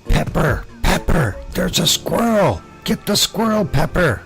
Pepper! Pepper! There's a squirrel! Get the squirrel, Pepper!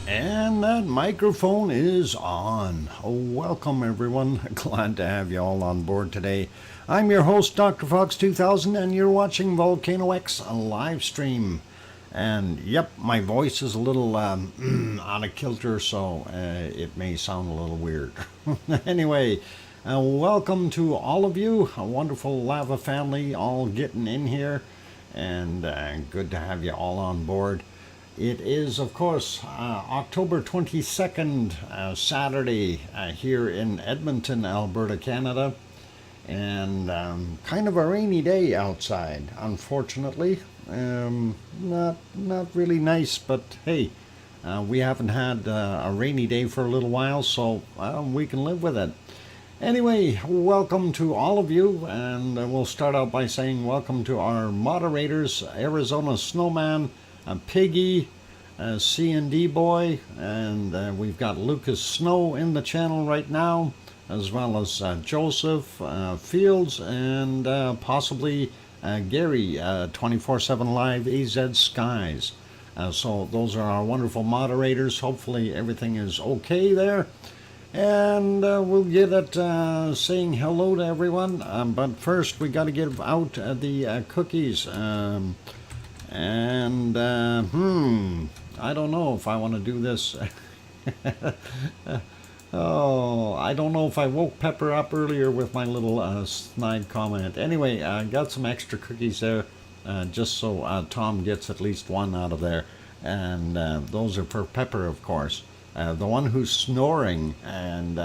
And that microphone is on. Welcome, everyone. Glad to have you all on board today. I'm your host, DrFox2000, and you're watching VolcanoX live stream. And yep, my voice is a little out of kilter, so it may sound a little weird. Anyway, welcome to all of you. A wonderful lava family all getting in here, and good to have you all on board. It is, of course, October 22nd, Saturday, here in Edmonton, Alberta, Canada. And kind of a rainy day outside, unfortunately. Not really nice, but hey, we haven't had a rainy day for a little while, so we can live with it. Anyway, welcome to all of you, and we'll start out by saying welcome to our moderators, Arizona Snowman, Piggy, C&D Boy, and we've got Lucas Snow in the channel right now, as well as Joseph Fields, and possibly Gary, 24/7 Live AZ Skies. So those are our wonderful moderators. Hopefully everything is okay there. And we'll get at saying hello to everyone. But first we got to give out the cookies. I don't know if I want to do this. Oh, I don't know if I woke Pepper up earlier with my little snide comment. Anyway, I got some extra cookies there, just so Tom gets at least one out of there. And those are for Pepper, of course. The one who's snoring, and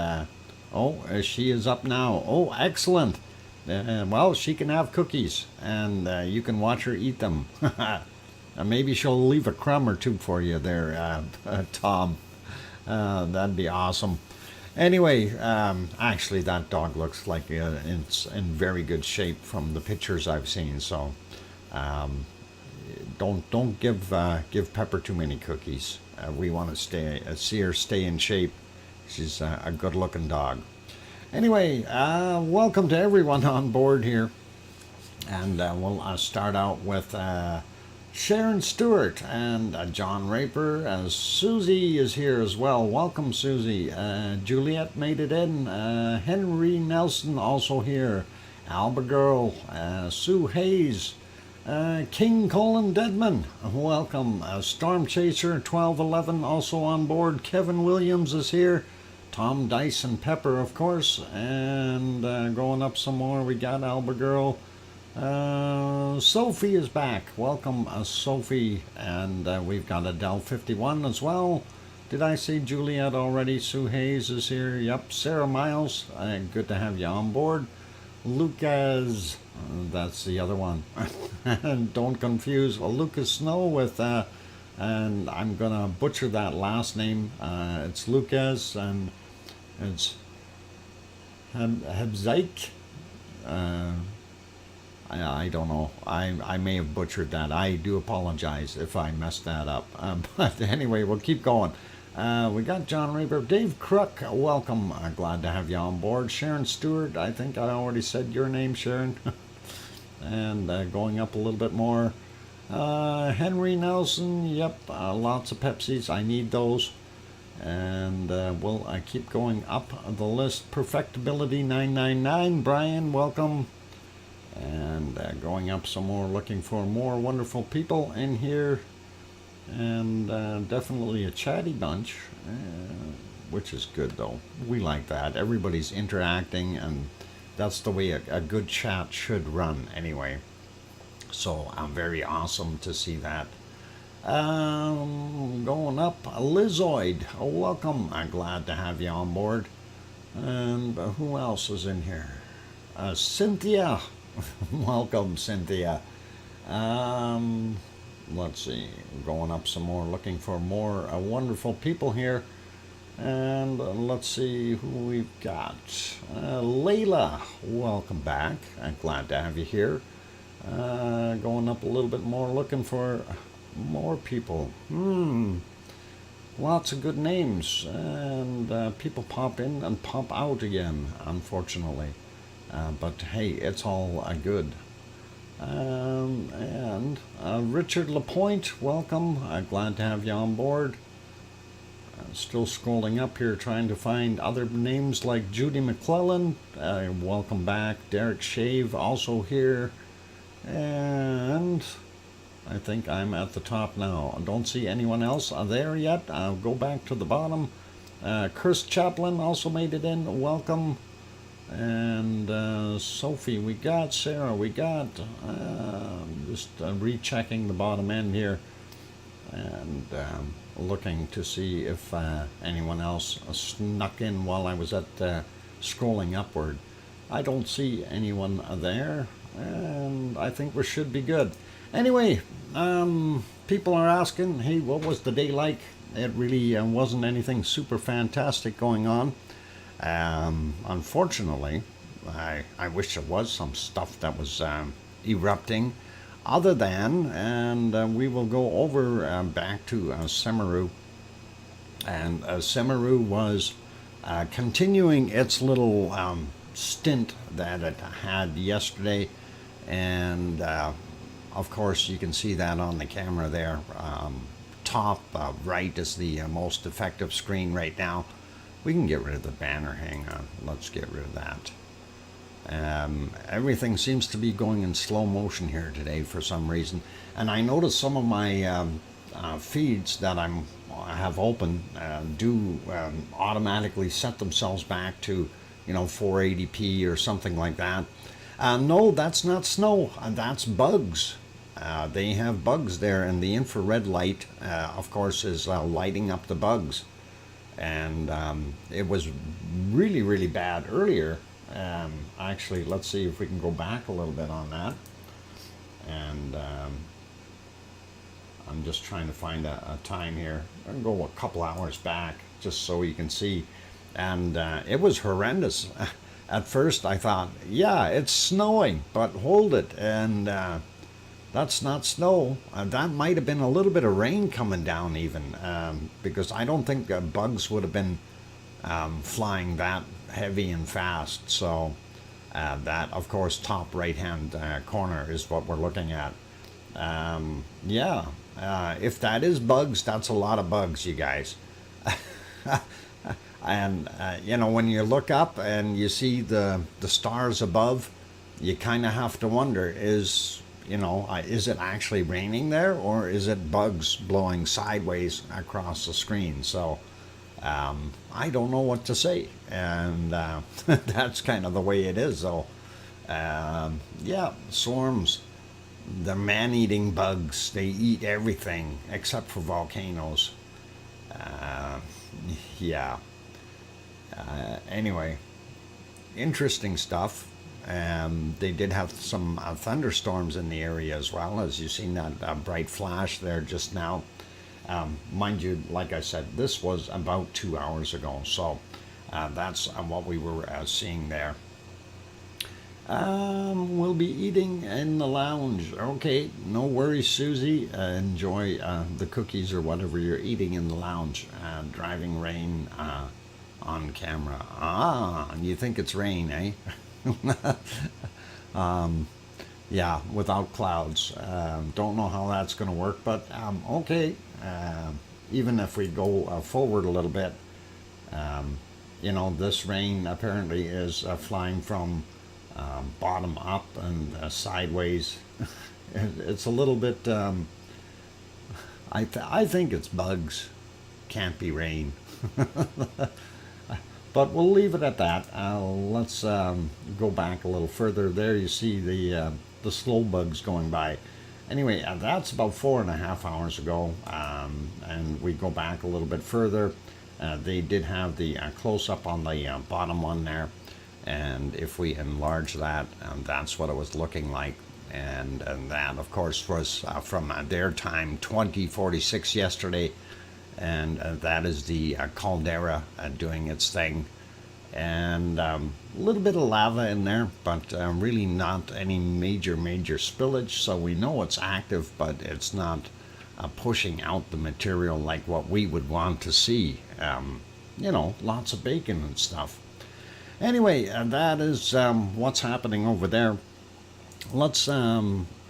she is up now. Oh, excellent. Well, she can have cookies, and you can watch her eat them. Maybe she'll leave a crumb or two for you there, Tom. That'd be awesome. Anyway, actually, that dog looks like it's in very good shape from the pictures I've seen. So, don't give Pepper too many cookies. We want to see her stay in shape. She's a good-looking dog. Anyway, welcome to everyone on board here, and we'll start out with Sharon Stewart and John Raper. Susie is here as well. Welcome, Susie. Juliet made it in. Henry Nelson also here. Alba Girl. Sue Hayes. King Colin Deadman. Welcome. Storm Chaser 1211 also on board. Kevin Williams is here. Tom Dyson Pepper, of course. And going up some more, we got Alba Girl. Sophie is back. Welcome, Sophie. And we've got Adele 51 as well. Did I say Juliet already? Sue Hayes is here. Yep. Sarah Miles. Good to have you on board. Lucas. That's the other one. Don't confuse Lucas Snow with, and I'm going to butcher that last name. It's Lucas, and it's Hebzeik. I don't know. I may have butchered that. I do apologize if I messed that up. But anyway, we'll keep going. We got John Raper. Dave Crook, welcome. Glad to have you on board. Sharon Stewart, I think I already said your name, Sharon. And going up a little bit more. Henry Nelson, yep. Lots of Pepsis. I need those. And we'll keep going up the list. Perfectibility 999. Brian, welcome. And going up some more, looking for more wonderful people in here, and definitely a chatty bunch, which is good though. We like that. Everybody's interacting, and that's the way a good chat should run anyway. So very awesome to see that. Going up, Lizoid, welcome. I'm glad to have you on board. And who else is in here? Cynthia. Welcome, Cynthia. Let's see, going up some more, looking for more wonderful people here. And let's see who we've got. Layla, welcome back. I'm glad to have you here. Going up a little bit more, looking for more people. Lots of good names, and people pop in and pop out again, unfortunately. But hey, it's all good. And Richard Lapointe, welcome. Glad to have you on board. Still scrolling up here trying to find other names like Judy McClellan. Welcome back. Derek Shave also here. And I think I'm at the top now. I don't see anyone else there yet. I'll go back to the bottom. Chris Chaplin also made it in. Welcome. And Sophie we got. Sarah we got. Just rechecking the bottom end here. And looking to see if anyone else snuck in while I was at scrolling upward. I don't see anyone there. And I think we should be good. Anyway, people are asking, hey, what was the day like? It really wasn't anything super fantastic going on. Unfortunately, I wish there was some stuff that was erupting other than, and we will go over back to Semeru. And Semeru was continuing its little stint that it had yesterday. And of course, you can see that on the camera there. Top right is the most effective screen right now. We can get rid of the banner. Hang on. Let's get rid of that. Everything seems to be going in slow motion here today for some reason. And I noticed some of my feeds that I have open do automatically set themselves back to, 480p or something like that. No, that's not snow. That's bugs. They have bugs there, and the infrared light, of course, is lighting up the bugs. And it was really, really bad earlier. Actually, let's see if we can go back a little bit on that. And I'm just trying to find a time here. I can go a couple hours back just so you can see. And it was horrendous. At first I thought, yeah, it's snowing, but hold it. And that's not snow. That might have been a little bit of rain coming down even, because I don't think bugs would have been flying that heavy and fast. So that, of course, top right hand corner is what we're looking at. Yeah, if that is bugs, that's a lot of bugs, you guys. And when you look up and you see the stars above, you kind of have to wonder, is it actually raining there, or is it bugs blowing sideways across the screen? So I don't know what to say, and that's kind of the way it is, though. Yeah, swarms. They're man-eating bugs. They eat everything except for volcanoes. Yeah. Anyway, interesting stuff. They did have some thunderstorms in the area as well, as you've seen that bright flash there just now. Mind you, like I said, this was about 2 hours ago, so that's what we were seeing there. We'll be eating in the lounge. Okay, no worries, Susie. Enjoy the cookies or whatever you're eating in the lounge. Driving rain on camera. You think it's rain, eh? Yeah, without clouds. Don't know how that's going to work, but okay. Even if we go forward a little bit, this rain apparently is flying from bottom up and sideways. It's a little bit, I think it's bugs. Can't be rain. But we'll leave it at that. Let's go back a little further. There you see the slow bugs going by. Anyway, that's about 4.5 hours ago. And we go back a little bit further. They did have the close-up on the bottom one there. And if we enlarge that, that's what it was looking like. And that, of course, was from their time, 2046 yesterday. And that is the caldera doing its thing. And a little bit of lava in there, but really not any major spillage. So we know it's active, but it's not pushing out the material like what we would want to see. Lots of bacon and stuff. Anyway, that is what's happening over there. Let's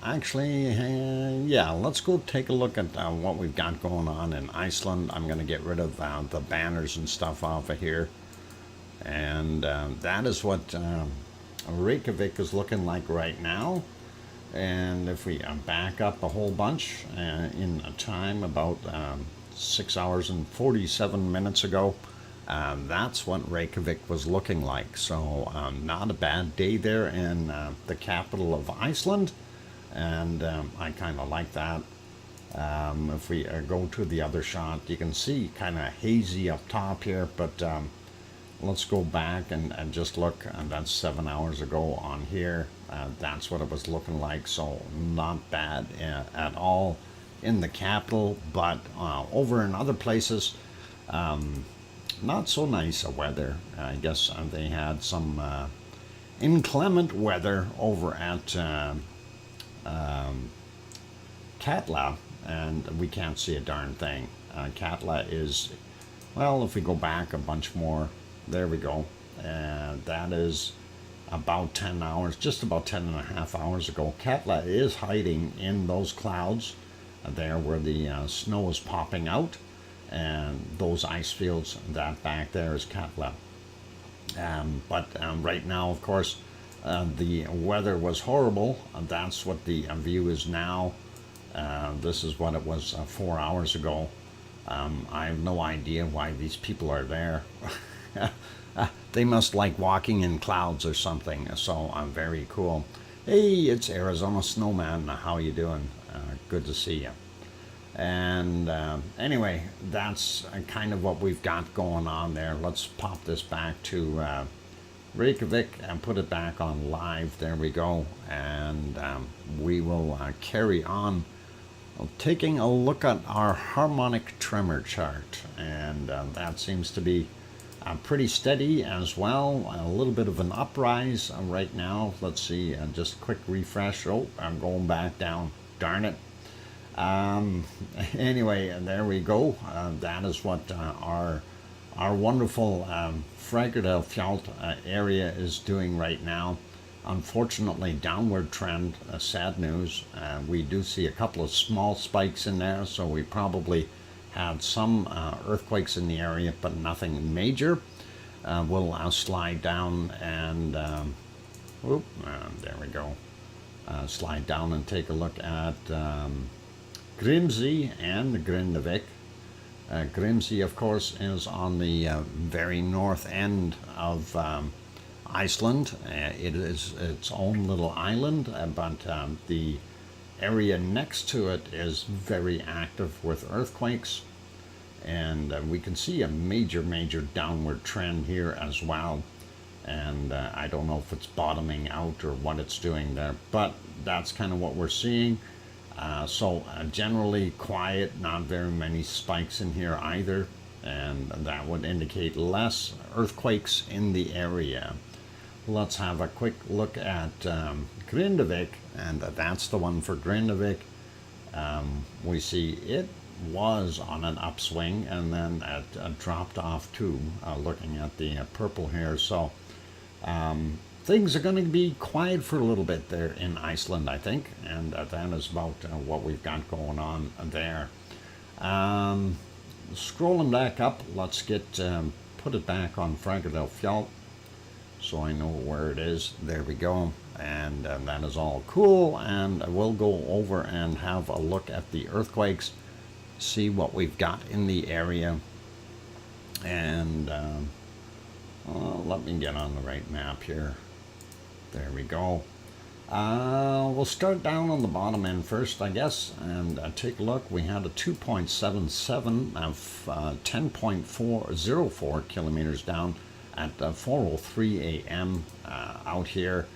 actually, yeah, let's go take a look at what we've got going on in Iceland. I'm going to get rid of the banners and stuff off of here. And that is what Reykjavik is looking like right now. And if we back up a whole bunch in a time, about 6 hours and 47 minutes ago, that's what Reykjavik was looking like. So not a bad day there in the capital of Iceland. And I kind of like that. If we go to the other shot, you can see kind of hazy up top here, but let's go back and just look, and that's 7 hours ago on here. That's what it was looking like, so not bad at all in the capital, but over in other places, not so nice weather. I guess they had some inclement weather over at Katla, and we can't see a darn thing. Katla is, well, if we go back a bunch more, there we go. That is about 10 hours, just about 10 and a half hours ago. Katla is hiding in those clouds there where the snow is popping out, and those ice fields, that back there is Katla. But right now, of course, the weather was horrible. That's what the view is now. This is what it was 4 hours ago. I have no idea why these people are there. They must like walking in clouds or something. So very cool. Hey, it's Arizona Snowman. How you doing? Good to see you. And anyway, that's kind of what we've got going on there. Let's pop this back to Reykjavik and put it back on live. There we go. And we will carry on taking a look at our harmonic tremor chart. And that seems to be pretty steady as well. A little bit of an uprise right now. Let's see, just a quick refresh. Oh, I'm going back down. Darn it. Anyway, there we go. That is what our wonderful Fagradalsfjall area is doing right now. Unfortunately, downward trend, sad news. We do see a couple of small spikes in there, so we probably had some earthquakes in the area, but nothing major. We'll slide down and, there we go. Slide down and take a look at Grimsey and Grindavik. Grimsey, of course, is on the very north end of Iceland. It is its own little island, but the area next to it is very active with earthquakes. And we can see a major downward trend here as well. And I don't know if it's bottoming out or what it's doing there, but that's kind of what we're seeing. So generally quiet, not very many spikes in here either, and that would indicate less earthquakes in the area. Let's have a quick look at Grindavik, and that's the one for Grindavik. We see it was on an upswing, and then it dropped off too, looking at the purple here. So things are going to be quiet for a little bit there in Iceland, I think, and that is about what we've got going on there. Scrolling back up, let's get put it back on Fagradalsfjall so I know where it is. There we go, and that is all cool. And we'll go over and have a look at the earthquakes, see what we've got in the area, and let me get on the right map here. There we go. We'll start down on the bottom end first, I guess, and take a look. We had a 2.77 of 10.404 kilometers down at 4:03 a.m. Out here.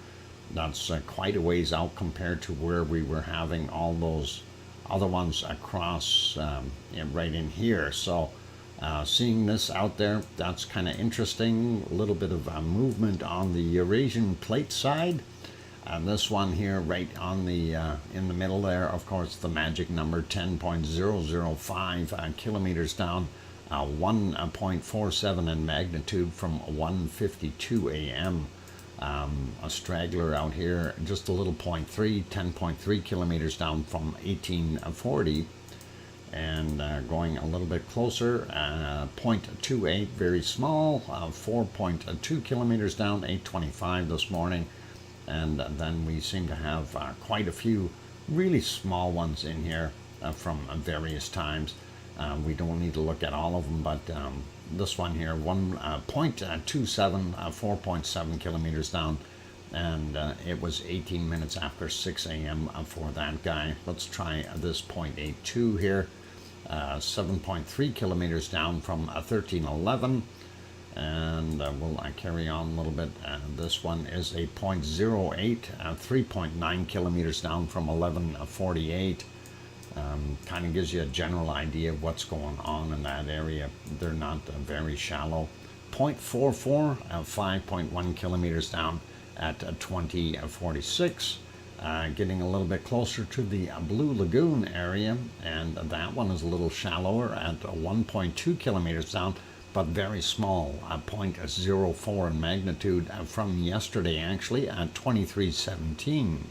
That's quite a ways out compared to where we were having all those other ones across right in here. So seeing this out there, that's kind of interesting. A little bit of movement on the Eurasian plate side, and this one here right on the in the middle there, of course, the magic number 10.005 kilometers down, 1.47 in magnitude from 1:52 a.m. A straggler out here, just a little 10.3 kilometers down from 1840. And going a little bit closer, 0.28, very small, 4.2 kilometers down, 8:25 this morning. And then we seem to have quite a few really small ones in here from various times. We don't need to look at all of them, but this one here, 1.27, 4.7 kilometers down, and it was 18 minutes after 6 a.m. For that guy. Let's try this 0.82 here, 7.3 kilometers down from 1311, and we'll carry on a little bit. This one is a 0.08, 3.9 kilometers down from 1148. Kind of gives you a general idea of what's going on in that area. They're not very shallow. 0.44, 5.1 kilometers down at 2046. Getting a little bit closer to the Blue Lagoon area, and that one is a little shallower at 1.2 kilometers down, but very small, 0.04 in magnitude from yesterday actually at 2317.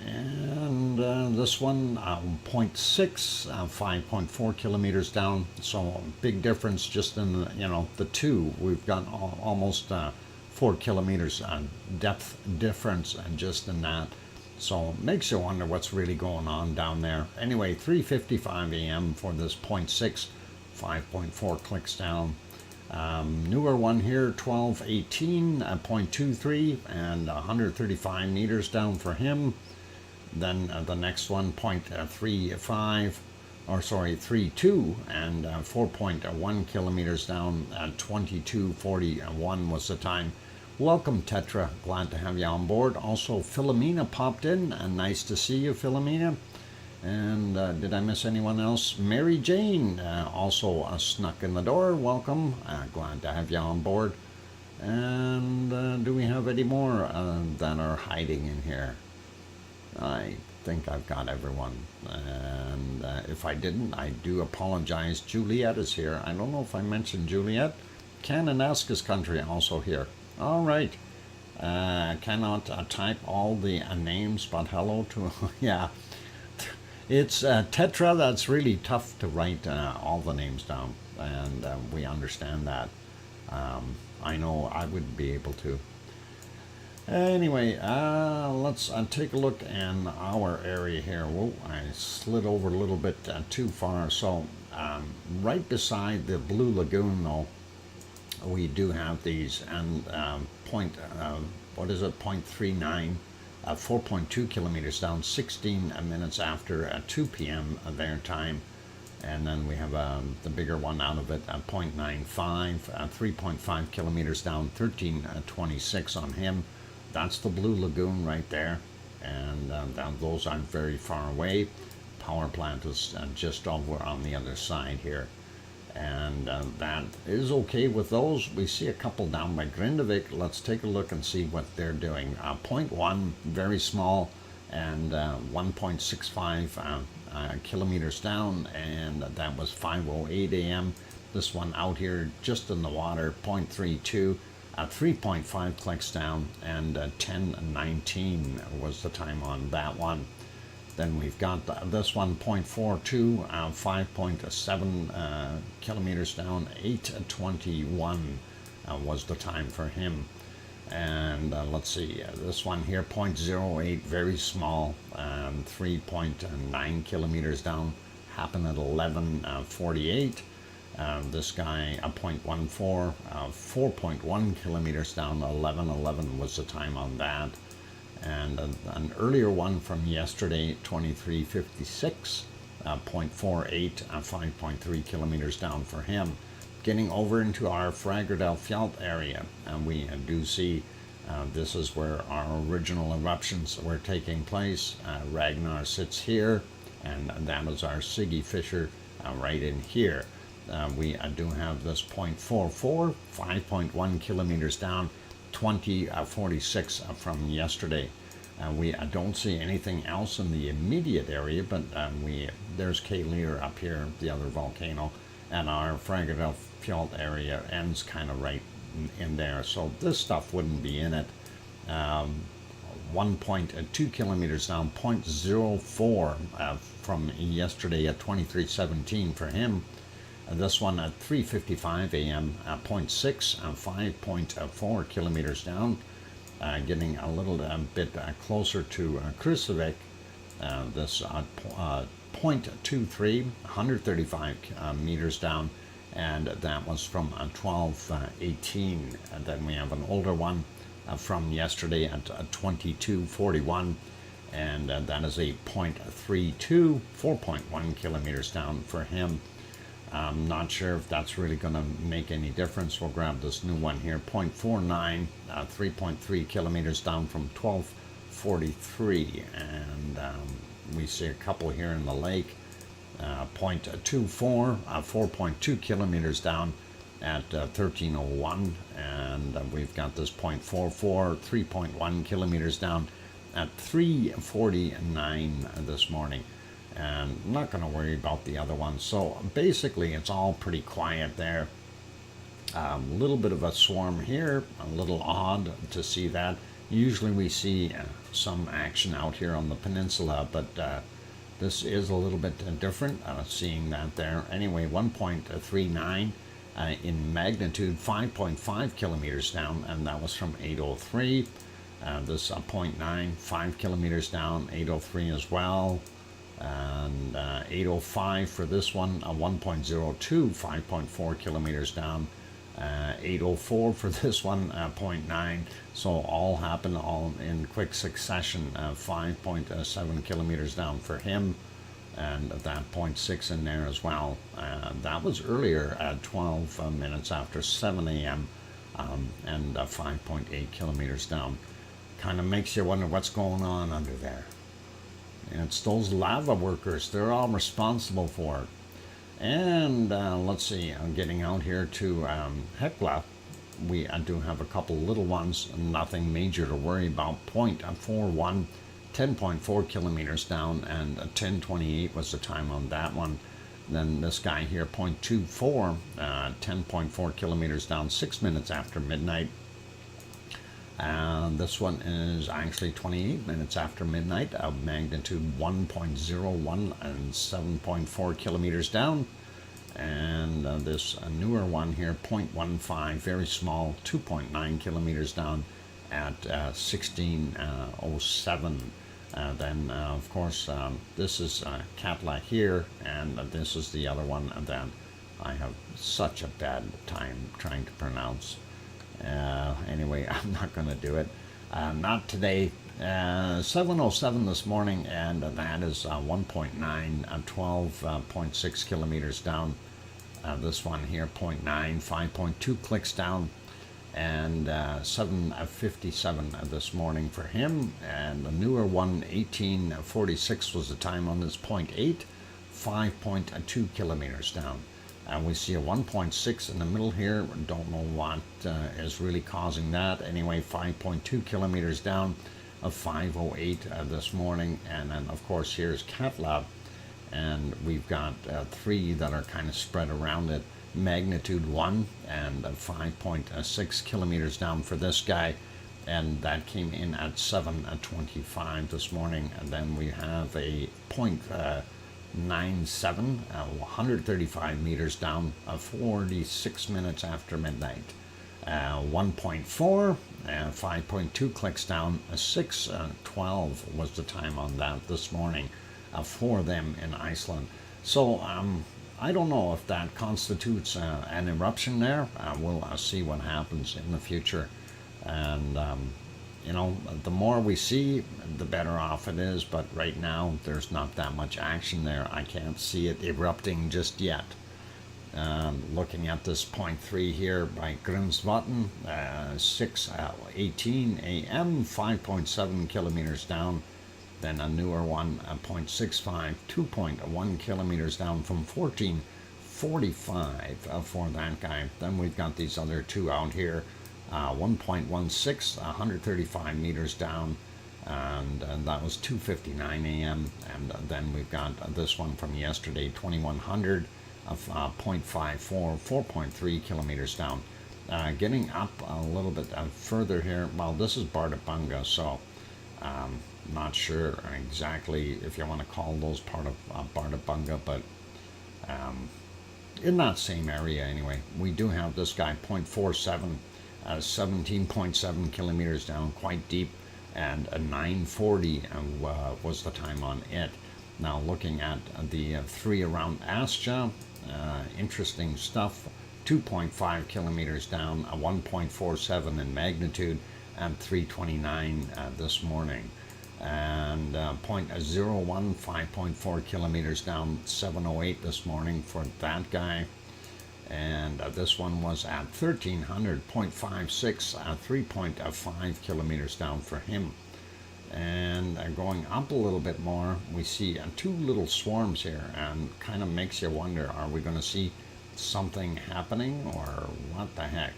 And this one, 0.6, 5.4 kilometers down. So big difference just in the two. We've got almost 4 kilometers depth difference just in that. So makes you wonder what's really going on down there. Anyway, 3:55 a.m. for this 0.6, 5.4 clicks down. Newer one here, 1218, 0.23, and 135 meters down for him. Then the next one, 0.35, or sorry, 32, and 4.1 kilometers down at 22:41 was the time. Welcome, Tetra. Glad to have you on board. Also, Philomena popped in, and nice to see you, Philomena. And did I miss anyone else? Mary Jane also snuck in the door. Welcome. Glad to have you on board. And do we have any more that are hiding in here? I think I've got everyone. And if I didn't, I do apologize. Juliet is here. I don't know if I mentioned Juliet. Kananaskis country also here. All right. Cannot type all the names, but hello to... yeah. It's Tetra that's really tough to write all the names down, and we understand that. I know I wouldn't be able to. Anyway, let's take a look in our area here. Whoa, I slid over a little bit too far. So right beside the Blue Lagoon, though, we do have these, and what is it, 0.39, 4.2 kilometers down, 16 minutes after 2 p.m. their time. And then we have the bigger one out of it, 0.95, 3.5 kilometers down, 1326 on him. That's the Blue Lagoon right there. And those aren't very far away. Power plant is just over on the other side here. And that is okay with those. We see a couple down by Grindavik. Let's take a look and see what they're doing. 0.1, very small, and 1.65 kilometers down, and that was 5:08 a.m. This one out here just in the water, 0.32, 3.5 clicks down, and 10:19 was the time on that one. Then we've got this one, 0.42, 5.7 kilometers down, 8:21 was the time for him. And let's see, this one here, 0.08, very small, 3.9 kilometers down, happened at 11:48. This guy, 0.14, 4.1 kilometers down, 11:11 was the time on that. And an earlier one from yesterday, 23:56, 0.48, 5.3 kilometers down for him. Getting over into our Fragerdal Fjeld area, and we do see this is where our original eruptions were taking place. Ragnar sits here, and that is our Siggy Fisher right in here. We do have this 0.44, 5.1 kilometers down, 2046 from yesterday. We don't see anything else in the immediate area, but there's Kaleer up here, the other volcano, and our Fragerdal Fjeld area ends kind of right in there, so this stuff wouldn't be in it. 1.2 kilometers down, 0.04 from yesterday at 23:17 for him. This one at 3:55 a.m. 0.6, 5.4 kilometers down, getting a little bit closer to Krusevik. This 0.23, 135 meters down, and that was from 12:18. And then we have an older one from yesterday at 22:41, and that is a 0.32, 4.1 kilometers down for him. I'm not sure if that's really going to make any difference. We'll grab this new one here, 0.49, 3.3 kilometers down from 12:43, and we see a couple here in the lake, 0.24, 4.2 kilometers down at 13:01, and we've got this 0.44, 3.1 kilometers down at 3:49 this morning. And I'm not going to worry about the other ones. So basically it's all pretty quiet there. A little bit of a swarm here, a little odd to see that. Usually we see some action out here on the peninsula, but this is a little bit different, seeing that there. Anyway, 1.39 in magnitude, 5.5 kilometers down, and that was from 8:03. This 0.9, 5 kilometers down, 8:03 as well. And 8:05 for this one, 1.02, 5.4 kilometers down. 8:04 for this one, 0.9. So all happened all in quick succession. 5.7 kilometers down for him, and that 0.6 in there as well. That was earlier at 12 minutes after 7 a.m. And 5.8 kilometers down. Kind of makes you wonder what's going on under there. It's those lava workers. They're all responsible for it. And let's see, I'm getting out here to Hekla. We do have a couple little ones, nothing major to worry about. 0.41, 10.4 kilometers down, and 10:28 was the time on that one. Then this guy here, 0.24, 10.4 kilometers down, 6 minutes after midnight. This one is actually 28 minutes after midnight, of magnitude 1.01 and 7.4 kilometers down. And this newer one here, 0.15, very small, 2.9 kilometers down at 16:07. Then, of course, this is Katla here, and this is the other one that I have such a bad time trying to pronounce. Anyway, I'm not going to do it. Not today. 7:07 this morning, and that is 1.9, 12.6 kilometers down. This one here, 0.9, 5.2 clicks down, and 7:57 this morning for him. And the newer one, 18:46 was the time on this, 0.8, 5.2 kilometers down. And we see a 1.6 in the middle here. Don't know what is really causing that. Anyway, 5.2 kilometers down, of 5:08 this morning. And then, of course, here's Katla. And we've got 3 that are kind of spread around it. Magnitude 1 and 5.6 kilometers down for this guy. And that came in at 7:25 this morning. And then we have a 0.97, 135 meters down, 46 minutes after midnight. 1.4, 5.2 clicks down, 6:12 was the time on that this morning for them in Iceland. So I don't know if that constitutes an eruption there. We'll see what happens in the future. And you know, the more we see, the better off it is, but right now there's not that much action there. I can't see it erupting just yet. Looking at this 0.3 here by Grimsvatn, 6:18 a.m., 5.7 kilometers down. Then a newer one, 0.65, 2.1 kilometers down from 14:45 for that guy. Then we've got these other 2 out here. 1.16, 135 meters down, and that was 2:59 a.m. And then we've got this one from yesterday, 2100, of 0.54, 4.3 kilometers down. Getting up a little bit further here. Well, this is Bartabunga, so not sure exactly if you want to call those part of Bartabunga, but in that same area anyway. We do have this guy, 0.47, 17.7 kilometers down, quite deep, and a 9:40 was the time on it. Now looking at the three around Astja, interesting stuff. 2.5 kilometers down, 1.47 in magnitude, and 329 this morning. And 0.01, 5.4 kilometers down, 708 this morning for that guy. And this one was at 1300, 0.56, 3.5 kilometers down for him. And going up a little bit more, we see two little swarms here, and kind of makes you wonder, are we going to see something happening or what the heck?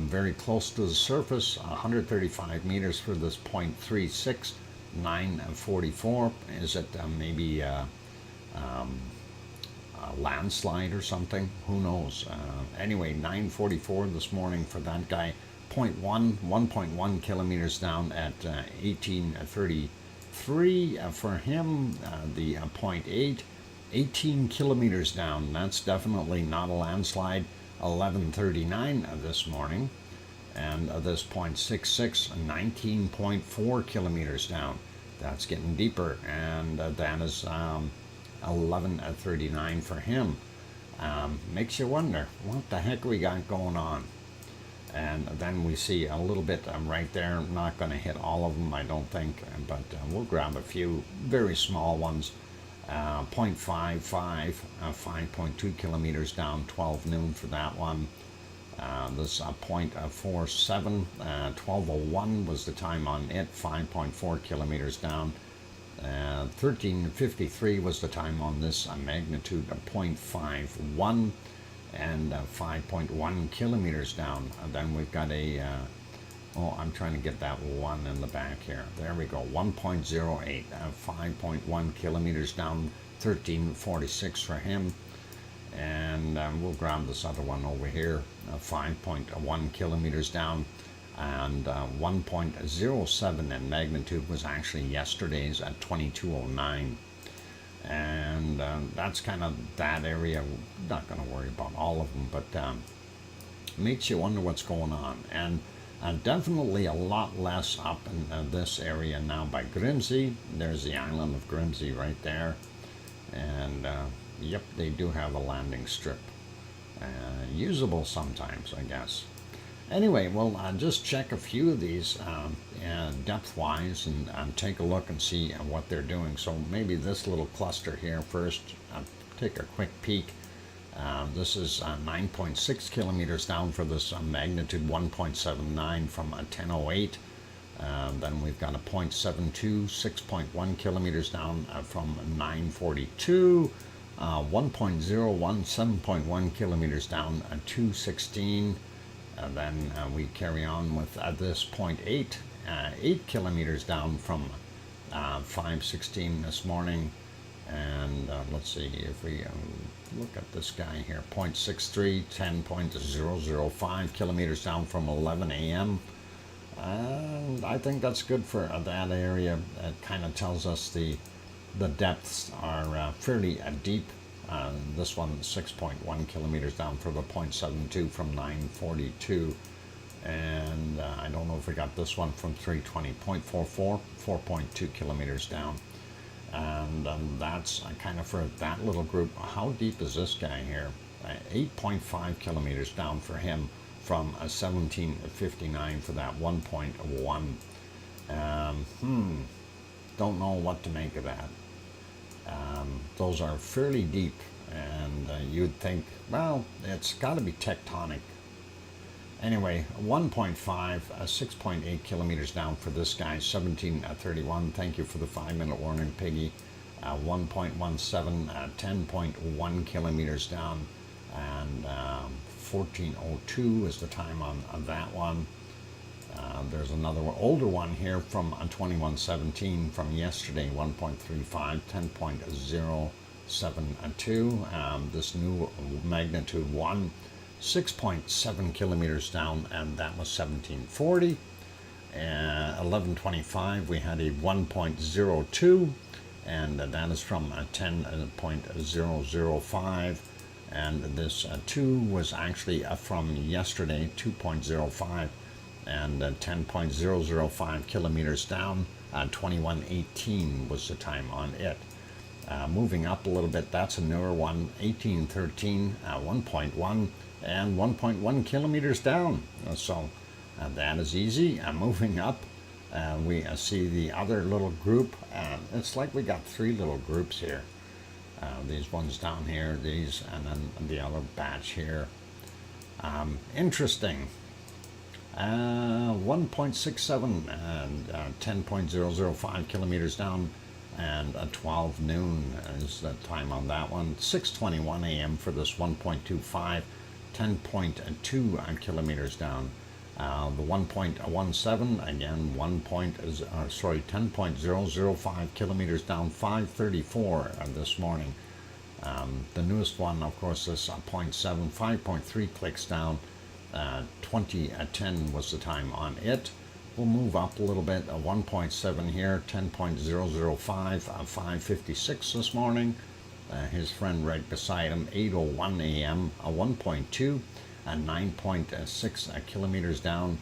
Very close to the surface, 135 meters for this 0.36, 944. Is it maybe a landslide or something? Who knows? Anyway, 944 this morning for that guy. 1.1 kilometers down at 1833 for him. The 0.8, 18 kilometers down. That's definitely not a landslide. 1139 this morning. And this 0.66, 19.4 kilometers down. That's getting deeper. And that is 1139 for him. Makes you wonder, what the heck we got going on? And then we see a little bit right there. I'm not going to hit all of them, I don't think, but we'll grab a few very small ones. 0.55, 5.2 kilometers down, 12 noon for that one. This 0.47, 1201 was the time on it, 5.4 kilometers down. 1353 was the time on this, magnitude of 0.51 and 5.1 kilometers down. And then we've got a, I'm trying to get that one in the back here. There we go, 1.08, 5.1 kilometers down, 1346 for him. And we'll grab this other one over here, 5.1 kilometers down, and 1.07 in magnitude was actually yesterday's at 2209. And that's kind of that area. We're not going to worry about all of them, but makes you wonder what's going on. And definitely a lot less up in this area now by Grimsey. There's the island of Grimsey right there. And yep, they do have a landing strip. Usable sometimes, I guess. Anyway, we'll just check a few of these depth-wise and take a look and see what they're doing. So maybe this little cluster here first, take a quick peek. This is 9.6 kilometers down for this magnitude 1.79 from 1008. Then we've got a 0.72, 6.1 kilometers down from 942. 1.01, 7.1 kilometers down 216. And then we carry on with this 0.8, 8 kilometers down from 516 this morning. And let's see if we look at this guy here, 0.63, 10.005 kilometers down from 11 a.m. And I think that's good for that area. It kind of tells us the depths are fairly deep. This one 6.1 kilometers down for the 0.72 from 942. And I don't know if we got this one from 320, 0.44, 4.2 kilometers down. And that's kind of for that little group. How deep is this guy here? 8.5 kilometers down for him from 1759 for that 1.1. Don't know what to make of that. Those are fairly deep, and you'd think, well, it's got to be tectonic. Anyway, 1.5, 6.8 kilometers down for this guy, 1731. Thank you for the 5-minute warning, Piggy. 1.17, 10.1 kilometers down, and 1402 is the time on that one. There's another older one here from 2117 from yesterday, 1.35, 10.072. This new magnitude 1, 6.7 kilometers down, and that was 1740. 1125 we had a 1.02, and that is from 10.005, and this 2 was actually from yesterday, 2.05, and 10.005 kilometers down. 2118 was the time on it. Moving up a little bit, that's a newer one, 1813, 1.1, and 1.1 kilometers down. So that is easy. Moving up, we see the other little group. It's like we got 3 little groups here. These ones down here, these, and then the other batch here. Interesting. 1.67 and 10.005 kilometers down, and 12 noon is the time on that one. 6:21 a.m. for this 1.25, 10.2 kilometers down. The 1.17 again, 10.005 kilometers down, 5:34 this morning. The newest one, of course, is 0.7, 5.3 clicks down. 2010 was the time on it. We'll move up a little bit, 1.7 here, 10.005, 5:56 this morning. His friend right beside him, 8:01 a.m., 1.2, 9.6 kilometers down,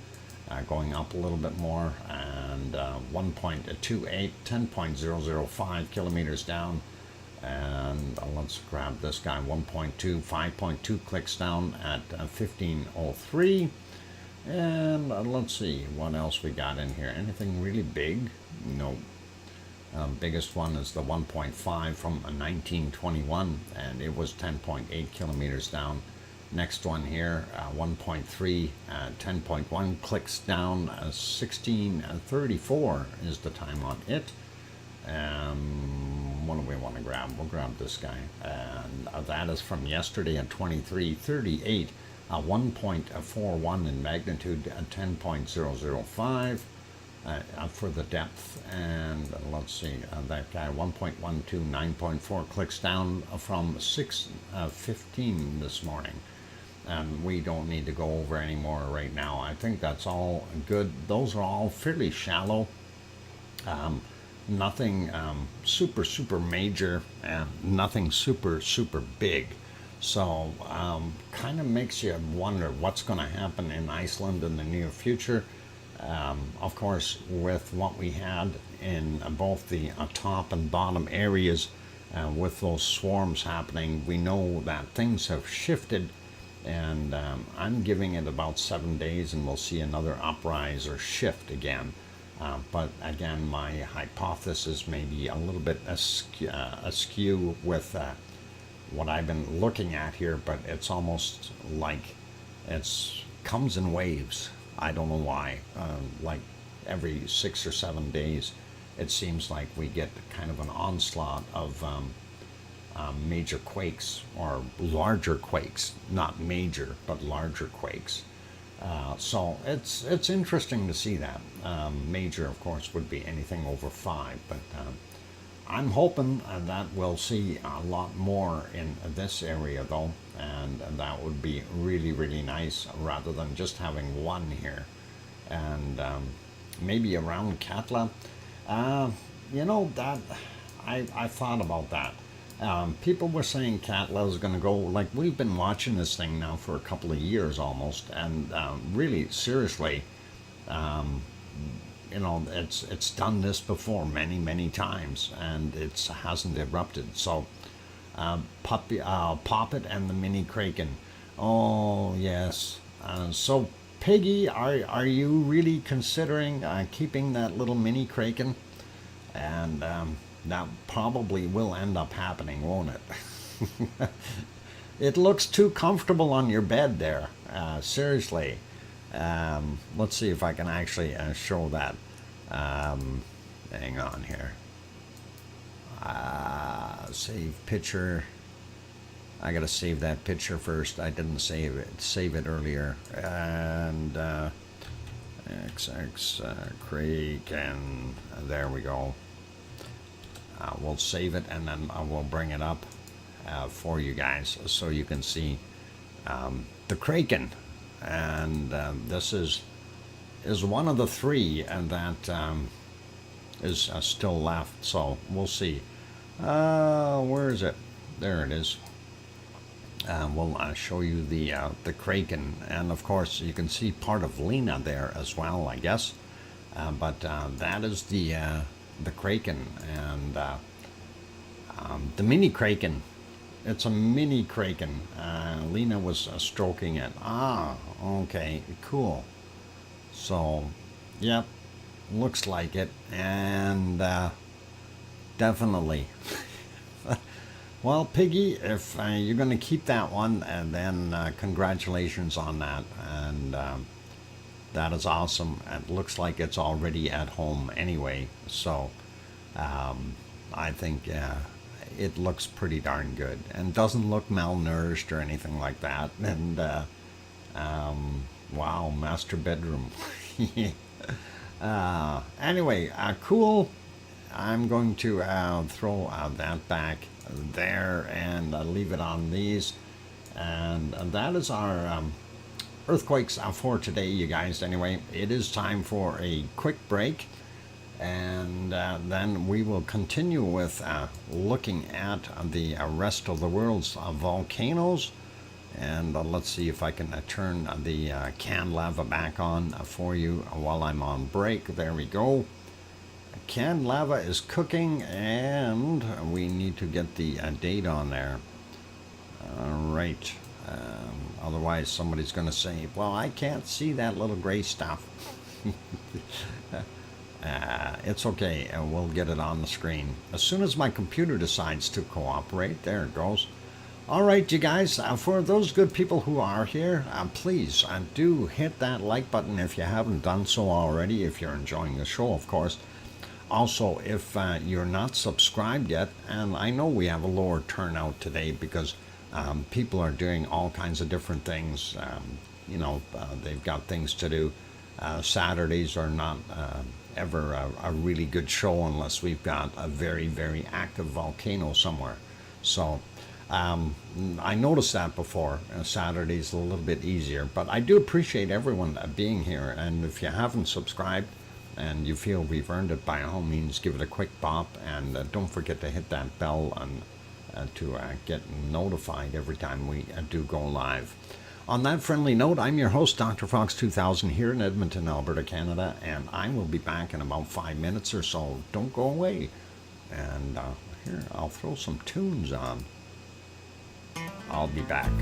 going up a little bit more, and 1.28, 10.005 kilometers down. And let's grab this guy, 1.2, 5.2 clicks down at 15:03. And let's see what else we got in here. Anything really big? No. Biggest one is the 1.5 from 1921, and it was 10.8 kilometers down. Next one here, 1.3, 10.1 clicks down, 16:34 is the time on it. What do we want to grab? We'll grab this guy, and that is from yesterday at 23:38, 1.41 in magnitude, 10.005 for the depth. And let's see, that guy, 1.12, 9.4 clicks down from 6:15 this morning. And we don't need to go over any more right now. I think that's all good. Those are all fairly shallow. Nothing super major, and nothing super big. So kind of makes you wonder what's going to happen in Iceland in the near future. Of course, with what we had in both the top and bottom areas, with those swarms happening, we know that things have shifted, and I'm giving it about 7 days and we'll see another uprise or shift again. But again, my hypothesis may be a little bit askew with what I've been looking at here, but it's almost like it comes in waves. I don't know why. Like every 6 or 7 days, it seems like we get kind of an onslaught of major quakes, or larger quakes, not major, but larger quakes. So it's interesting to see that. Major, of course, would be anything over 5, but I'm hoping that we'll see a lot more in this area, though, and that would be really nice, rather than just having one here. And maybe around Katla. You know, that I thought about that. People were saying Katla is going to go, like, we've been watching this thing now for a couple of years almost, and really seriously, you know, it's done this before many times, and it hasn't erupted. So Poppet and the mini kraken. Oh yes. So Peggy, are you really considering keeping that little mini kraken? And that probably will end up happening, won't it? It looks too comfortable on your bed there. Seriously. Let's see if I can actually show that. Hang on here. Save picture. I gotta save that picture first. I didn't save it earlier. And XX Kraken. There we go. We'll save it, and then we'll bring it up for you guys so you can see the Kraken, and this is one of the three that is still left. So we'll see. Where is it? There it is. We'll show you the Kraken, and of course you can see part of Lena there as well, I guess. But that is the Kraken, and the mini Kraken. It's a mini Kraken. Lena was stroking it. Ah, okay, cool. So, yep, looks like it, and definitely. Well, Piggy, if you're going to keep that one, then congratulations on that, and that is awesome. It looks like it's already at home anyway, so I think it looks pretty darn good, and doesn't look malnourished or anything like that. And wow, master bedroom. Anyway, cool. I'm going to throw that back there and leave it on these, and that is our earthquakes for today, you guys. Anyway, it is time for a quick break, and then we will continue with looking at the rest of the world's volcanoes. And let's see if I can turn the canned lava back on for you while I'm on break. There we go. Canned lava is cooking, and we need to get the date on there. All right. Otherwise, somebody's going to say, well, I can't see that little gray stuff. It's okay. We'll get it on the screen as soon as my computer decides to cooperate. There it goes. All right, you guys, for those good people who are here, please do hit that like button if you haven't done so already, if you're enjoying the show, of course. Also, if you're not subscribed yet, and I know we have a lower turnout today because people are doing all kinds of different things. They've got things to do. Saturdays are not ever a really good show unless we've got a very, very active volcano somewhere. So I noticed that before. Saturday's a little bit easier, but I do appreciate everyone being here. And if you haven't subscribed and you feel we've earned it, by all means, give it a quick bop, and don't forget to hit that bell to get notified every time we do go live. On that friendly note, I'm your host, DrFox2000, here in Edmonton, Alberta, Canada, and I will be back in about 5 minutes or so. Don't go away. And here, I'll throw some tunes on. I'll be back.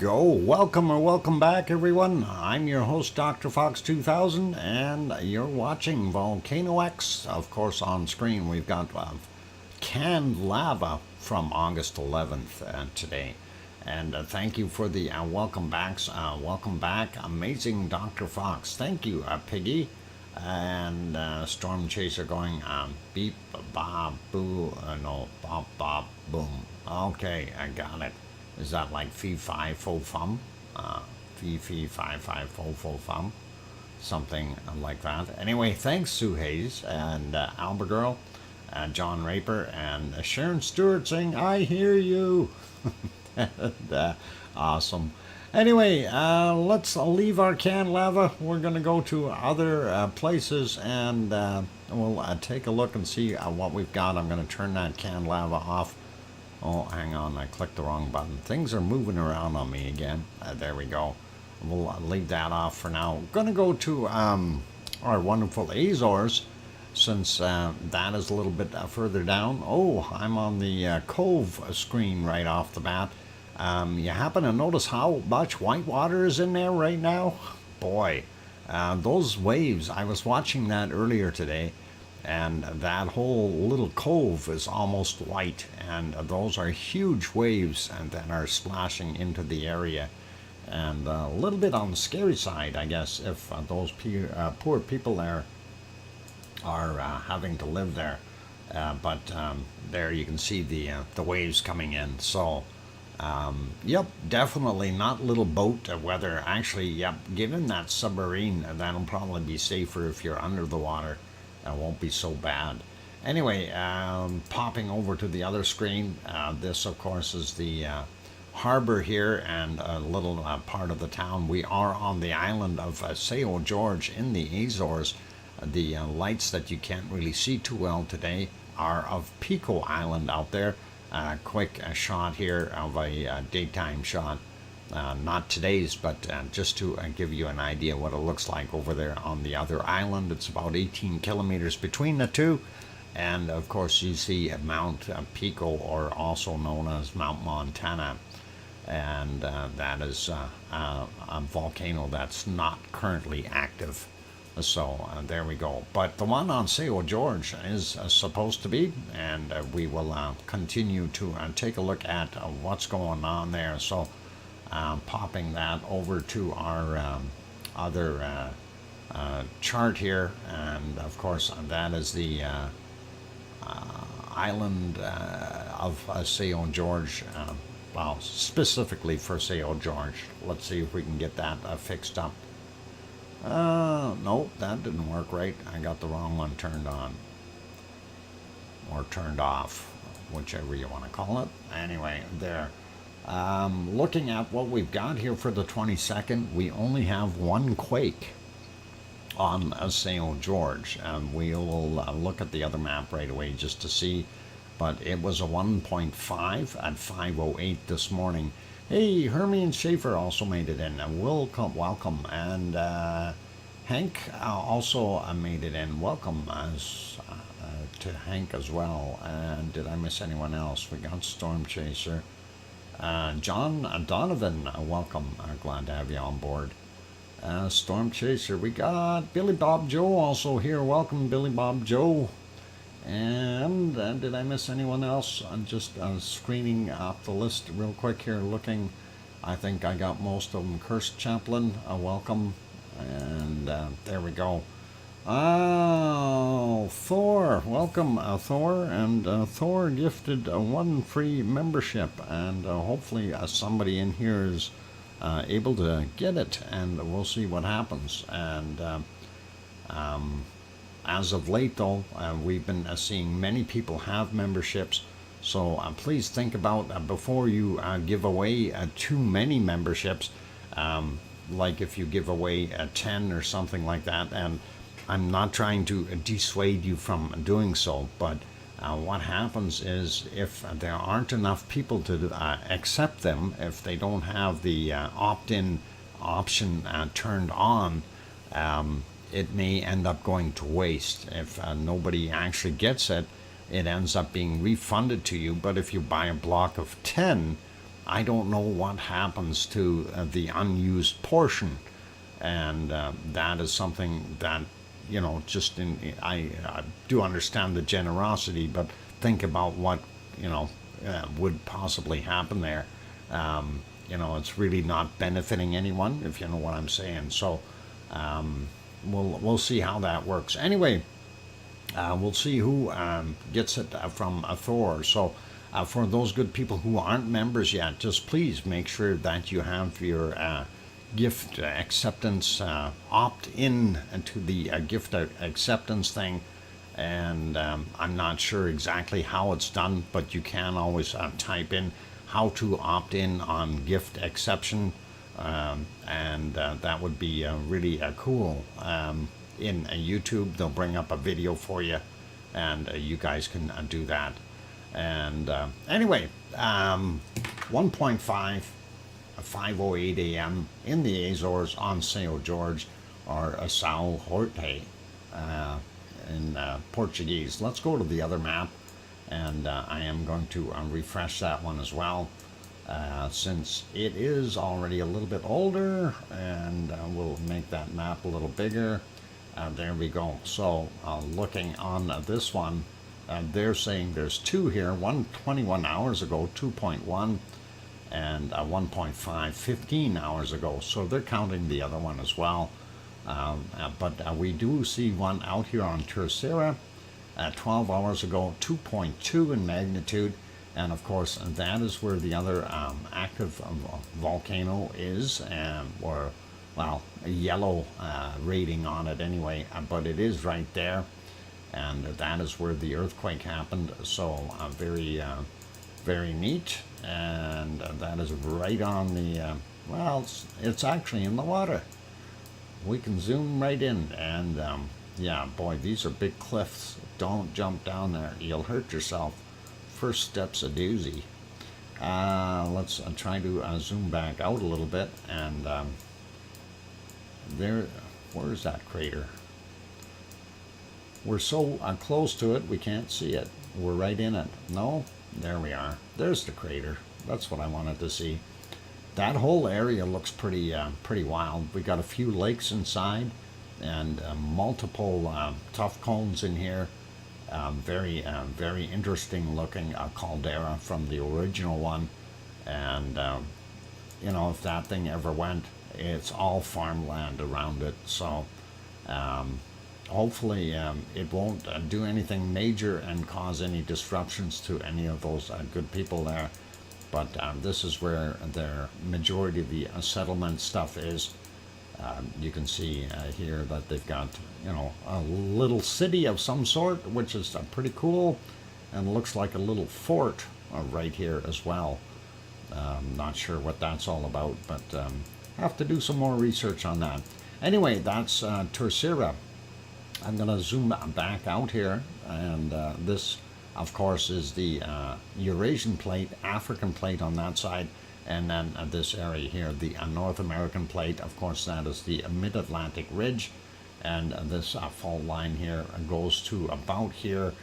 go. Welcome or welcome back, everyone. I'm your host, DrFox2000, and you're watching VolcanoX. Of course, on screen we've got canned lava from August 11th today. And thank you for the welcome backs. Welcome back, amazing Dr. Fox. Thank you, Piggy. And Storm Chaser going beep, ba, boo, no, bop, bop, boom. Okay, I got it. Is that like fee, fi, fo, fum? Fee, fi, fo, fo, fum? Something like that. Anyway, thanks, Sue Hayes and Albert Girl, John Raper, and Sharon Stewart saying, I hear you. And, awesome. Anyway, let's leave our canned lava. We're going to go to other places and we'll take a look and see what we've got. I'm going to turn that canned lava off. Oh, hang on, I clicked the wrong button. Things are moving around on me again. There we go. We'll leave that off for now. We're going to go to our wonderful Azores, since that is a little bit further down. Oh, I'm on the Cove screen right off the bat. You happen to notice how much white water is in there right now? Boy, those waves, I was watching that earlier today, and that whole little cove is almost white, and those are huge waves and that are splashing into the area, and a little bit on the scary side, I guess, if those poor people there are having to live there. But there you can see the waves coming in. So yep, definitely not little boat weather. Actually, yep, get in that submarine. That'll probably be safer if you're under the water. It won't be so bad. Anyway, popping over to the other screen, this of course is the harbor here and a little part of the town. We are on the island of São Jorge in the Azores. The lights that you can't really see too well today are of Pico Island out there. Quick shot here of a daytime shot. Not today's, but just to give you an idea what it looks like over there on the other island. It's about 18 kilometers between the two. And of course you see Mount Pico, or also known as Mount Montana. And that is a volcano that's not currently active. So there we go. But the one on São Jorge is supposed to be, and we will continue to take a look at what's going on there. So popping that over to our other chart here, and of course that is the island of São Jorge, well, specifically for São Jorge. Let's see if we can get that fixed up. Nope, that didn't work right. I got the wrong one turned on. Or turned off, whichever you want to call it. Anyway, there. Looking at what we've got here for the 22nd, we only have one quake on São Jorge. We'll look at the other map right away just to see. But it was a 1.5 at 5:08 this morning. Hey, Hermie and Schaefer also made it in. Welcome. And Hank also made it in. Welcome to Hank as well. And did I miss anyone else? We got Storm Chaser. John Donovan, welcome. Glad to have you on board. Storm Chaser. We got Billy Bob Joe also here. Welcome, Billy Bob Joe. And did I miss anyone else? I'm just screening off the list real quick here, looking. I think I got most of them. Cursed Chaplain, welcome. And there we go. Oh, Thor, welcome, Thor. And Thor gifted one free membership. And hopefully somebody in here is able to get it. And we'll see what happens. And as of late, though, we've been seeing many people have memberships. So please think about before you give away too many memberships, like if you give away 10 or something like that. And I'm not trying to dissuade you from doing so, but what happens is if there aren't enough people to accept them, if they don't have the opt-in option turned on, it may end up going to waste. If nobody actually gets it, it ends up being refunded to you. But if you buy a block of 10, I don't know what happens to the unused portion, and that is something that, you know, just I do understand the generosity, but think about what, you know, would possibly happen there. You know, it's really not benefiting anyone, if you know what I'm saying. So we'll see how that works. Anyway, we'll see who gets it from Thor. So for those good people who aren't members yet, just please make sure that you have your gift acceptance, opt in to the gift acceptance thing. And I'm not sure exactly how it's done, but you can always type in how to opt in on gift exception, and that would be really cool. In YouTube, they'll bring up a video for you, and you guys can do that. And anyway, 1.5, 5:08 a.m. in the Azores on São Jorge, or São Jorge in Portuguese. Let's go to the other map, and I am going to refresh that one as well, since it is already a little bit older, and we'll make that map a little bigger. There we go. So looking on this one, they're saying there's two here, one 21 hours ago, 2.1, and 1.5 15 hours ago. So they're counting the other one as well. But we do see one out here on Terceira, 12 hours ago, 2.2 in magnitude. And of course, that is where the other active volcano is, or, well, a yellow rating on it anyway, but it is right there. And that is where the earthquake happened. So very, very neat. And that is right on the, well, it's actually in the water. We can zoom right in, and yeah, boy, these are big cliffs. Don't jump down there, you'll hurt yourself. First step's a doozy. Let's try to zoom back out a little bit, and there, where's that crater? We're so close to it, we can't see it. We're right in it. No, there we are. There's the crater. That's what I wanted to see. That whole area looks pretty pretty wild. We got a few lakes inside, and multiple tuff cones in here. Very very interesting looking caldera from the original one. And you know, if that thing ever went, it's all farmland around it. So hopefully it won't do anything major and cause any disruptions to any of those good people there. But this is where their majority of the settlement stuff is. You can see here that they've got, you know, a little city of some sort, which is pretty cool, and looks like a little fort right here as well. Not sure what that's all about, but have to do some more research on that. Anyway, that's Terceira. I'm going to zoom back out here, and this, of course, is the Eurasian plate, African plate on that side, and then this area here, the North American plate. Of course, that is the Mid-Atlantic Ridge, and this fault line here goes to about here,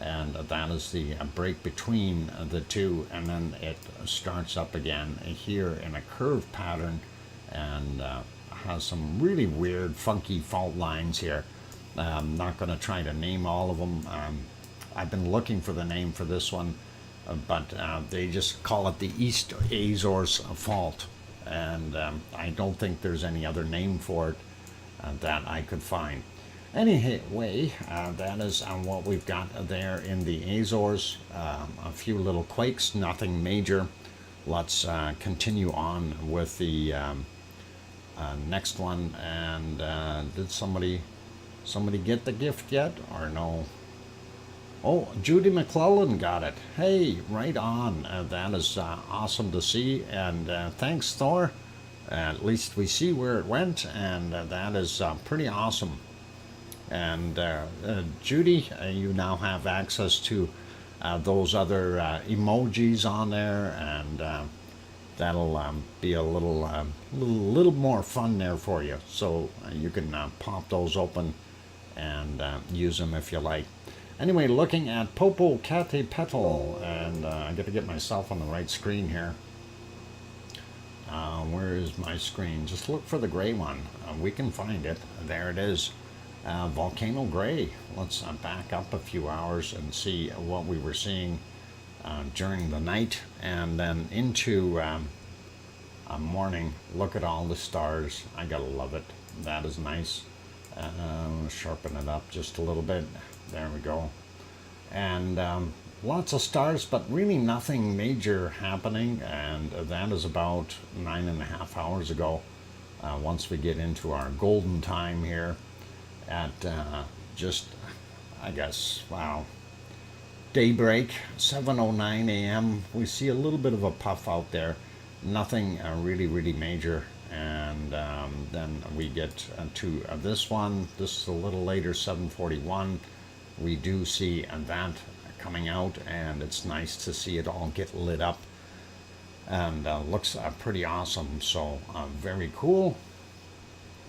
and that is the break between the two, and then it starts up again here in a curved pattern, and has some really weird, funky fault lines here. I'm not going to try to name all of them. I've been looking for the name for this one, but they just call it the East Azores Fault, and I don't think there's any other name for it that I could find. Anyway, that is what we've got there in the Azores. A few little quakes, nothing major. Let's continue on with the next one. And did somebody get the gift yet, or no? Oh, Judy McClellan got it. Hey, right on. That is awesome to see, and thanks, Thor. At least we see where it went, and that is pretty awesome. And Judy, you now have access to those other emojis on there, and that'll be a little more fun there for you. So you can pop those open and use them if you like. Anyway, looking at Popocatepetl, and I got to get myself on the right screen here. Where is my screen? Just look for the gray one. We can find it. There it is. Volcano gray. Let's back up a few hours and see what we were seeing during the night, and then into morning. Look at all the stars. I gotta love it. That is nice. Sharpen it up just a little bit. There we go. And lots of stars, but really nothing major happening. And that is about 9.5 hours ago. Once we get into our golden time here at just, I guess, wow, daybreak, 7:09 a.m. We see a little bit of a puff out there. Nothing really major. And then we get to this one. This is a little later, 7:41. We do see that coming out, and it's nice to see it all get lit up, and looks pretty awesome. So very cool.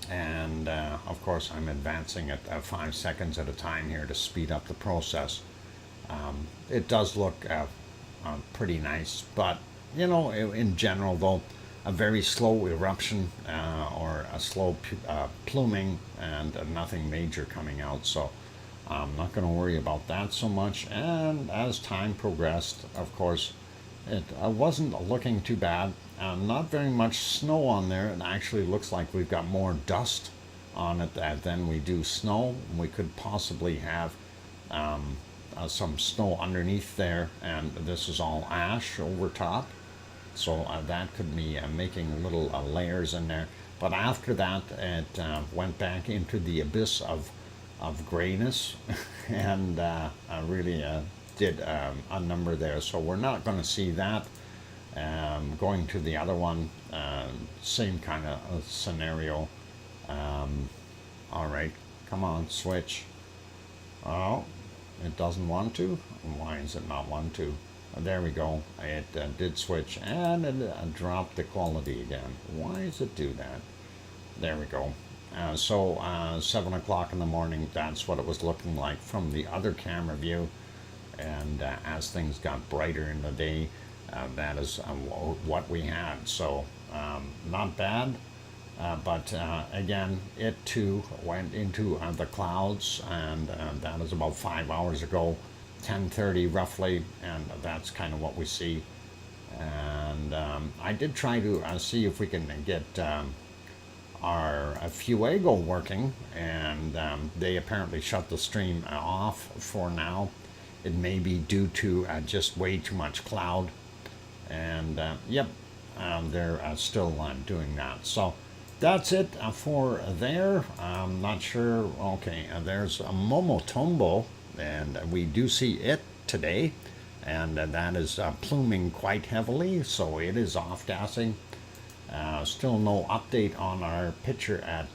And of course I'm advancing at 5 seconds at a time here to speed up the process. It does look pretty nice, but you know, in general though, a very slow eruption or a slow pluming, and nothing major coming out. So I'm not going to worry about that so much. And as time progressed, of course, it wasn't looking too bad. Not very much snow on there. It actually looks like we've got more dust on it than we do snow. We could possibly have some snow underneath there, and this is all ash over top. So that could be making little layers in there. But after that, it went back into the abyss of grayness, and really did a number there. So we're not going to see that. Going to the other one, same kind of scenario. All right, come on, switch. Oh, it doesn't want to. Why is it not want to? There we go. It did switch, and it dropped the quality again. Why does it do that? There we go. So 7 o'clock in the morning, that's what it was looking like from the other camera view. And as things got brighter in the day, that is what we had. So not bad. But again, it too went into the clouds, and that is about 5 hours ago, 10:30 roughly, and that's kind of what we see. And I did try to see if we can get our Fuego working, and they apparently shut the stream off for now. It may be due to just way too much cloud, and yep, they're still doing that. So that's it for there. I'm not sure. Okay, there's a Momotombo, and we do see it today, and that is pluming quite heavily, so it is off-gassing. Still no update on our picture at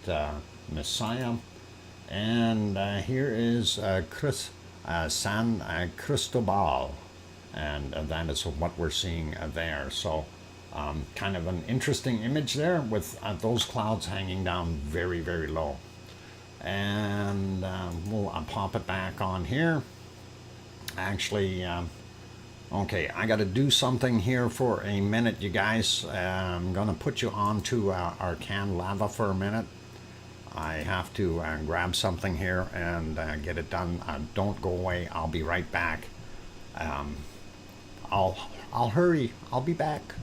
Messiah. And here is San Cristobal, and that is what we're seeing there. So kind of an interesting image there, with those clouds hanging down very low. And we'll pop it back on here. Actually, okay, I got to do something here for a minute, you guys. I'm going to put you on to our canned lava for a minute. I have to grab something here and get it done. Don't go away. I'll be right back. I'll hurry. I'll be back.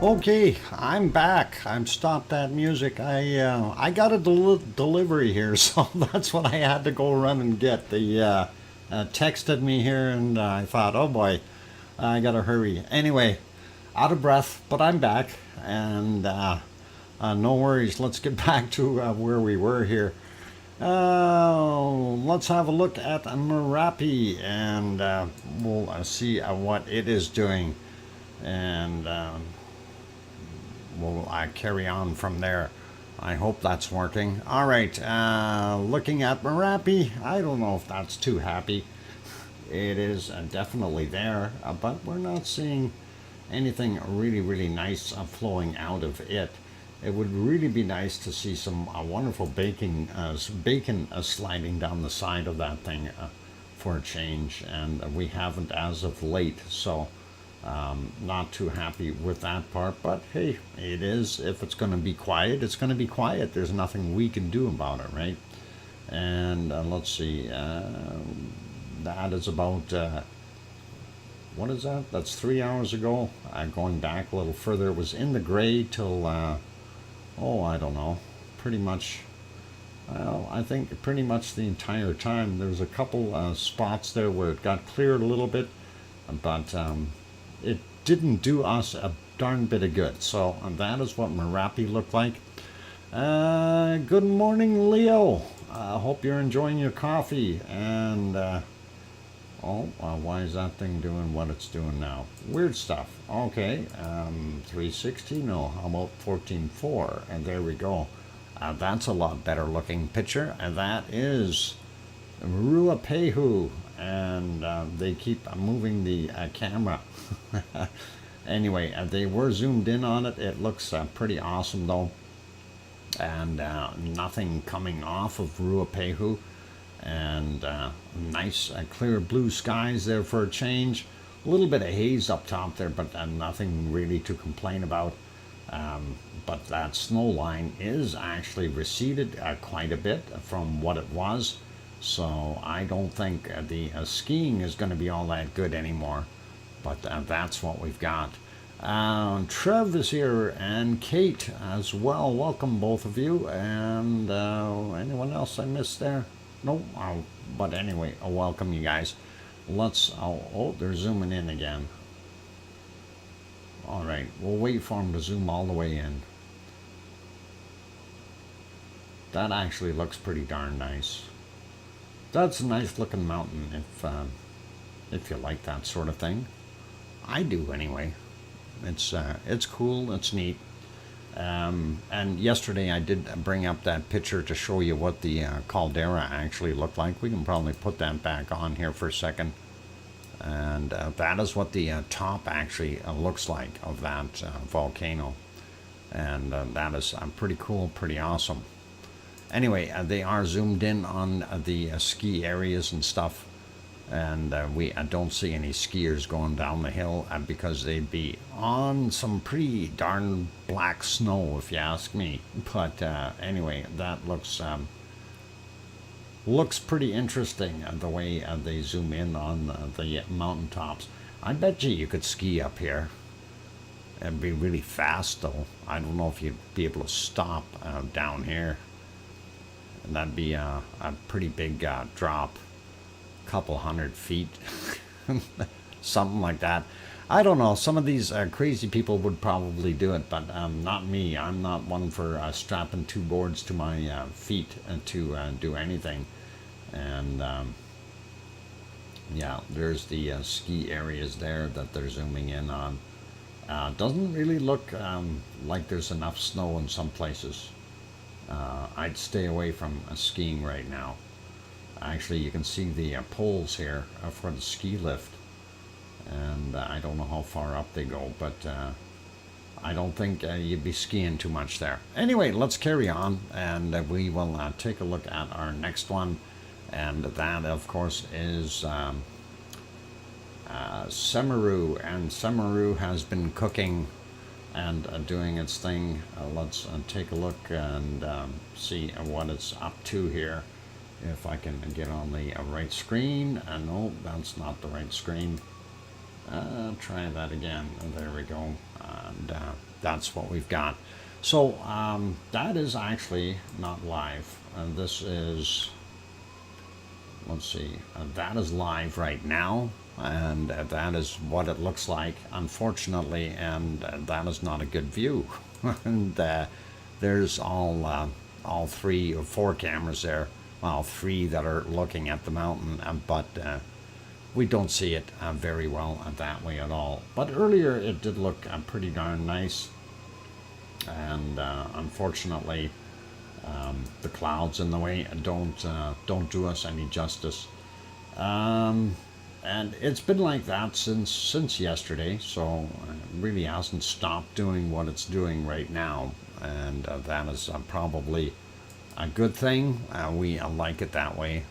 Okay, I'm back. I'm stopped that music. I got a delivery here, so that's what I had to go run and get. They texted me here, and I thought, oh boy, I gotta hurry. Anyway, out of breath, but I'm back, and no worries. Let's get back to where we were here. Let's have a look at Merapi, and we'll see what it is doing, and we'll carry on from there. I hope that's working. All right, looking at Merapi, I don't know if that's too happy. It is definitely there, but we're not seeing anything really nice flowing out of it. It would really be nice to see some wonderful bacon sliding down the side of that thing for a change, and we haven't as of late, so not too happy with that part. But hey, it is, if it's going to be quiet, it's going to be quiet. There's nothing we can do about it, right? And let's see, that is about what is that? That's 3 hours ago. Going back a little further, it was in the gray till I don't know, pretty much, well, I think pretty much the entire time. There's a couple spots there where it got cleared a little bit, but it didn't do us a darn bit of good. So that is what Merapi looked like. Good morning, Leo. I hope you're enjoying your coffee. And why is that thing doing what it's doing now? Weird stuff. Okay, 360. No, how about 14.4? And there we go. That's a lot better looking picture. And that is Ruapehu. And they keep moving the camera. Anyway, they were zoomed in on it. It looks pretty awesome though. And nothing coming off of Ruapehu. And nice clear blue skies there for a change. A little bit of haze up top there, but nothing really to complain about. But that snow line is actually receded quite a bit from what it was. So I don't think the skiing is going to be all that good anymore. But that's what we've got. Trev is here, and Kate as well. Welcome, both of you. And anyone else I missed there? No, but anyway, welcome you guys. Let's, they're zooming in again. All right, we'll wait for them to zoom all the way in. That actually looks pretty darn nice. That's a nice looking mountain if you like that sort of thing. I do anyway. It's cool, it's neat. And yesterday I did bring up that picture to show you what the caldera actually looked like. We can probably put that back on here for a second. And that is what the top actually looks like of that volcano. And that is pretty cool, pretty awesome. Anyway, they are zoomed in on the ski areas and stuff. And we don't see any skiers going down the hill because they'd be on some pretty darn black snow, if you ask me. But anyway, that looks pretty interesting, the way they zoom in on the mountaintops. I bet you could ski up here. It'd be really fast, though. I don't know if you'd be able to stop down here. And that'd be a pretty big drop. Couple 100 feet, something like that. I don't know, some of these crazy people would probably do it, but not me. I'm not one for strapping two boards to my feet to do anything. And yeah, there's the ski areas there that they're zooming in on. Doesn't really look like there's enough snow in some places. I'd stay away from skiing right now. Actually, you can see the poles here for the ski lift, and I don't know how far up they go, but I don't think you'd be skiing too much there. Anyway, let's carry on, and we will take a look at our next one, and that, of course, is Semeru, and Semeru has been cooking and doing its thing. Let's take a look and see what it's up to here. If I can get on the right screen. No, that's not the right screen. Try that again. There we go. and that's what we've got. So that is actually not live. This is, let's see, that is live right now, and that is what it looks like, unfortunately, and that is not a good view. And there's all 3 or 4 cameras there, well, 3 that are looking at the mountain, but we don't see it very well that way at all. But earlier it did look pretty darn nice, and unfortunately the clouds in the way don't do us any justice. And it's been like that since yesterday, so it really hasn't stopped doing what it's doing right now, and that is probably a good thing. We like it that way.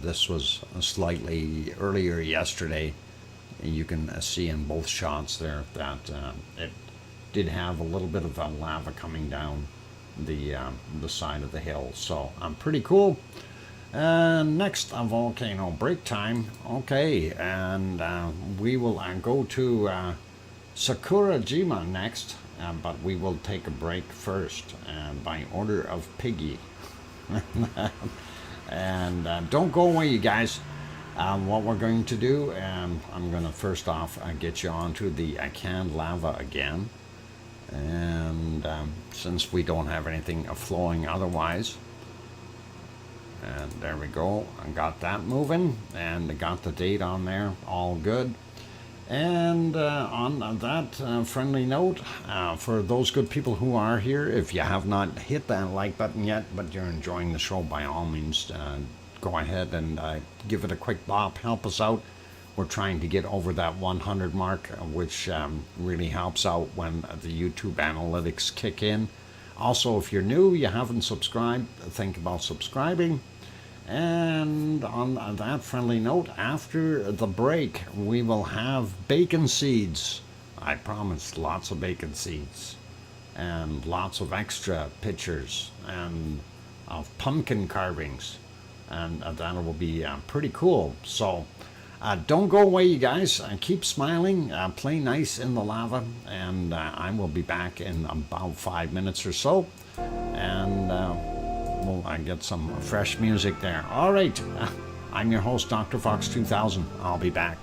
This was slightly earlier yesterday. You can see in both shots there that it did have a little bit of lava coming down the side of the hill, so pretty cool. Next, a volcano break time. Okay, and we will go to Sakurajima next, but we will take a break first by order of Piggy. And don't go away, you guys. What we're going to do, I'm going to first off get you onto the canned lava again. And since we don't have anything flowing otherwise, and there we go, I got that moving, and I got the date on there, all good. And on that friendly note, for those good people who are here, if you have not hit that like button yet, but you're enjoying the show, by all means, go ahead and give it a quick bop, help us out. We're trying to get over that 100 mark, which really helps out when the YouTube analytics kick in. Also, if you're new, you haven't subscribed, think about subscribing. And on that friendly note, after the break, we will have bacon seeds. I promise, lots of bacon seeds. And lots of extra pictures and of pumpkin carvings. And that will be pretty cool. So don't go away, you guys. Keep smiling, play nice in the lava, and I will be back in about 5 minutes or so, and we'll get some fresh music there. All right, I'm your host, DrFox2000. I'll be back.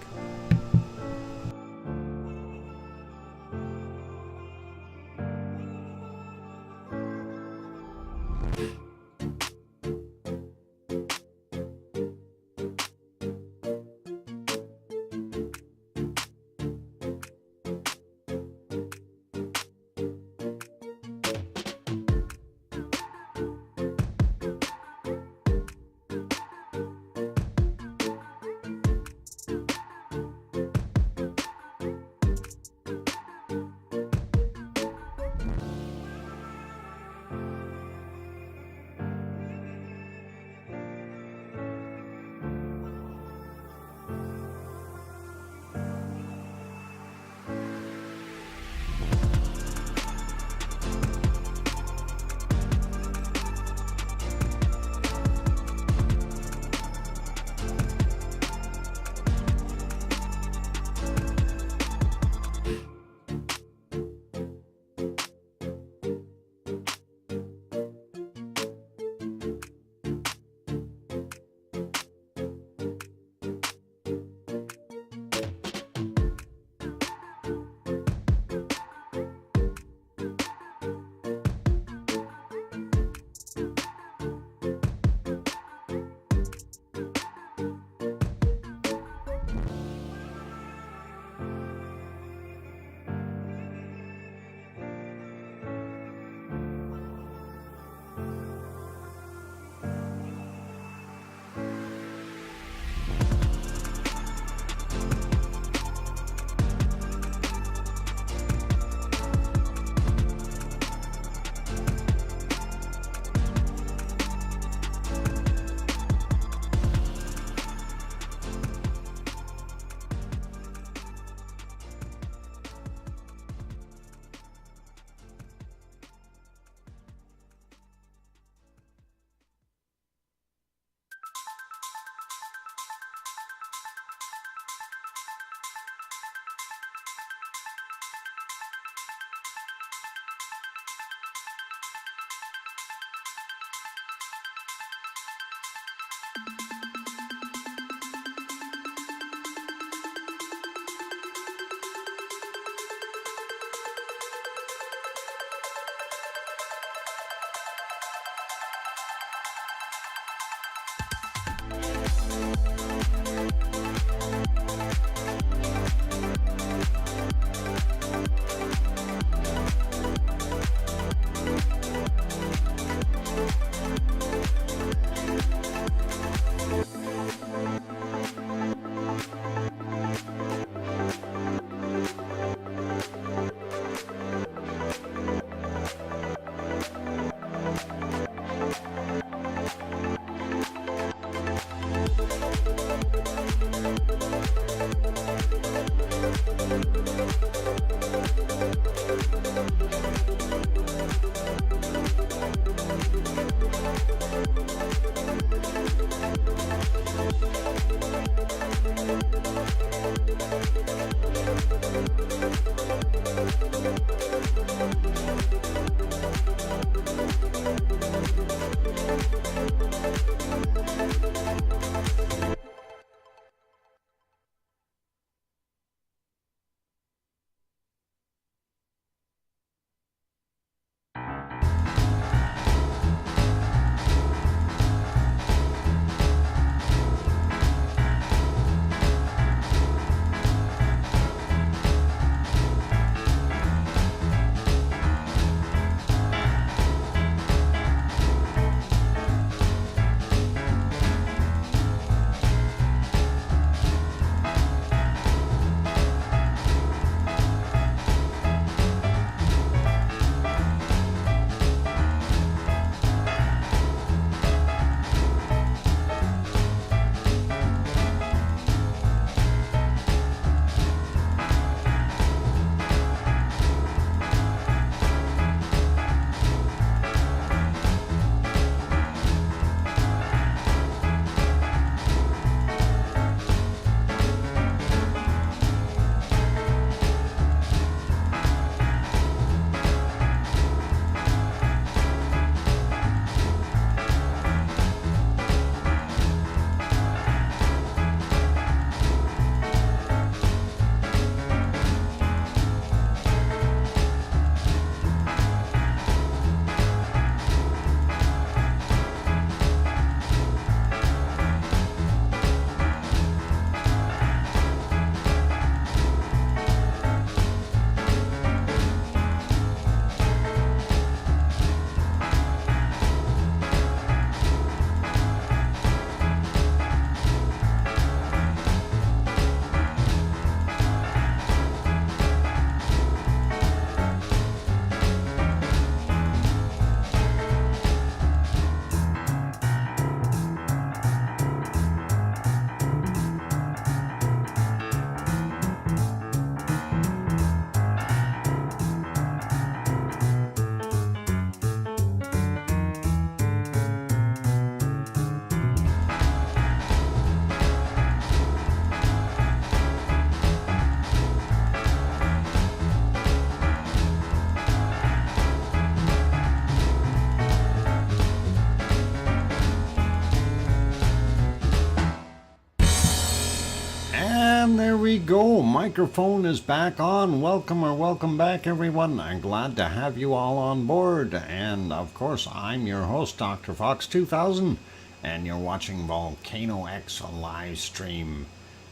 go. Microphone is back on. Welcome back, everyone. I'm glad to have you all on board. And of course, I'm your host, DrFox2000, and you're watching VolcanoX live stream.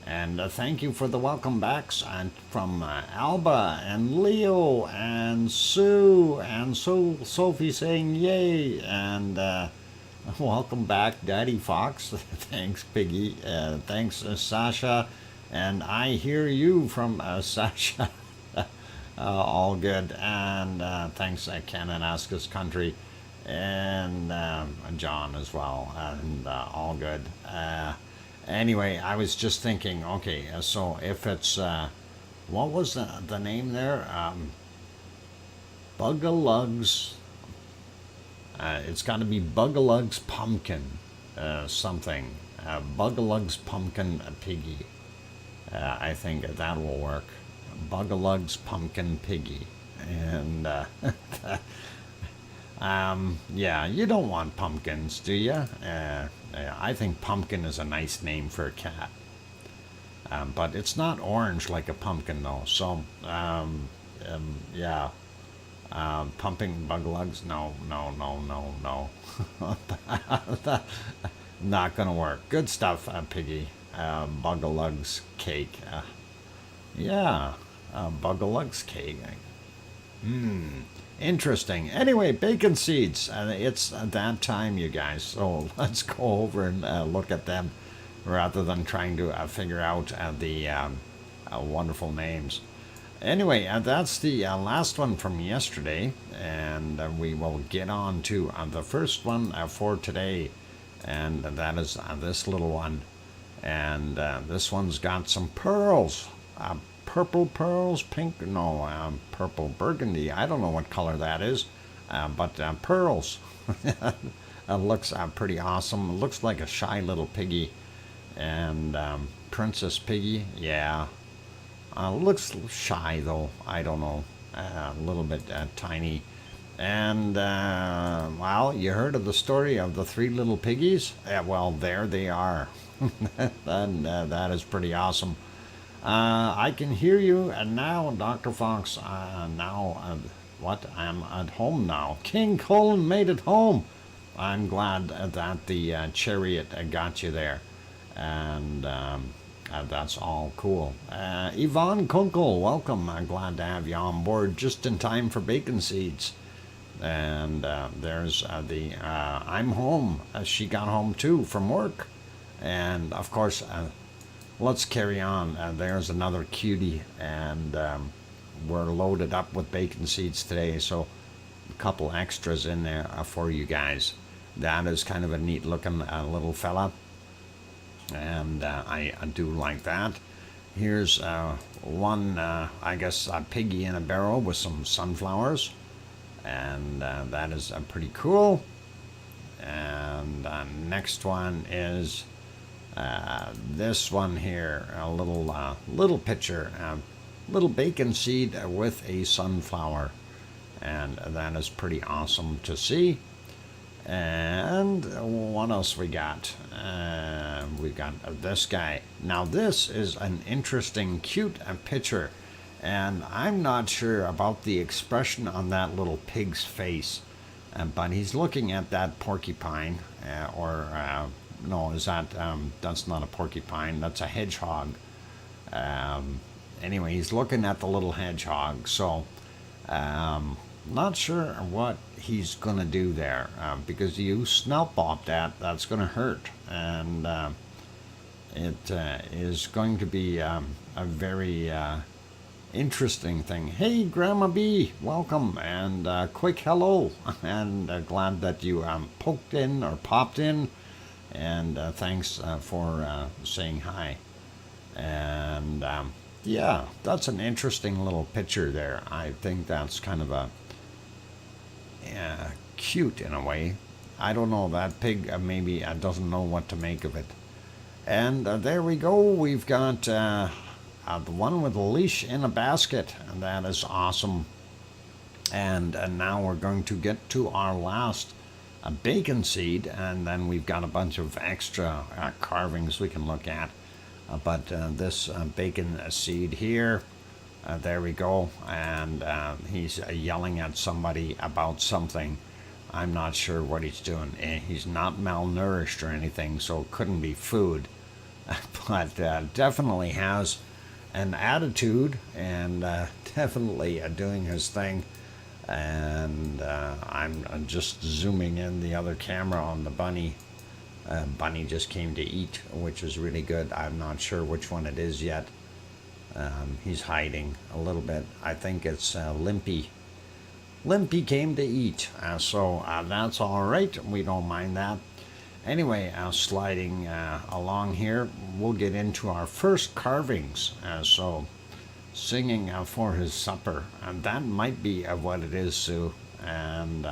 And thank you for the welcome backs and from Alba and Leo and Sue and Sophie saying yay, and welcome back, Daddy Fox. Thanks, Piggy. Thanks, Sasha. And I hear you from Sasha. All good. And thanks, Kananaskis Country. And John as well. And all good. Anyway, I was just thinking, okay, so if it's, what was the name there? Bugalug's, it's got to be Bugalug's Pumpkin something. Bugalug's Pumpkin Piggy. I think that will work. Bugalug's Pumpkin Piggy. And, yeah, you don't want pumpkins, do you? I think pumpkin is a nice name for a cat. But it's not orange like a pumpkin, though. So, yeah. Pumping Bugalugs? No. Not gonna work. Good stuff, Piggy. Bugalug's cake. Yeah, Bugalug's cake. Interesting. Anyway, bacon seeds. It's that time, you guys. So let's go over and look at them rather than trying to figure out the wonderful names. Anyway, that's the last one from yesterday, and we will get on to the first one for today, and that is this little one. And this one's got some pearls. Purple pearls, pink, no, purple burgundy. I don't know what color that is, but pearls. It looks pretty awesome. It looks like a shy little piggy. And Princess Piggy, yeah. Looks shy though, I don't know. A little bit tiny. And, well, you heard of the story of the three little piggies? Well, there they are. And that is pretty awesome. I can hear you, and now, Dr. Fox, what? I'm at home now. King Colin made it home. I'm glad that the chariot got you there, and that's all cool. Yvonne Kunkel, welcome. I'm glad to have you on board just in time for bacon seeds. And there's I'm home. She got home, too, from work. And, of course, let's carry on. There's another cutie, and we're loaded up with bacon seeds today, so a couple extras in there for you guys. That is kind of a neat looking little fella, and I do like that. Here's one, I guess, a piggy in a barrel with some sunflowers, and that is pretty cool. And next one is this one here, a little picture, little bacon seed with a sunflower, and that is pretty awesome to see. And what else we got? We've got this guy. Now this is an interesting, cute picture, and I'm not sure about the expression on that little pig's face, but he's looking at that porcupine, no, is that, that's not a porcupine, that's a hedgehog. Anyway, he's looking at the little hedgehog, so not sure what he's going to do there, because you snout bop that's going to hurt, and it is going to be a very interesting thing. Hey, Grandma B, welcome, and quick hello, and glad that you popped in, and thanks for saying hi. And yeah, that's an interesting little picture there. I think that's kind of a cute in a way. I don't know, that pig maybe doesn't know what to make of it. And there we go, we've got the one with a leash in a basket, and that is awesome. And now we're going to get to our last bacon seed, and then we've got a bunch of extra carvings we can look at. But this bacon seed here, there we go, and he's yelling at somebody about something. I'm not sure what he's doing. He's not malnourished or anything, so it couldn't be food, but definitely has an attitude and definitely doing his thing. And I'm just zooming in the other camera on the bunny. Bunny just came to eat, which is really good. I'm not sure which one it is yet. He's hiding a little bit. I think it's Limpy. Limpy came to eat, so that's all right. We don't mind that. Anyway, sliding along here, we'll get into our first carvings. So, singing for his supper, and that might be what it is, Sue. And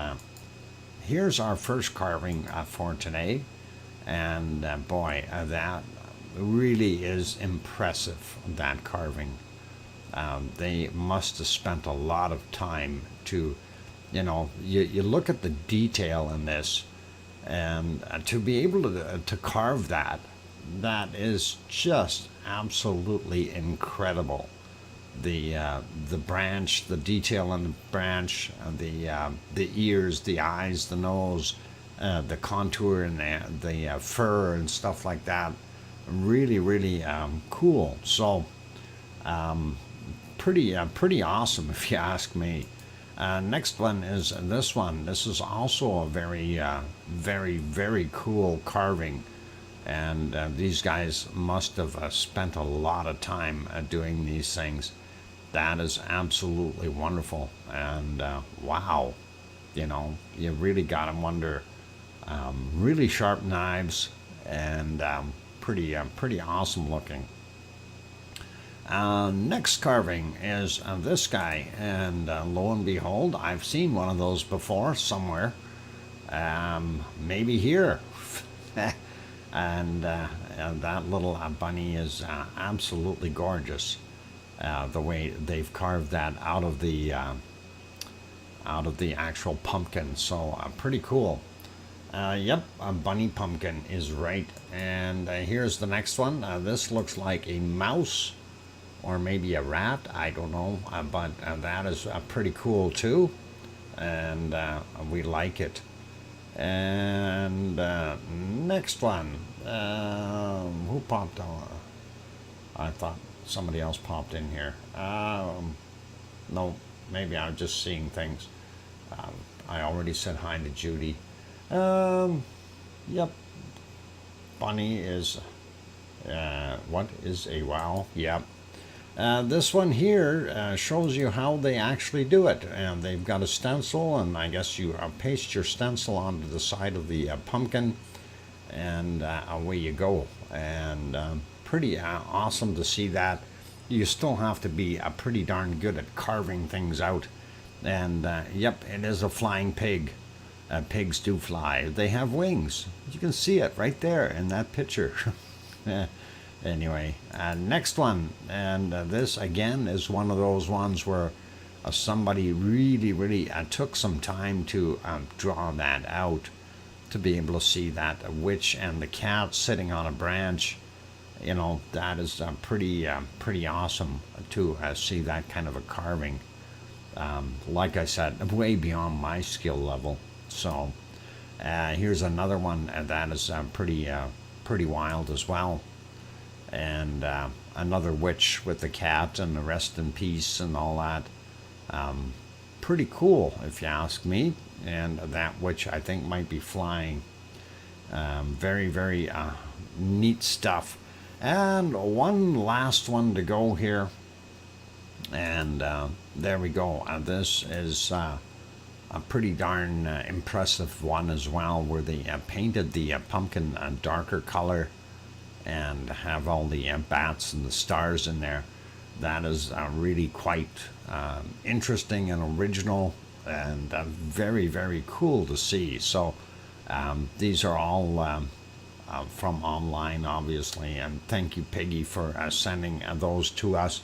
here's our first carving for today. And boy, that really is impressive, that carving. They must have spent a lot of time to, you look at the detail in this, and to be able to carve that is just absolutely incredible. The branch, the detail in the branch, the ears, the eyes, the nose, the contour and the fur and stuff like that. Really, really cool. So, pretty awesome if you ask me. Next one is this one. This is also a very, very cool carving. And these guys must have spent a lot of time doing these things. That is absolutely wonderful. And wow, you really got to wonder. Really sharp knives and pretty awesome looking. Next carving is this guy, and lo and behold, I've seen one of those before somewhere. Maybe here. And that little bunny is absolutely gorgeous. The way they've carved that out of the actual pumpkin, so pretty cool. Yep, a bunny pumpkin is right. And here's the next one. This looks like a mouse or maybe a rat. I don't know, but that is pretty cool too. And we like it. And next one. Who popped on? I thought somebody else popped in here. No, maybe I'm just seeing things. I already said hi to Judy. Yep. Bunny is, what is a wow? Yep. This one here shows you how they actually do it. And they've got a stencil, and I guess you paste your stencil onto the side of the pumpkin, and away you go. And pretty awesome to see that. You still have to be pretty darn good at carving things out. And yep, it is a flying pig. Pigs do fly. They have wings. You can see it right there in that picture. Anyway, next one. And this, again, is one of those ones where somebody really took some time to draw that out, to be able to see that witch and the cat sitting on a branch. That is pretty awesome to see that kind of a carving. Like I said, way beyond my skill level. So here's another one that is pretty wild as well. And another witch with the cat and the rest in peace and all that. Pretty cool, if you ask me. And that witch, I think, might be flying. Very neat stuff. And one last one to go here. And there we go. This is a pretty darn impressive one as well, where they painted the pumpkin a darker color and have all the bats and the stars in there. That is really quite interesting and original, and very cool to see. So these are all from online, obviously, and thank you, Peggy, for sending those to us.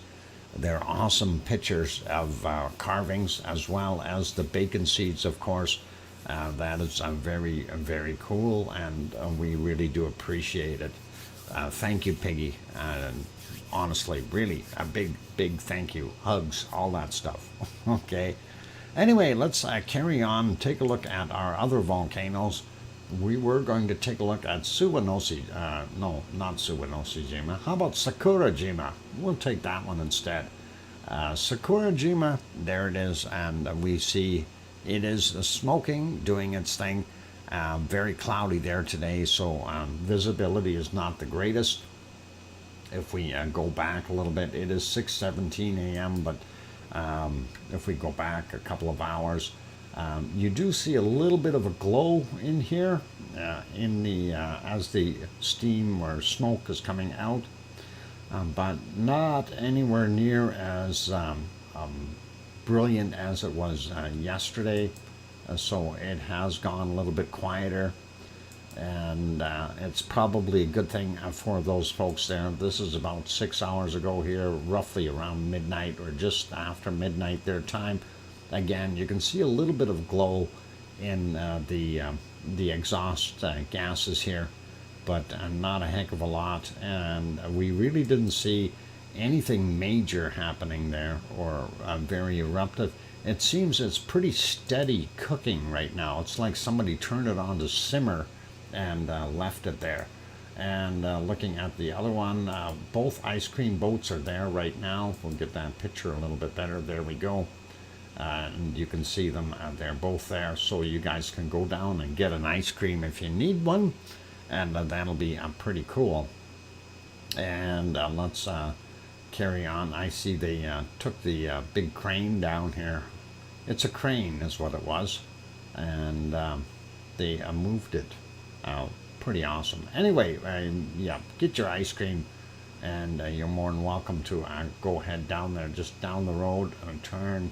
They're awesome pictures of carvings, as well as the bacon seeds, of course. That is very cool, and we really do appreciate it. Thank you, Piggy. Honestly, really, a big thank you. Hugs, all that stuff. Okay. Anyway, let's carry on, take a look at our other volcanoes. We were going to take a look at no, not Suwanoshijima. How about Sakurajima? We'll take that one instead. Sakurajima, there it is, and we see it is smoking, doing its thing. Very cloudy there today, so visibility is not the greatest. If we go back a little bit, it is 6:17 a.m., but if we go back a couple of hours, you do see a little bit of a glow in here as the steam or smoke is coming out, but not anywhere near as brilliant as it was yesterday. So it has gone a little bit quieter, and it's probably a good thing for those folks there. This is about 6 hours ago here, roughly around midnight or just after midnight their time. Again, you can see a little bit of glow in the exhaust gases here, but not a heck of a lot, and we really didn't see anything major happening there or very eruptive. It seems it's pretty steady cooking right now. It's like somebody turned it on to simmer and left it there. And looking at the other one, both ice cream boats are there right now. We'll get that picture a little bit better. There we go. And you can see them. They're both there. So you guys can go down and get an ice cream if you need one. And that'll be pretty cool. And let's carry on. I see they took the big crane down here. It's a crane is what it was, and they moved it. Pretty awesome. Anyway, yeah, get your ice cream, and you're more than welcome to go ahead down there, just down the road and turn,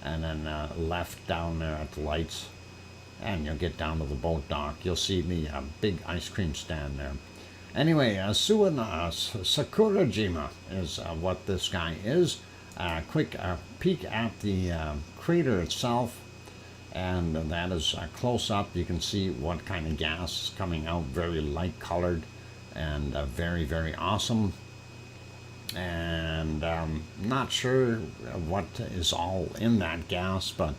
and then left down there at the lights, and you'll get down to the boat dock. You'll see the big ice cream stand there. Anyway, Sakurajima is what this guy is. Quick peek at the crater itself, and that is close up. You can see what kind of gas is coming out, very light colored and very, very awesome. And not sure what is all in that gas, but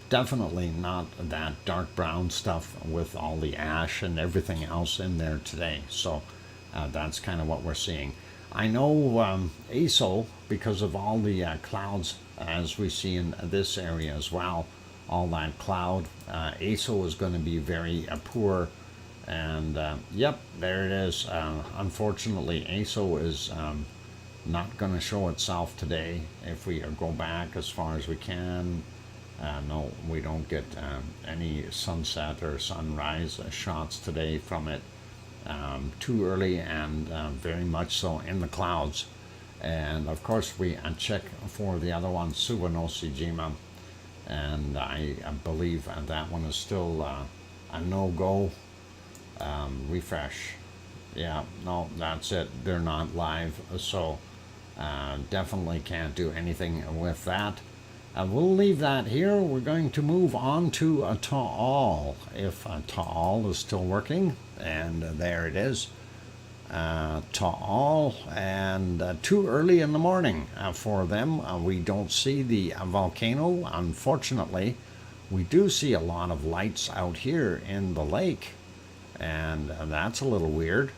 definitely not that dark brown stuff with all the ash and everything else in there today. So that's kind of what we're seeing. I know ASO, because of all the clouds, as we see in this area as well, all that cloud, ASO is going to be very poor. And yep, there it is. Unfortunately, ASO is not going to show itself today. If we go back as far as we can, no, we don't get any sunset or sunrise shots today from it. Too early and very much so in the clouds. And of course we check for the other one, Suwanoshijima, and I believe that one is still a no-go. Refresh. Yeah, no, that's it. They're not live, so definitely can't do anything with that. We'll leave that here. We're going to move on to Taal, if Taal is still working, and there it is. Taal, and too early in the morning for them. We don't see the volcano, unfortunately. We do see a lot of lights out here in the lake, and that's a little weird.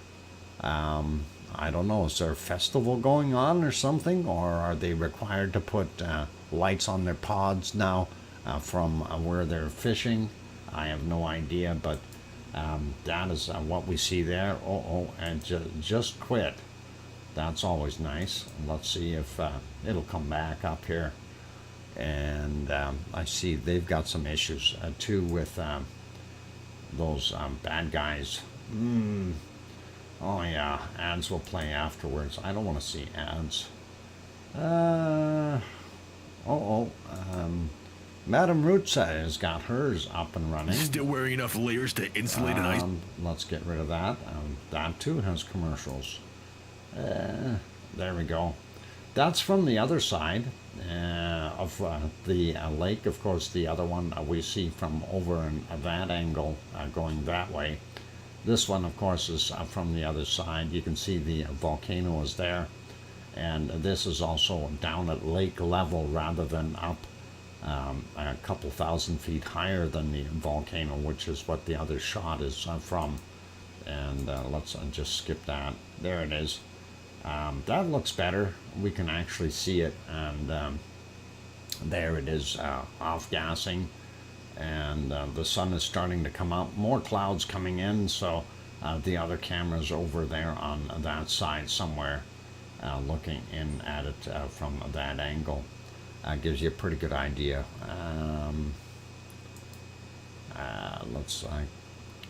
I don't know, is there a festival going on or something, or are they required to put lights on their pods now from where they're fishing? I have no idea, but that is what we see there. And just quit. That's always nice. Let's see if it'll come back up here. And I see they've got some issues too with those bad guys. Oh yeah, ads will play afterwards. I don't want to see ads. Madame Rutsa has got hers up and running. Still wearing enough layers to insulate an ice. Let's get rid of that. That too has commercials. There we go. That's from the other side of the lake. Of course, the other one we see from over in that angle going that way. This one, of course, is from the other side. You can see the volcano is there. And this is also down at lake level rather than up a couple thousand feet higher than the volcano, which is what the other shot is from. And let's just skip that. There it is. That looks better. We can actually see it. And there it is, off-gassing. And the sun is starting to come up. More clouds coming in, so the other camera's over there on that side somewhere, looking in at it from that angle. Gives you a pretty good idea. Let's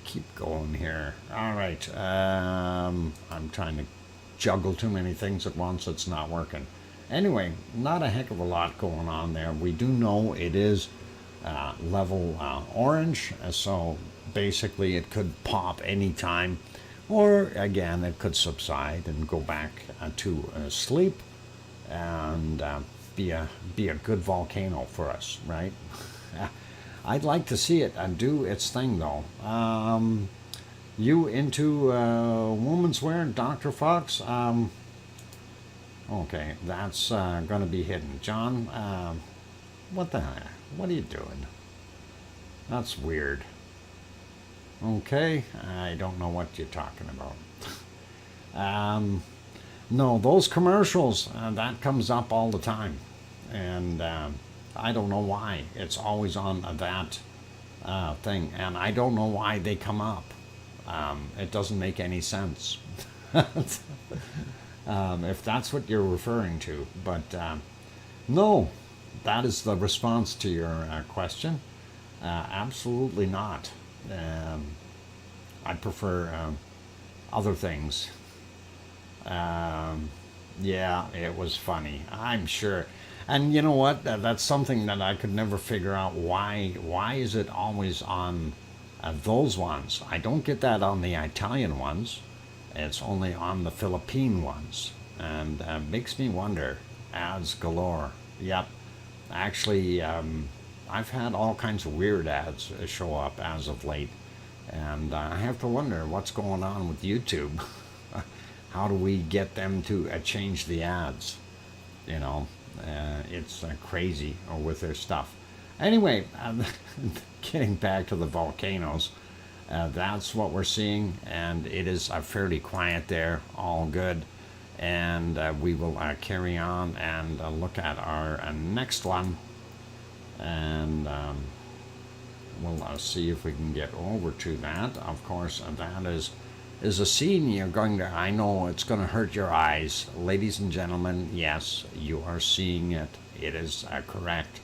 keep going here. All right. I'm trying to juggle too many things at once. It's not working. Anyway, not a heck of a lot going on there. We do know it is level orange, so basically it could pop anytime, or again it could subside and go back to sleep and be a good volcano for us, right? I'd like to see it do its thing though. You into women's wear, Dr. Fox? Okay, that's going to be hidden. John, what the heck? What are you doing? That's weird. Okay, I don't know what you're talking about. No, those commercials, that comes up all the time. And I don't know why. It's always on that thing. And I don't know why they come up. It doesn't make any sense. If that's what you're referring to. But no. That is the response to your question. Absolutely not. I prefer other things. Yeah, it was funny. I'm sure. And you know what? That's something that I could never figure out. Why is it always on those ones? I don't get that on the Italian ones. It's only on the Philippine ones. And makes me wonder. Ads galore. Yep. Actually, I've had all kinds of weird ads show up as of late, and I have to wonder what's going on with YouTube. How do we get them to change the ads? You know, it's crazy with their stuff. Anyway, getting back to the volcanoes, that's what we're seeing, and it is fairly quiet there, all good. And we will carry on and look at our next one, and we'll see if we can get over to that. Of course, that is a scene you're going to, I know it's going to hurt your eyes. Ladies and gentlemen, yes, you are seeing it. It is correct.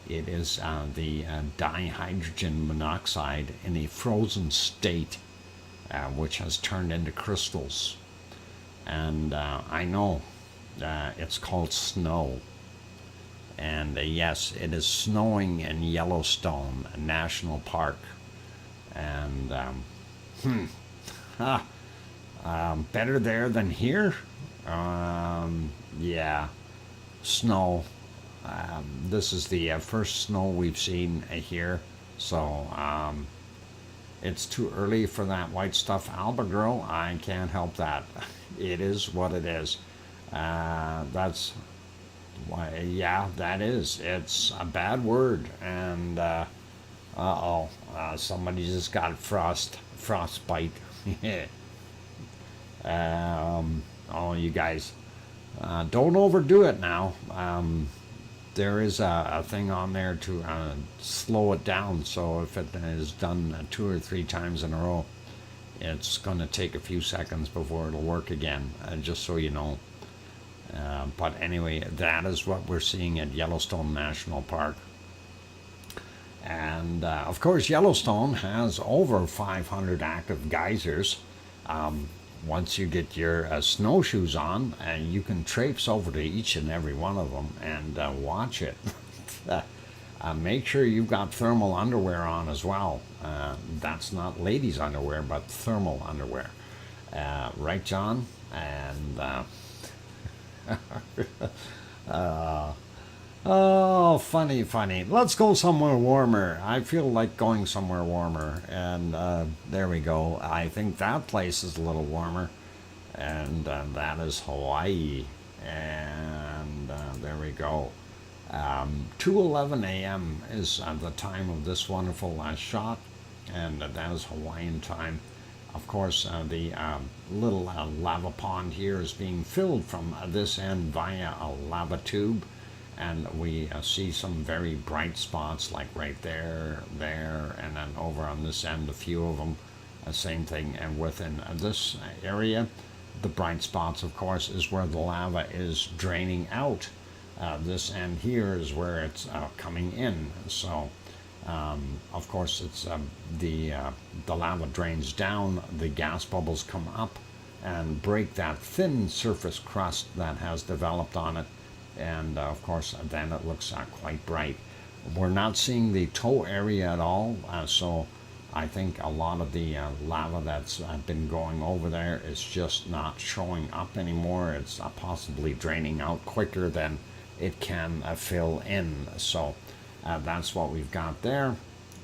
It is the dihydrogen monoxide in a frozen state, which has turned into crystals. And I know it's called snow. And yes, it is snowing in Yellowstone National Park. And better there than here? Yeah, snow. This is the first snow we've seen here. So it's too early for that white stuff alba grow. I can't help that. It is what it is. That's why, yeah, that is. It's a bad word. And somebody just got frostbite. Oh, you guys, don't overdo it now. There is a thing on there to slow it down, so if it is done 2 or 3 times in a row, it's going to take a few seconds before it'll work again, just so you know. But anyway, that is what we're seeing at Yellowstone National Park. And of course, Yellowstone has over 500 active geysers. Once you get your snowshoes on, you can traipse over to each and every one of them and watch it. Make sure you've got thermal underwear on as well. That's not ladies' underwear, but thermal underwear. Right, John? And Oh, funny, funny. Let's go somewhere warmer. I feel like going somewhere warmer. And there we go. I think that place is a little warmer. And that is Hawaii. And there we go. 2:11 a.m. is the time of this wonderful shot. And that is Hawaiian time. Of course, the little lava pond here is being filled from this end via a lava tube. And we see some very bright spots like right there, there, and then over on this end, a few of them. Same thing, and within this area, the bright spots, of course, is where the lava is draining out. This end here is where it's coming in. So, of course, it's the lava drains down, the gas bubbles come up and break that thin surface crust that has developed on it. And of course, then it looks quite bright. We're not seeing the toe area at all, so I think a lot of the lava that's been going over there is just not showing up anymore. It's possibly draining out quicker than it can fill in. So that's what we've got there.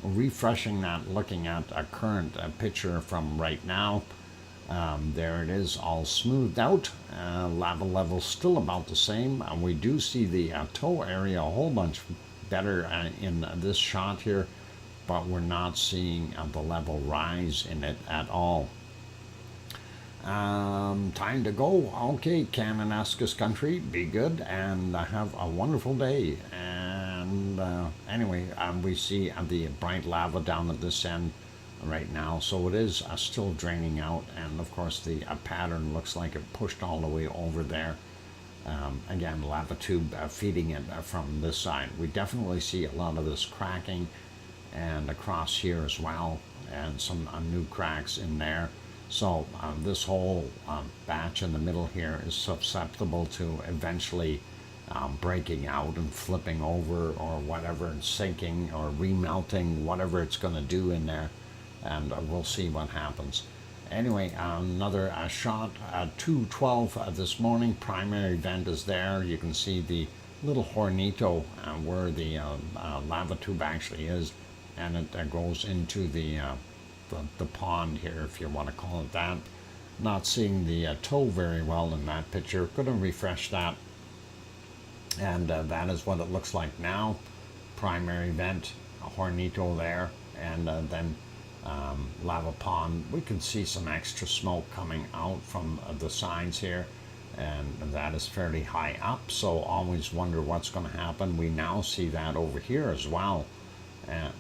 Refreshing that, looking at a current picture from right now. There it is, all smoothed out. Lava level still about the same. We do see the toe area a whole bunch better in this shot here, but we're not seeing the level rise in it at all. Time to go. Okay, Kananaskis country, be good and have a wonderful day. And anyway, we see the bright lava down at this end right now, so it is still draining out, and of course the pattern looks like it pushed all the way over there. Again, lava tube feeding it from this side. We definitely see a lot of this cracking, and across here as well, and some new cracks in there. So this whole batch in the middle here is susceptible to eventually breaking out and flipping over or whatever, and sinking or remelting, whatever it's going to do in there. And we'll see what happens. Anyway, another shot at 2:12 this morning. Primary vent is there. You can see the little hornito where the lava tube actually is, and it goes into the pond here, if you want to call it that. Not seeing the toe very well in that picture. Going to refresh that, and that is what it looks like now. Primary vent, a hornito there, and then lava pond. We can see some extra smoke coming out from the sides here, and that is fairly high up, so always wonder what's going to happen. We now see that over here as well, and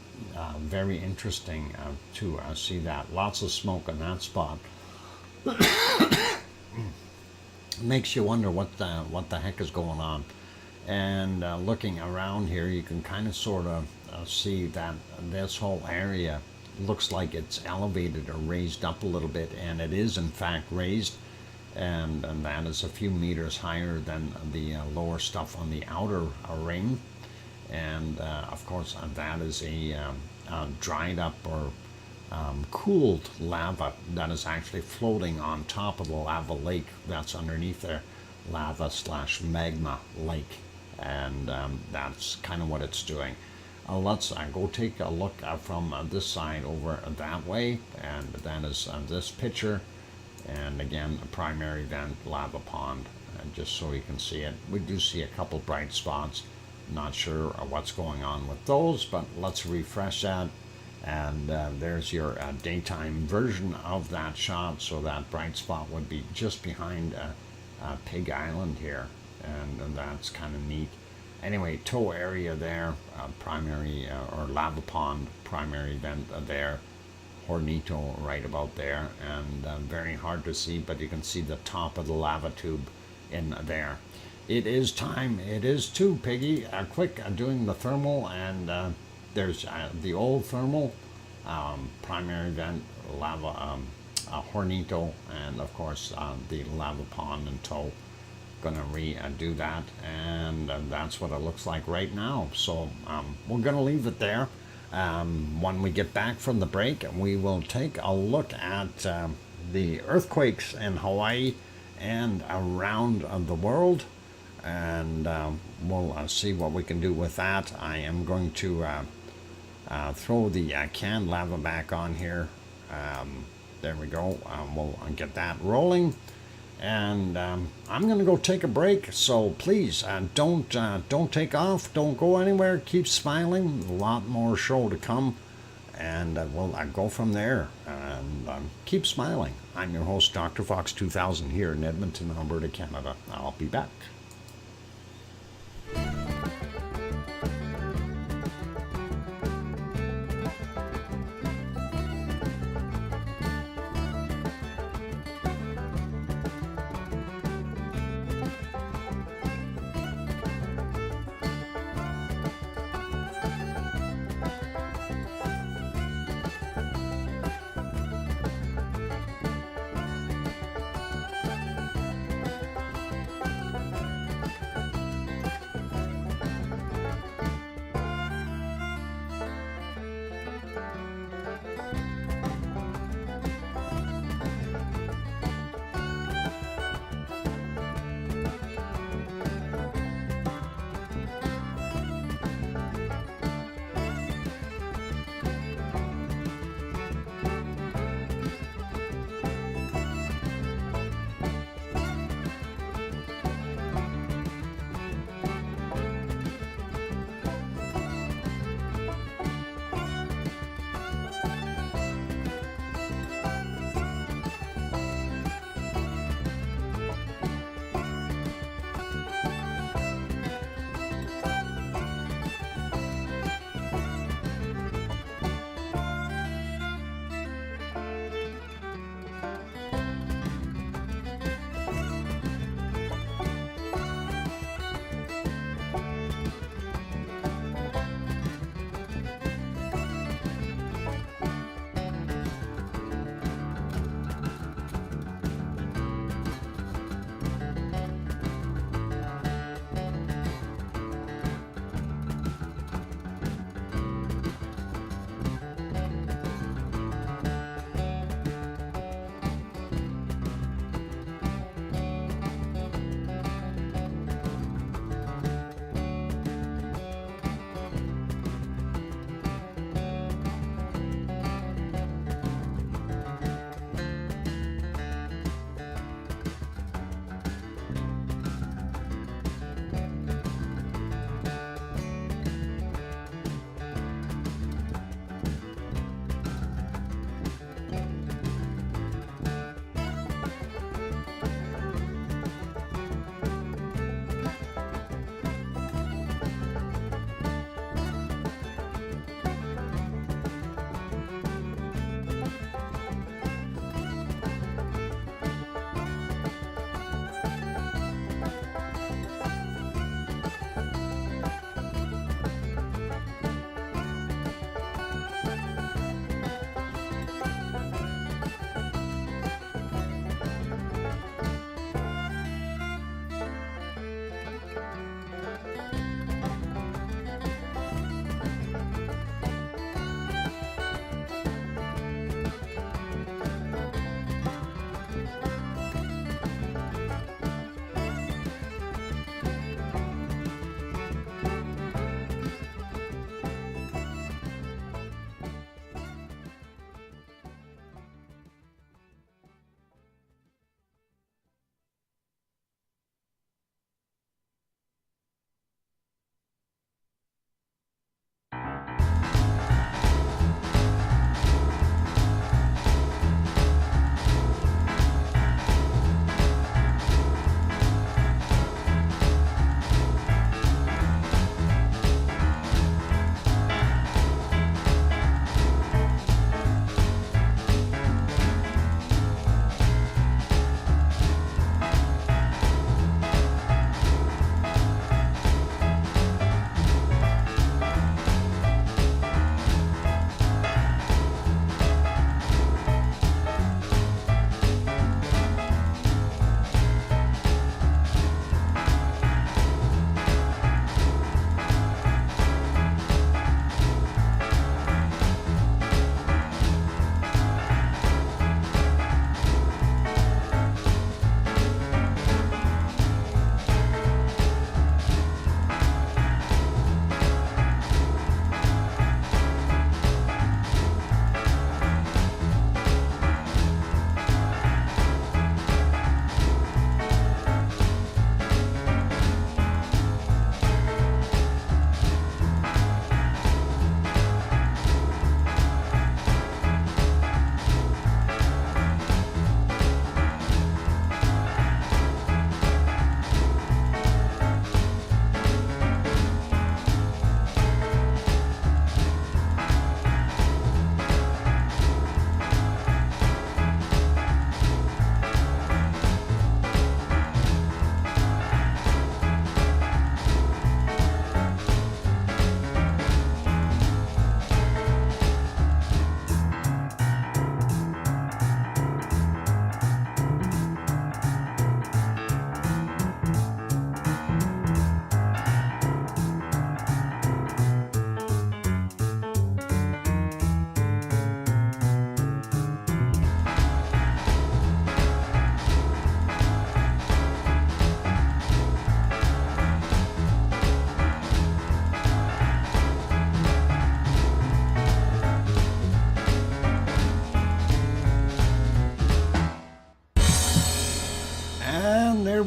very interesting to see that. Lots of smoke in that spot. Makes you wonder what the heck is going on. And looking around here, you can kind of sort of see that this whole area looks like it's elevated or raised up a little bit, and it is in fact raised, and that is a few meters higher than the lower stuff on the outer ring. And of course that is a dried up or cooled lava that is actually floating on top of the lava lake that's underneath there, lava slash magma lake, and that's kind of what it's doing. Let's go take a look from this side over that way, and that is this picture, and again a primary vent, lava pond, just so you can see it. We do see a couple bright spots. Not sure what's going on with those, but let's refresh that, and there's your daytime version of that shot. So that bright spot would be just behind Pig Island here, and that's kind of neat. Anyway, toe area there, primary or lava pond, primary vent there, hornito right about there, and very hard to see, but you can see the top of the lava tube in there. It is time. It is 2, Piggy. Quick, doing the thermal, and there's the old thermal, primary vent, lava, hornito, and of course the lava pond and toe. Gonna redo that, and that's what it looks like right now. So we're gonna leave it there. When we get back from the break, we will take a look at the earthquakes in Hawaii and around the world. and we'll see what we can do with that. I am going to throw the canned lava back on here. There we go. We'll get that rolling, and I'm going to go take a break. So please don't take off. Don't go anywhere. Keep smiling. A lot more show to come, and we'll go from there. And keep smiling. I'm your host, DrFox2000, here in Edmonton, Alberta, Canada. I'll be back.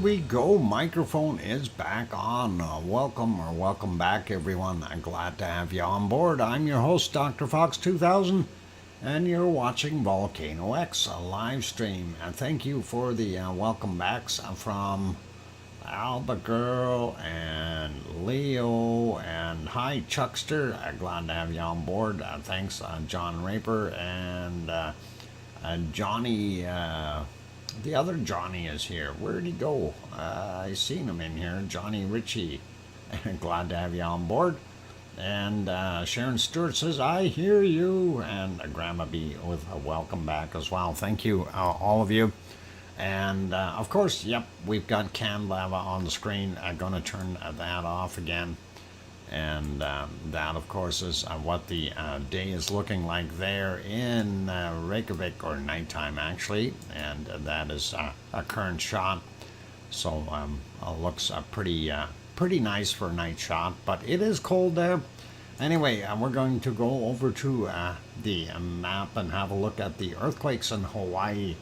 we go. Microphone is back on. Welcome back, everyone. I'm glad to have you on board. I'm your host, DrFox2000, and you're watching VolcanoX, a live stream. And thank you for the welcome backs from Albagirl and Leo and hi Chuckster. Glad to have you on board. Thanks, John Raper and Johnny. The other Johnny is here. Where'd he go? I seen him in here. Johnny Ritchie. Glad to have you on board. And Sharon Stewart says, I hear you. And Grandma B with a welcome back as well. Thank you, all of you. And of course, yep, we've got canned lava on the screen. I'm going to turn that off again. And that, of course, is what the day is looking like there in Reykjavik, or nighttime, actually. And that is a current shot. So looks pretty nice for a night shot. But it is cold there. Anyway, we're going to go over to the map and have a look at the earthquakes in Hawaii.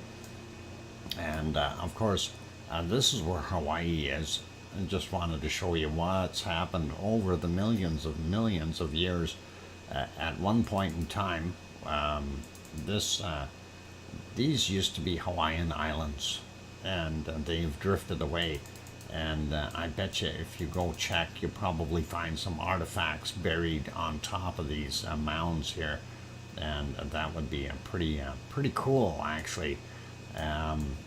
And, of course, this is where Hawaii is. I just wanted to show you what's happened over the millions of years. At one point in time, these used to be Hawaiian islands, and they've drifted away. And I bet you if you go check, you'll probably find some artifacts buried on top of these mounds here, and that would be pretty cool, actually.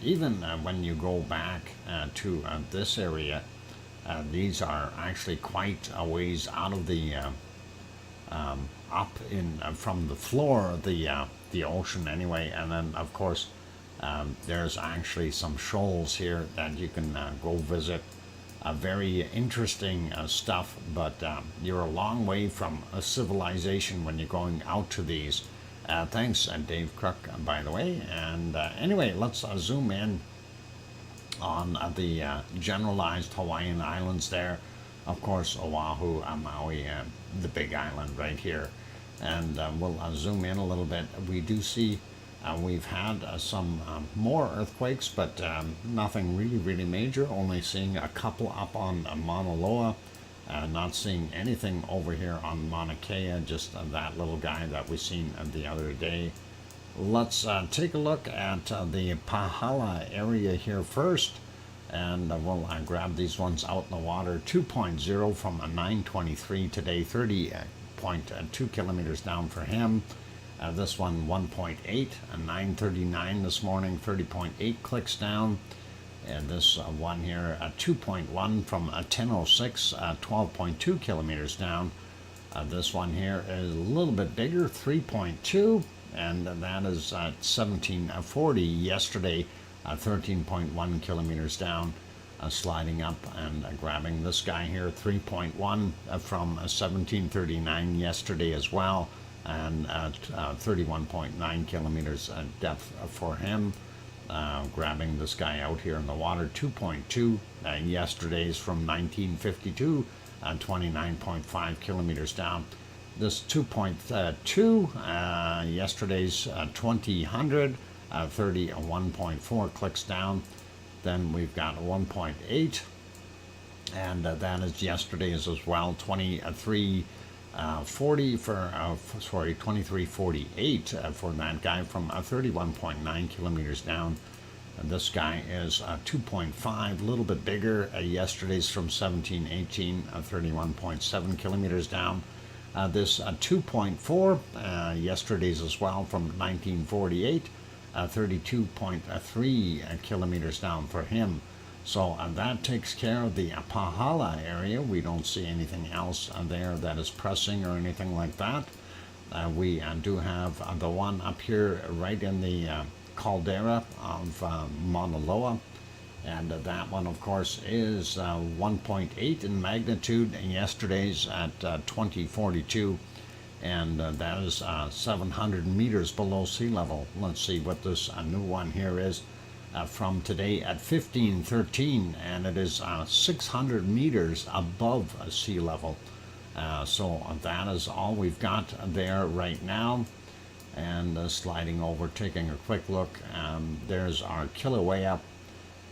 Even when you go back to this area, these are actually quite a ways out of the up in from the floor of the ocean anyway. And then of course there's actually some shoals here that you can go visit. Very interesting stuff, but you're a long way from a civilization when you're going out to these. Thanks, Dave Crook, by the way. And anyway, let's zoom in on the generalized Hawaiian islands there. Of course, Oahu, Maui, the big island right here. And we'll zoom in a little bit. We do see we've had some more earthquakes, but nothing really major. Only seeing a couple up on Mauna Loa. Not seeing anything over here on Mauna Kea, just that little guy that we seen the other day. Let's take a look at the Pahala area here first, and we'll grab these ones out in the water. 2.0 from a 923 today, 30.2 kilometers down for him. This one 1.8, a 939 this morning, 30.8 clicks down. And this one here, 2.1 from a 1006, 12.2 kilometers down. This one here is a little bit bigger, 3.2, and that is 1740 yesterday, 13.1 kilometers down, sliding up and grabbing this guy here, 3.1 from 1739 yesterday as well, and 31.9 kilometers depth for him. Grabbing this guy out here in the water, 2.2, yesterday's from 1952, 29.5 kilometers down. This 2.2, yesterday's 2000, 31.4 clicks down. Then we've got 1.8, and that is yesterday's as well, 2340 for 2348 for that guy from 31.9 kilometers down. And this guy is 2.5, a little bit bigger. Yesterday's from 1718, 31.7 kilometers down. This 2.4, yesterday's as well from 1948, 32.3 kilometers down for him. So that takes care of the Pahala area. We don't see anything else there that is pressing or anything like that. We do have the one up here right in the caldera of Mauna Loa. And that one, of course, is 1.8 in magnitude. And yesterday's at 2042. And that is 700 meters below sea level. Let's see what this new one here is. From today at 1513, and it is 600 meters above sea level. So that is all we've got there right now. And sliding over, taking a quick look, there's our Kilauea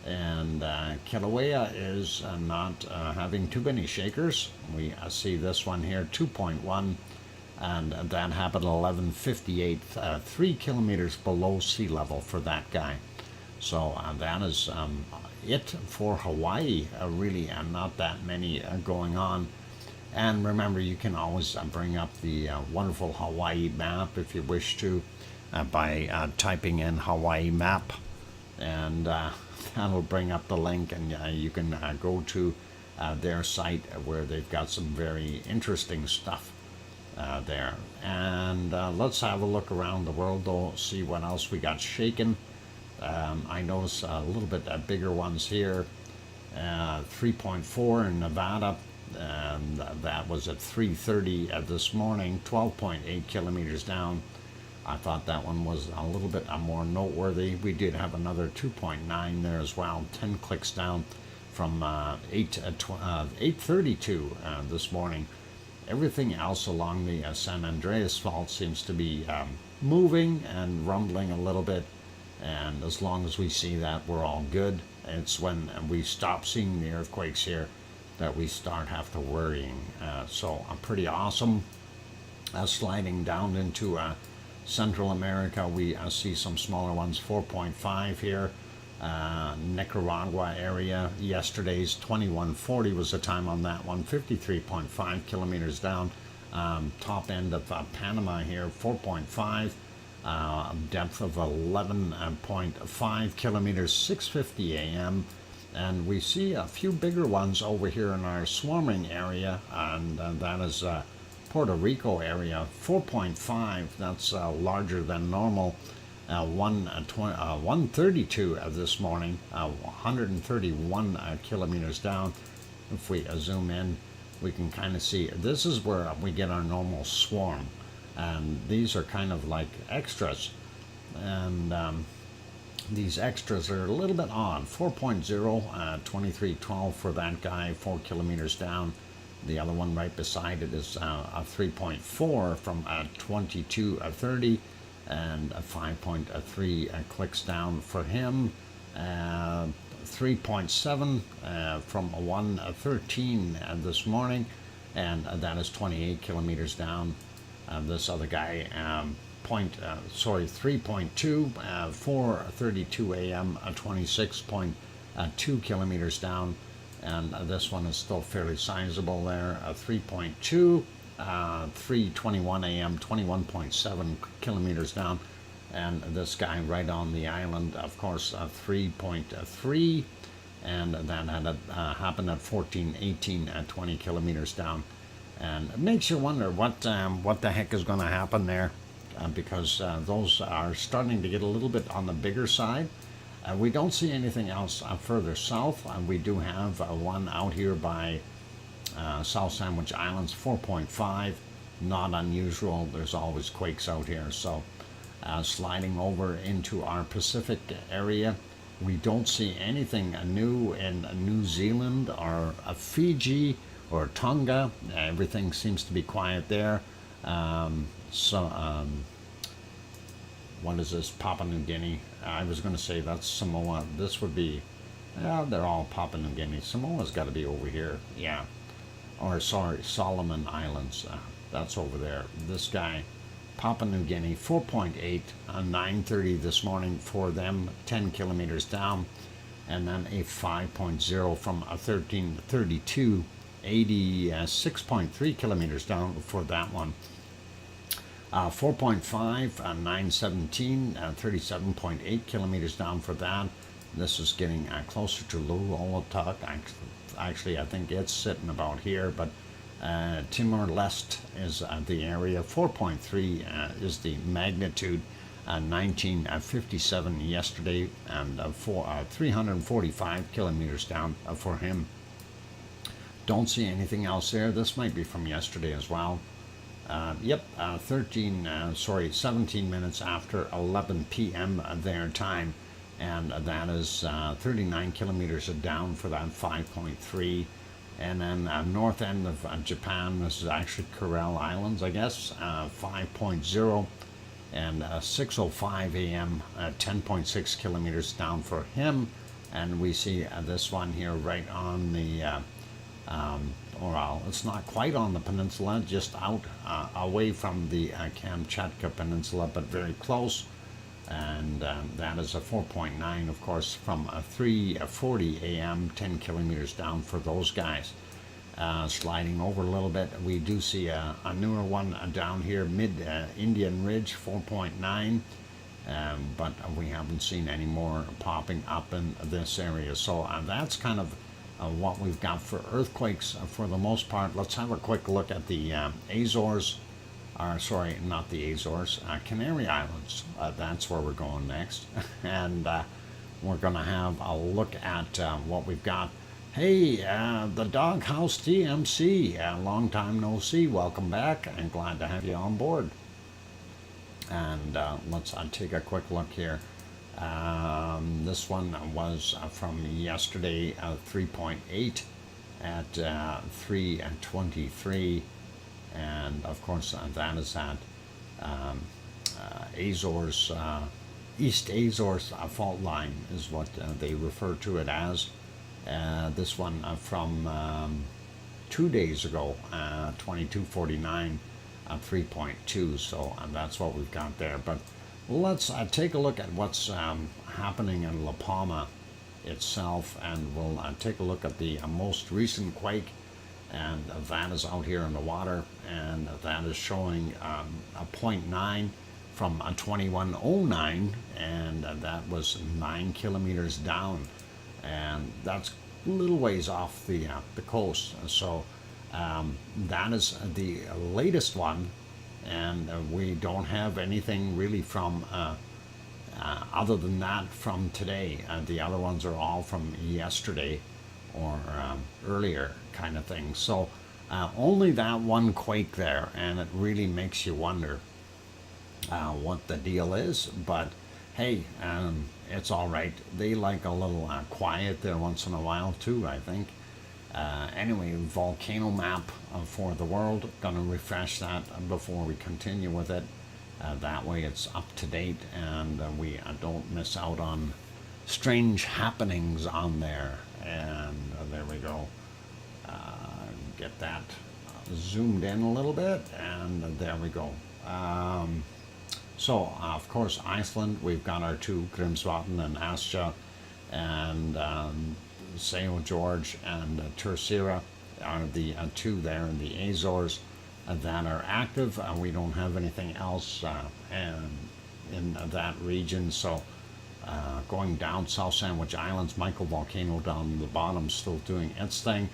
And Kilauea is not having too many shakers. We see this one here, 2.1, and that happened at 11:58, 3 kilometers below sea level for that guy. So that is it for Hawaii. Really, not that many going on. And remember, you can always bring up the wonderful Hawaii map if you wish to by typing in Hawaii map, and that'll bring up the link, and you can go to their site where they've got some very interesting stuff there. And let's have a look around the world, though, see what else we got shaken. I notice a little bit bigger ones here. 3.4 in Nevada, and that was at 3:30 this morning, 12.8 kilometers down. I thought that one was a little bit more noteworthy. We did have another 2.9 there as well, 10 clicks down from 8:32 this morning. Everything else along the San Andreas Fault seems to be moving and rumbling a little bit, and as long as we see that, we're all good. It's when we stop seeing the earthquakes here that we start to worrying. So pretty awesome. Sliding down into Central America, we see some smaller ones, 4.5 here. Nicaragua area, yesterday's 2140 was the time on that one, 53.5 kilometers down. Top end of Panama here, 4.5. Depth of 11.5 kilometers, 6:50 a.m. And we see a few bigger ones over here in our swarming area, and that is Puerto Rico area, 4.5. That's larger than normal. 132 this morning, 131 kilometers down. If we zoom in, we can kind of see this is where we get our normal swarm, and these are kind of like extras, and these extras are a little bit odd. 4.0, 2312 for that guy, 4 kilometers down. The other one right beside it is a 3.4 from 2230, and a 5.3 clicks down for him. 3.7 from 113 this morning, and that is 28 kilometers down. This other guy, 3.2, 4:32 a.m., 26.2 kilometers down, and this one is still fairly sizable there. 3.2, 3:21 a.m., 21.7 kilometers down, and this guy right on the island, of course, 3.3, and that had happened at 14:18 at 20 kilometers down. And it makes you wonder what the heck is going to happen there, because those are starting to get a little bit on the bigger side. We don't see anything else further south. We do have one out here by South Sandwich Islands, 4.5. Not unusual. There's always quakes out here. So sliding over into our Pacific area, we don't see anything new in New Zealand or Fiji or Tonga. Everything seems to be quiet there. What is this? Papua New Guinea. I was going to say that's Samoa. This would be, they're all Papua New Guinea. Samoa's got to be over here. Yeah. Or sorry, Solomon Islands. That's over there. This guy, Papua New Guinea, 4.8, 9:30 this morning for them, 10 kilometers down. And then a 5.0 from 1332, 86.3 kilometers down for that one. 4.5, 917, 37.8 kilometers down for that. This is getting closer to Luluotuk. Actually, I think it's sitting about here, but Timor-Leste is the area. 4.3 is the magnitude. 1957 yesterday, and 345 kilometers down for him. Don't see anything else there. This might be from yesterday as well. 17 minutes after 11 p.m. their time, and that is 39 kilometers down for that 5.3. And then north end of Japan, this is actually Kuril Islands, I guess, 5.0, and 6:05 a.m., 10.6 kilometers down for him. and we see this one here right on the, it's not quite on the peninsula, just out away from the Kamchatka Peninsula, but very close. And that is a 4.9, of course, from 3:40 a.m., 10 kilometers down for those guys. Sliding over a little bit, we do see a newer one down here, mid-Indian Ridge, 4.9. But we haven't seen any more popping up in this area. So that's kind of what we've got for earthquakes for the most part. Let's have a quick look at the Azores. Sorry, not the Azores, Canary Islands. That's where we're going next. And we're going to have a look at what we've got. Hey, the Doghouse TMC, long time no see. Welcome back. I'm glad to have you on board. And let's take a quick look here. This one was from yesterday, 3.8 at 3:23. And of course, that is at Azores, East Azores fault line is what they refer to it as. This one from 2 days ago, 22:49, 3.2. So that's what we've got there. But let's take a look at what's happening in La Palma itself, and we'll take a look at the most recent quake. And that is out here in the water, and that is showing a 0.9 from a 2109, and that was 9 kilometers down, and that's a little ways off the coast. So that is the latest one, and we don't have anything really from other than that from today. The other ones are all from yesterday or earlier kind of thing. So only that one quake there, and it really makes you wonder what the deal is. But hey, it's all right. They like a little quiet there once in a while too, I think. Anyway, volcano map for the world. Gonna refresh that before we continue with it. That way it's up to date, and we don't miss out on strange happenings on there. And there we go. Get that zoomed in a little bit, and there we go. So of course, Iceland, we've got our two, Grimsvatn and Asja, and São George and Terceira are the two there in the Azores that are active. We don't have anything else in that region. So going down South Sandwich Islands, Michael Volcano down the bottom, still doing its thing.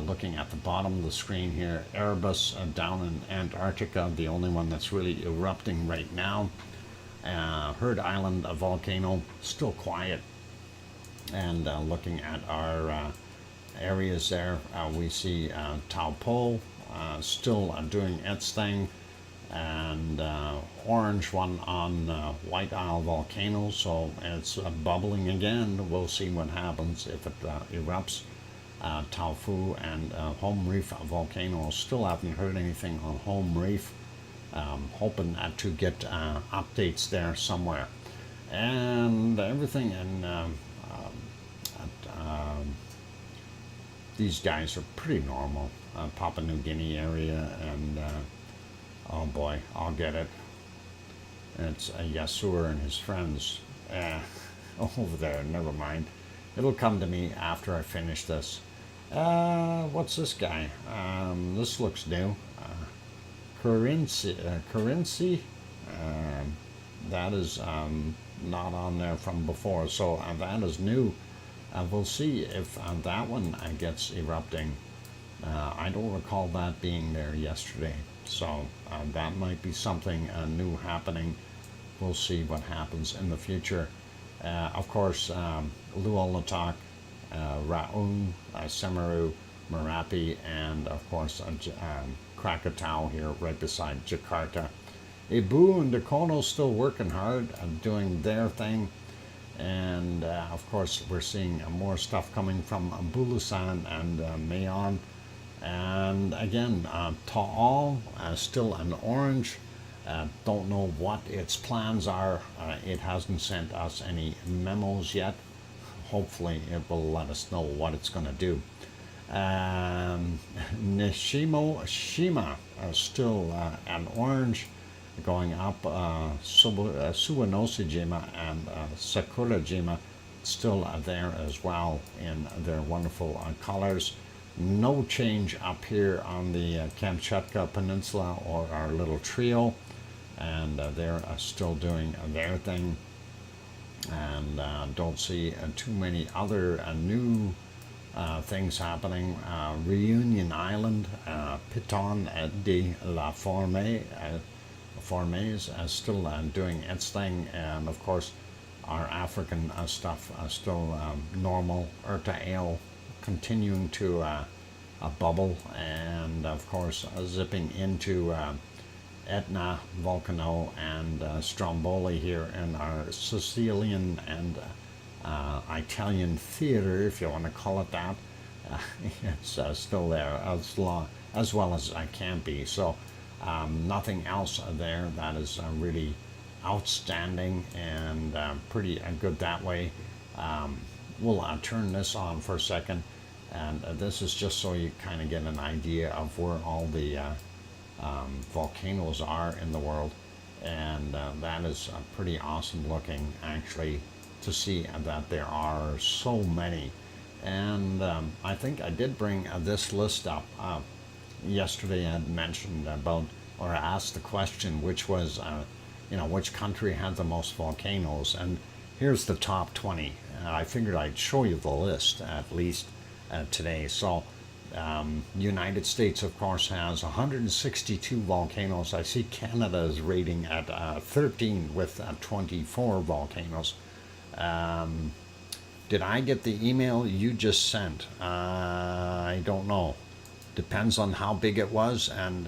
Looking at the bottom of the screen here, Erebus down in Antarctica, the only one that's really erupting right now. Heard Island volcano, still quiet. And looking at our areas there, we see Taupo still doing its thing. And orange one on White Isle volcano, so it's bubbling again. We'll see what happens if it erupts. Taufu and Home Reef volcano, still haven't heard anything on Home Reef. Hoping to get updates there somewhere. And everything in these guys are pretty normal. Papua New Guinea area, and oh boy, I'll get it. It's Yasur and his friends over there. Never mind. It'll come to me after I finish this. What's this guy? This looks new. Currency. That is not on there from before, so that is new. We'll see if that one gets erupting. I don't recall that being there yesterday, so that might be something new happening. We'll see what happens in the future. Of course, Luolatak, Raung, Semeru, Merapi, and of course Krakatau here right beside Jakarta. Ibu and Dakono still working hard, doing their thing. And of course we're seeing more stuff coming from Bulusan and Mayon. And again, Taal, still an orange. Don't know what its plans are. It hasn't sent us any memos yet. hopefully it will let us know what it's going to do. Nishima still an orange, going up. Suwanosejima and Sakurajima still there as well in their wonderful colors. No change up here on the Kamchatka Peninsula or our little trio, and they're still doing their thing, and don't see too many other new things happening. Reunion Island, Piton de la Formes still doing its thing, and of course our African stuff still normal. Urta Ale continuing to bubble, and of course zipping into Etna, Volcano, and Stromboli here in our Sicilian and Italian theater, if you want to call it that. It's still there as well as I can be. So nothing else there that is really outstanding, and pretty good that way. We'll turn this on for a second, and this is just so you kind of get an idea of where all the volcanoes are in the world, and that is pretty awesome looking, actually, to see that there are so many. And I think I did bring this list up yesterday. I had mentioned about, or asked the question, which was which country had the most volcanoes, and here's the top 20. I figured I'd show you the list at least today. So United States, of course, has 162 volcanoes. I see Canada is rating at 13 with 24 volcanoes. Did I get the email you just sent? I don't know. Depends on how big it was and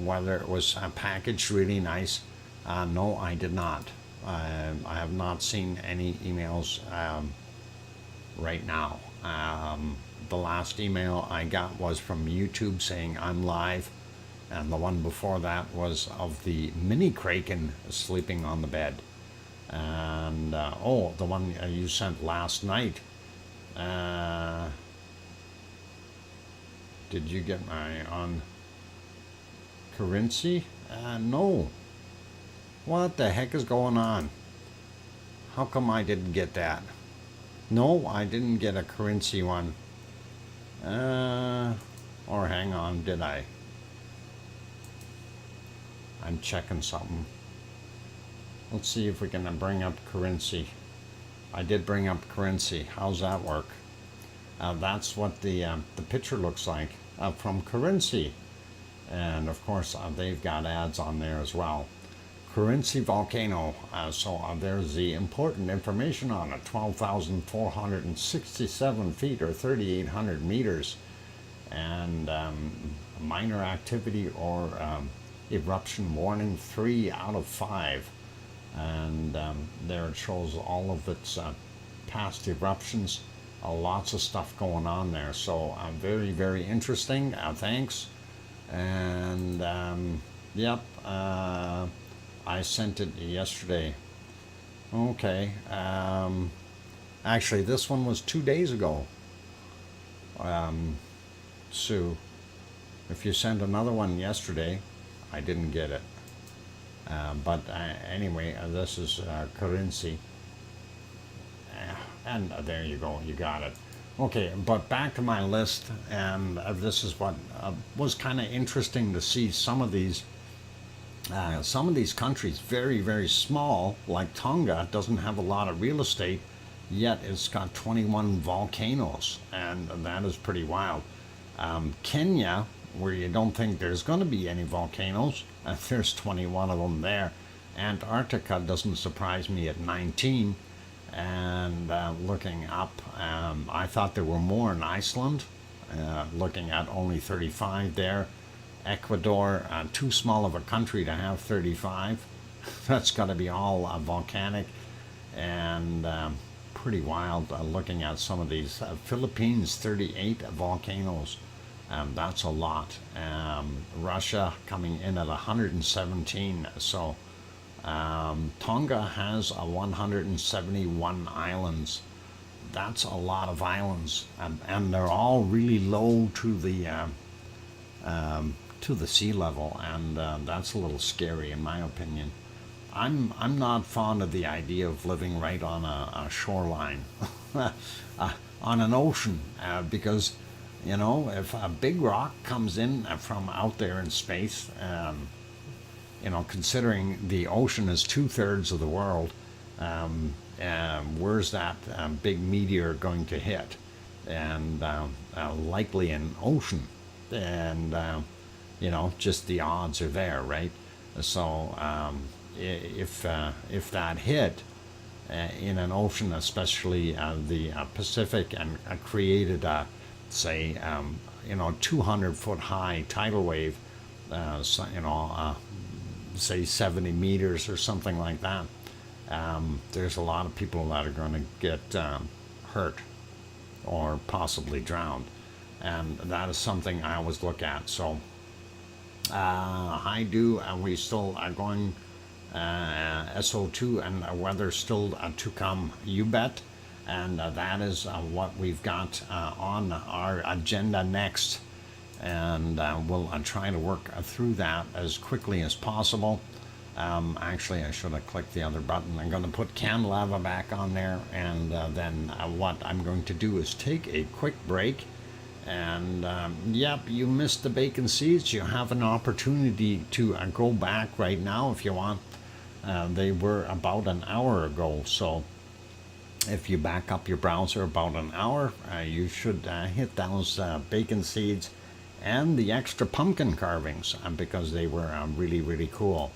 whether it was packaged really nice. No, I did not. I have not seen any emails right now. The last email I got was from YouTube saying I'm live, and the one before that was of the mini kraken sleeping on the bed. And the one you sent last night. Did you get my on currency? No. What the heck is going on? How come I didn't get that? No, I didn't get a currency one. Or hang on, did I? I'm checking something. Let's see if we can bring up currency. I did bring up currency. How's that work? That's what the picture looks like from currency. And of course, they've got ads on there as well. Currency volcano. So there's the important information on it. 12,467 feet or 3,800 meters. And minor activity or eruption warning 3 out of 5. And there it shows all of its past eruptions. Lots of stuff going on there. So very, very interesting. Thanks. And yep. I sent it yesterday. Okay. Actually, this one was 2 days ago. Sue, if you sent another one yesterday, I didn't get it. But anyway, this is currency. And there you go, you got it. Okay, but back to my list, and this is what was kind of interesting to see. Some of these countries, very, very small, like Tonga, doesn't have a lot of real estate, yet it's got 21 volcanoes, and that is pretty wild. Kenya, where you don't think there's going to be any volcanoes, there's 21 of them there. Antarctica doesn't surprise me at 19. And looking up, I thought there were more in Iceland, looking at only 35 there. Ecuador, too small of a country to have 35. That's got to be all volcanic, and pretty wild looking at some of these. Philippines, 38 volcanoes. That's a lot. Russia coming in at 117. So Tonga has 171 islands. that's a lot of islands, and they're all really low to the sea level, and that's a little scary in my opinion. I'm not fond of the idea of living right on a shoreline, on an ocean, because if a big rock comes in from out there in space, considering the ocean is 2/3 of the world, where's that big meteor going to hit? And likely an ocean, and just the odds are there, right? So if that hit in an ocean, especially the Pacific, and created a, say, 200-foot high tidal wave, say 70 meters or something like that, there's a lot of people that are going to get hurt or possibly drowned, and that is something I always look at. So we still are going SO2, and weather still to come, you bet. And that is what we've got on our agenda next, and we'll try to work through that as quickly as possible. Actually, I should have clicked the other button. I'm going to put canned lava back on there, and then what I'm going to do is take a quick break. And yep, you missed the bacon seeds. You have an opportunity to go back right now if you want. They were about an hour ago, so if you back up your browser about an hour, you should hit those bacon seeds and the extra pumpkin carvings, because they were really, really cool.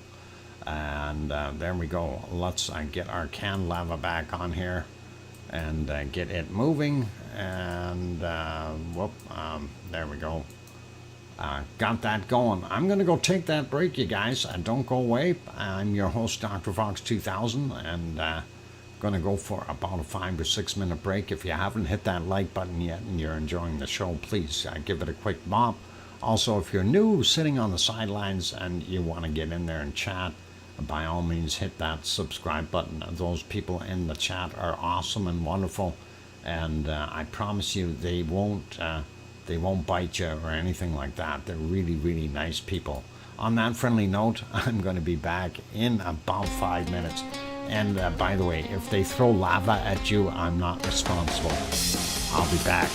And there we go. Let's get our canned lava back on here and get it moving. And there we go. Got that going. I'm going to go take that break, you guys. Don't go away. I'm your host, DrFox2000, and going to go for about a 5 or 6 minute break. If you haven't hit that like button yet and you're enjoying the show, please give it a quick bump. Also, if you're new, sitting on the sidelines, and you want to get in there and chat, by all means hit that subscribe button. Those people in the chat are awesome and wonderful, and I promise you they won't bite you or anything like that. They're really, really nice people. On that friendly note, I'm going to be back in about 5 minutes. And by the way, if they throw lava at you, I'm not responsible. I'll be back.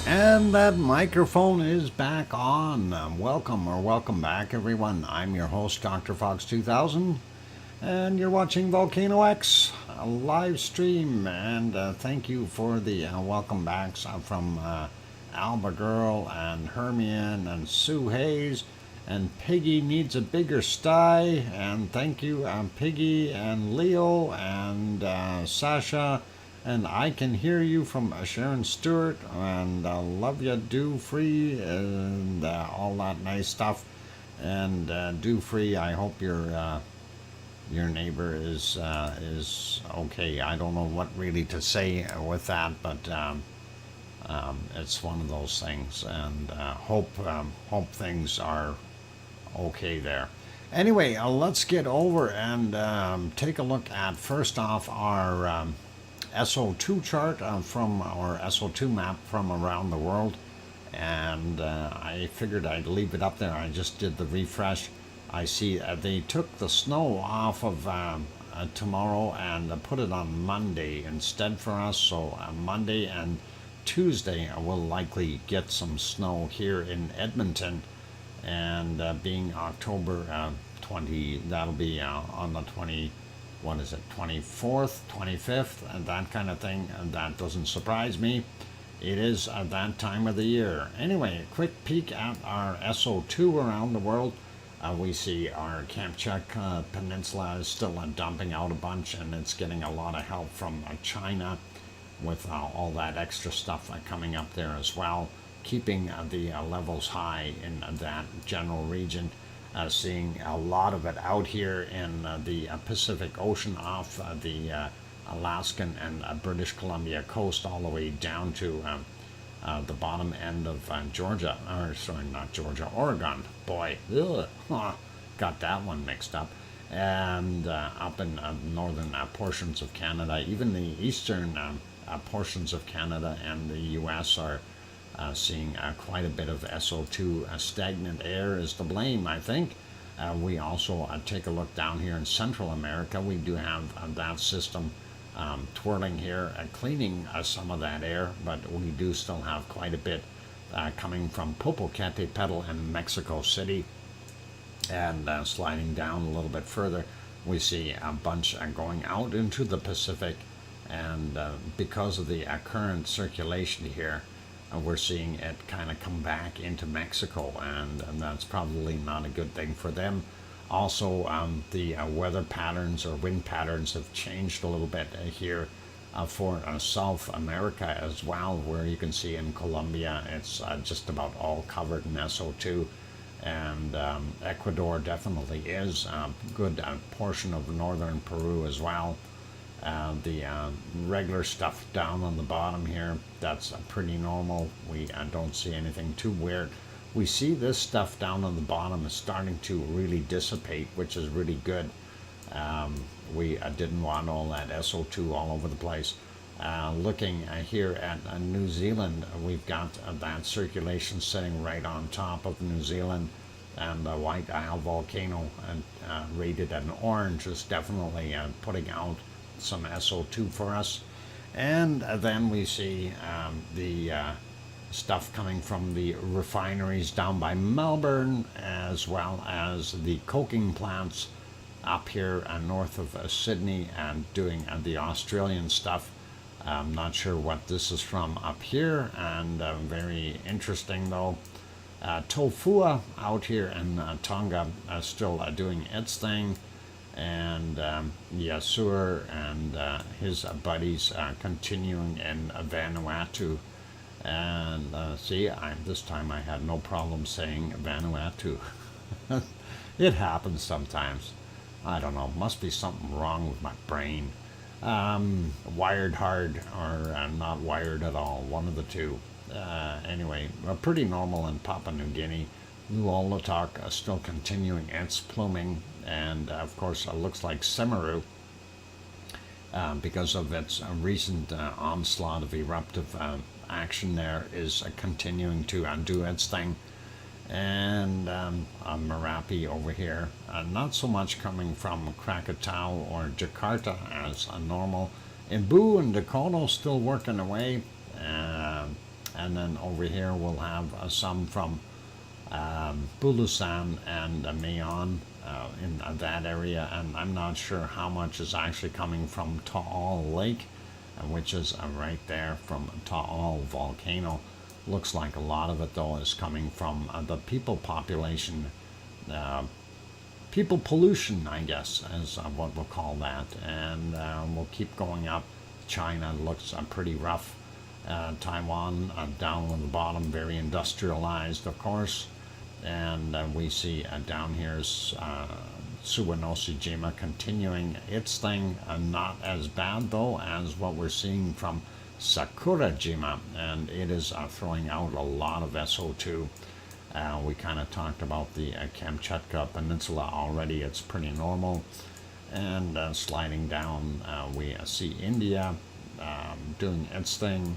And that microphone is back on. Welcome back, everyone. I'm your host, DrFox2000, and you're watching VolcanoX, a live stream. And thank you for the welcome backs from Alba Girl and Hermione and Sue Hayes. And Piggy needs a bigger sty. And thank you, Piggy and Leo and Sasha. And I can hear you from Sharon Stewart, and love you, do free, and all that nice stuff. And do free. I hope your neighbor is okay. I don't know what really to say with that, but it's one of those things. And hope things are okay there. Anyway, let's get over and take a look at first off our SO2 chart from our SO2 map from around the world, and I figured I'd leave it up there. I just did the refresh. I see they took the snow off of tomorrow and put it on Monday instead for us, so Monday and Tuesday we'll likely get some snow here in Edmonton, and being October 20, that'll be on the 24th, 25th, and that kind of thing, and that doesn't surprise me. It is that time of the year. Anyway, a quick peek at our SO2 around the world. We see our Kamchatka Peninsula is still dumping out a bunch, and it's getting a lot of help from China with all that extra stuff coming up there as well, keeping the levels high in that general region. Seeing a lot of it out here in the Pacific Ocean off the Alaskan and British Columbia coast all the way down to the bottom end of Georgia, or sorry, not Georgia, Oregon. Boy, got that one mixed up. And up in northern portions of Canada, even the eastern portions of Canada and the U.S. are seeing quite a bit of SO2. Stagnant air is to blame, I think. We also take a look down here in Central America. We do have that system twirling here, cleaning some of that air, but we do still have quite a bit coming from Popocatepetl and Mexico City. And sliding down a little bit further, we see a bunch going out into the Pacific, and because of the current circulation here, we're seeing it kind of come back into Mexico, and that's probably not a good thing for them. Also, the weather patterns or wind patterns have changed a little bit here for South America as well, where you can see in Colombia it's just about all covered in SO2, and Ecuador definitely is a good portion of northern Peru as well. The regular stuff down on the bottom here, that's pretty normal. We don't see anything too weird. We see this stuff down on the bottom is starting to really dissipate, which is really good. We didn't want all that SO2 all over the place. Looking here at New Zealand, we've got that circulation sitting right on top of New Zealand, and the White Isle volcano rated an orange is definitely putting out some SO2 for us. And then we see the stuff coming from the refineries down by Melbourne, as well as the coking plants up here north of Sydney, and doing the Australian stuff. I'm not sure what this is from up here, and very interesting though. Tofua out here in Tonga still doing its thing, and Yasur and his buddies continuing in Vanuatu. And see, this time I had no problem saying Vanuatu. It happens sometimes. I don't know, must be something wrong with my brain. Wired hard or not wired at all, one of the two. Anyway, pretty normal in Papua New Guinea. Nualatak still continuing its pluming, and of course it looks like Semeru, because of its recent onslaught of eruptive action there, is continuing to do its thing. And Merapi over here, not so much coming from Krakatau or Jakarta as normal. Imbu and Dakono still working away, and then over here we'll have some from Bulusan and Mayon in that area, and I'm not sure how much is actually coming from Taal Lake, which is right there from Taal volcano. Looks like a lot of it though is coming from the people population, people pollution, I guess, is what we'll call that. And we'll keep going up. China looks pretty rough. Taiwan down on the bottom, very industrialized, of course. And we see down here Suwanoshijima continuing its thing, not as bad though as what we're seeing from Sakurajima, and it is throwing out a lot of SO2. We kind of talked about the Kamchatka Peninsula already. It's pretty normal. And sliding down, we see India doing its thing.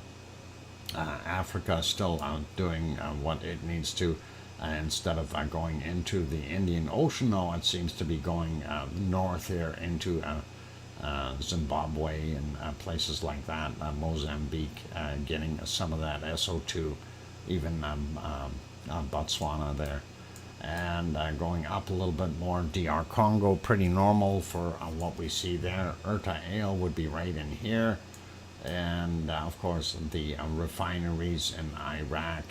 Africa still doing what it needs to. Instead of going into the Indian Ocean, though, it seems to be going north here into Zimbabwe and places like that, Mozambique, getting some of that SO2, even Botswana there. And going up a little bit more, DR Congo, pretty normal for what we see there. Urta Ale would be right in here. And of course, the refineries in Iraq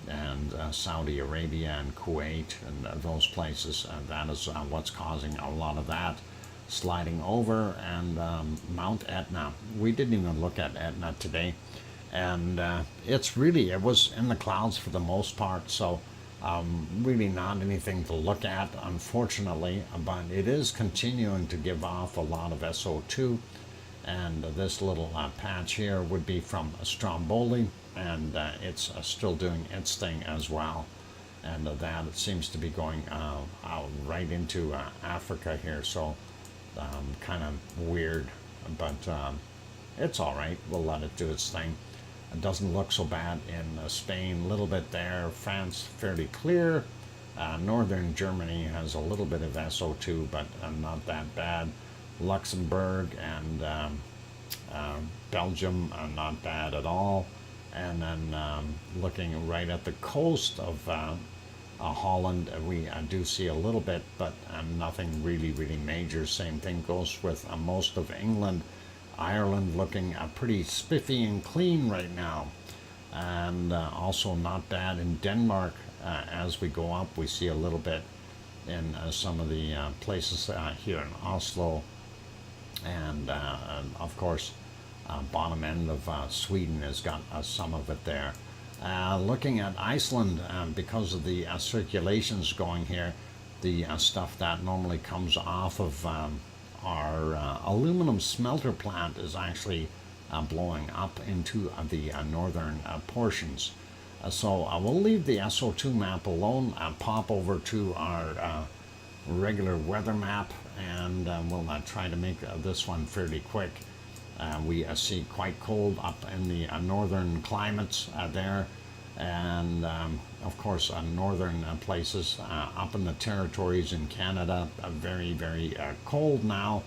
and Saudi Arabia and Kuwait and those places, that is what's causing a lot of that. Sliding over, and Mount Etna. We didn't even look at Etna today, and it was in the clouds for the most part, so really not anything to look at, unfortunately, but it is continuing to give off a lot of SO2, and this little patch here would be from Stromboli, and it's still doing its thing as well. And that it seems to be going out right into Africa here, so kind of weird, but it's all right. We'll let it do its thing. It doesn't look so bad in Spain, a little bit there. France, fairly clear. Northern Germany has a little bit of SO2, but not that bad. Luxembourg and Belgium are not bad at all. And then looking right at the coast of Holland, we do see a little bit, but nothing really major. Same thing goes with most of England. Ireland looking pretty spiffy and clean right now. And also not bad in Denmark. As we go up, we see a little bit in some of the places here in Oslo. And of course, bottom end of Sweden has got some of it there. Looking at Iceland, because of the circulations going here, the stuff that normally comes off of our aluminum smelter plant is actually blowing up into the northern portions. So we'll leave the SO2 map alone, pop over to our regular weather map, and we'll try to make this one fairly quick. We see quite cold up in the northern climates there, and of course northern places up in the territories in Canada, very cold now,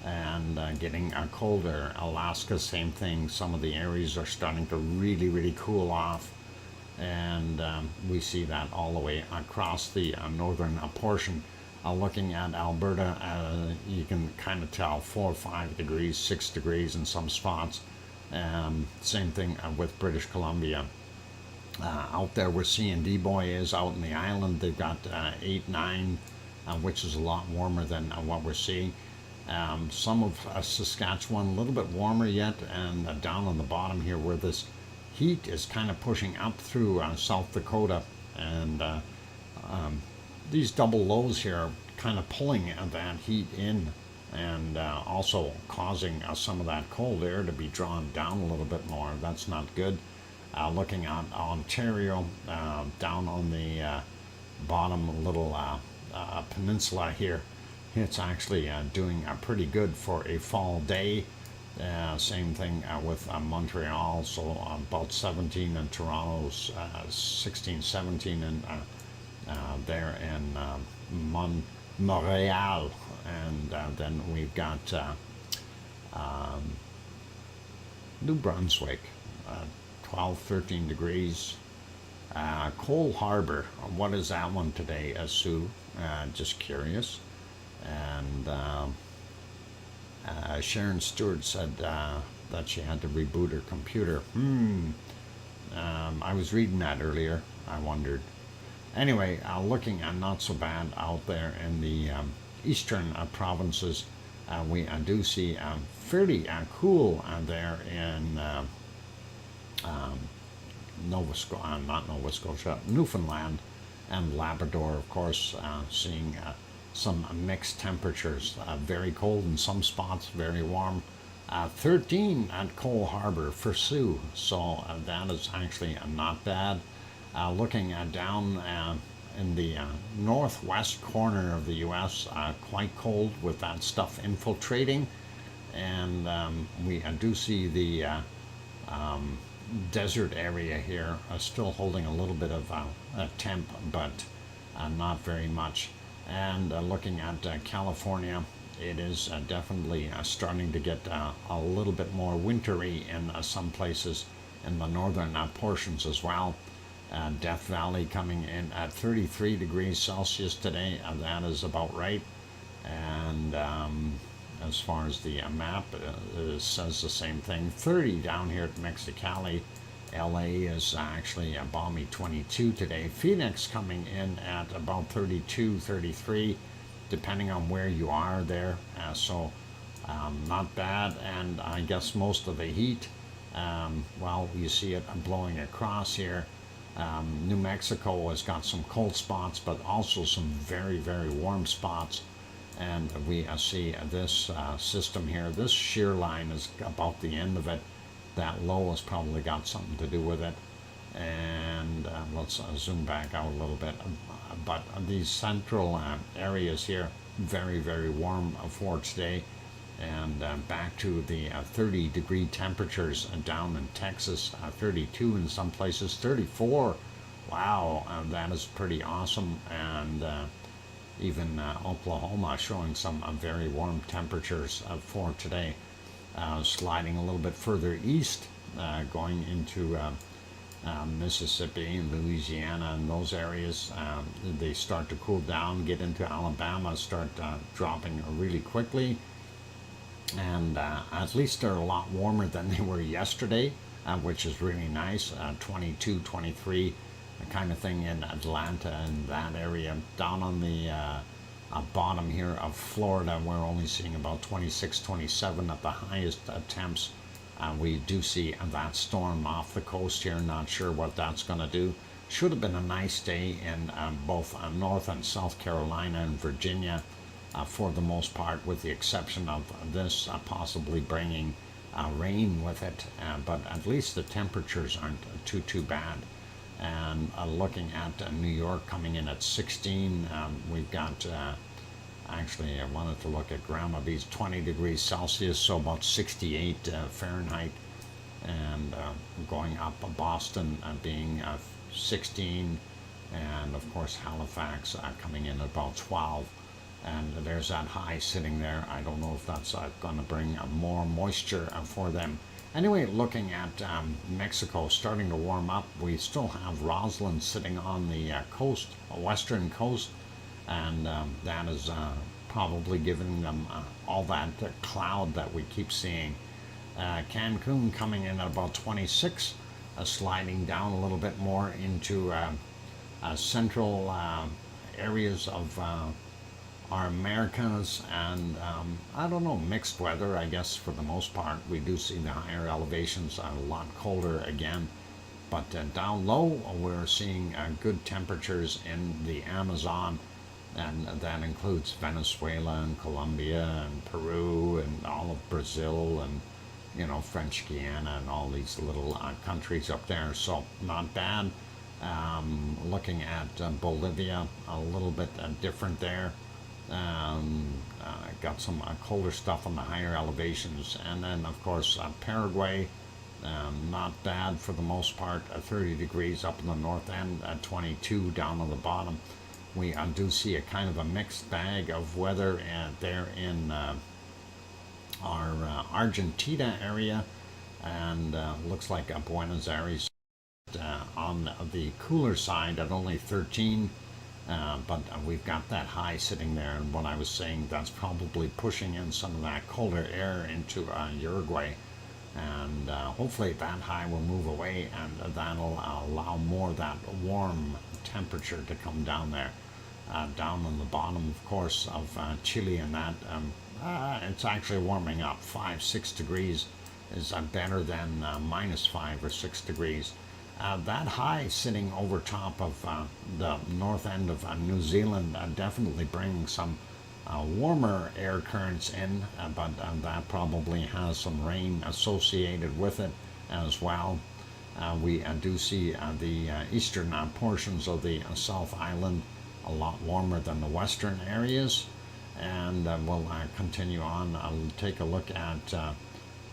and getting colder. Alaska, same thing. Some of the areas are starting to really cool off, and we see that all the way across the northern portion. Looking at Alberta, you can kind of tell 4 or 5 degrees, 6 degrees in some spots. Same thing with British Columbia. Out there where C&D is out in the island, they've got 8, 9, which is a lot warmer than what we're seeing. Some of Saskatchewan a little bit warmer yet, and down on the bottom here where this heat is kind of pushing up through South Dakota, and these double lows here are kind of pulling that heat in, and also causing some of that cold air to be drawn down a little bit more. That's not good. Looking at Ontario, down on the bottom little peninsula here, it's actually doing pretty good for a fall day. Same thing with Montreal, so about 17, and Toronto's 16, 17, and there in Montreal, and then we've got New Brunswick, 12, 13 degrees. Cole Harbor, what is that one today, Sue? Just curious. And Sharon Stewart said that she had to reboot her computer. I was reading that earlier. I wondered. Anyway, looking not so bad out there in the eastern provinces. We do see fairly cool there in Newfoundland and Labrador, of course, seeing some mixed temperatures, very cold in some spots, very warm. 13 at Cole Harbor for Sue, so that is actually not bad. Looking down in the northwest corner of the U.S., quite cold with that stuff infiltrating, and we do see the desert area here still holding a little bit of a temp, but not very much. And looking at California, it is definitely starting to get a little bit more wintry in some places in the northern portions as well. Death Valley coming in at 33 degrees Celsius today, that is about right. And as far as the map, it says the same thing. 30 down here at Mexicali. LA is actually a balmy 22 today. Phoenix coming in at about 32, 33, depending on where you are there. So not bad. And I guess most of the heat, well, you see it blowing across here. New Mexico has got some cold spots, but also some very, very warm spots. And we see this system here. This shear line is about the end of it. That low has probably got something to do with it. And let's zoom back out a little bit. But these central areas here, very, very warm for today. And back to the 30-degree temperatures down in Texas, 32 in some places, 34. Wow, that is pretty awesome. And even Oklahoma showing some very warm temperatures for today. Sliding a little bit further east, going into Mississippi and Louisiana and those areas. They start to cool down, get into Alabama, start dropping really quickly. And at least they're a lot warmer than they were yesterday, which is really nice. 22, 23, the kind of thing in Atlanta and that area. Down on the bottom here of Florida, we're only seeing about 26, 27 at the highest temps. We do see that storm off the coast here. Not sure what that's going to do. Should have been a nice day in both North and South Carolina and Virginia. For the most part, with the exception of this possibly bringing rain with it, but at least the temperatures aren't too bad. And looking at New York coming in at 16, we've got actually I wanted to look at Granby's 20 degrees Celsius, so about 68 Fahrenheit, and going up Boston being 16, and of course Halifax coming in at about 12. And there's that high sitting there. I don't know if that's going to bring more moisture for them. Anyway, looking at Mexico starting to warm up, we still have Roslyn sitting on the coast, western coast, and that is probably giving them all that cloud that we keep seeing. Cancun coming in at about 26, sliding down a little bit more into central areas of our Americas, and I don't know, mixed weather, I guess, for the most part. We do see the higher elevations a lot colder again, but down low we're seeing good temperatures in the Amazon, and that includes Venezuela and Colombia and Peru and all of Brazil and, you know, French Guiana and all these little countries up there, so not bad. Looking at Bolivia, a little bit different there. Got some colder stuff on the higher elevations, and then of course Paraguay, not bad for the most part. 30 degrees up in the north end, 22 down on the bottom. We do see a kind of a mixed bag of weather there in our Argentina area. and looks like Buenos Aires on the cooler side at only 13. But we've got that high sitting there, and what I was saying, that's probably pushing in some of that colder air into Uruguay, and hopefully that high will move away, and that'll allow more of that warm temperature to come down there. Down on the bottom, of course, of Chile, and that it's actually warming up. 5-6 degrees is better than -5 or 6 degrees. That high sitting over top of the north end of New Zealand definitely brings some warmer air currents in, but that probably has some rain associated with it as well. We do see the eastern portions of the South Island a lot warmer than the western areas, and we'll continue on. I'll take a look at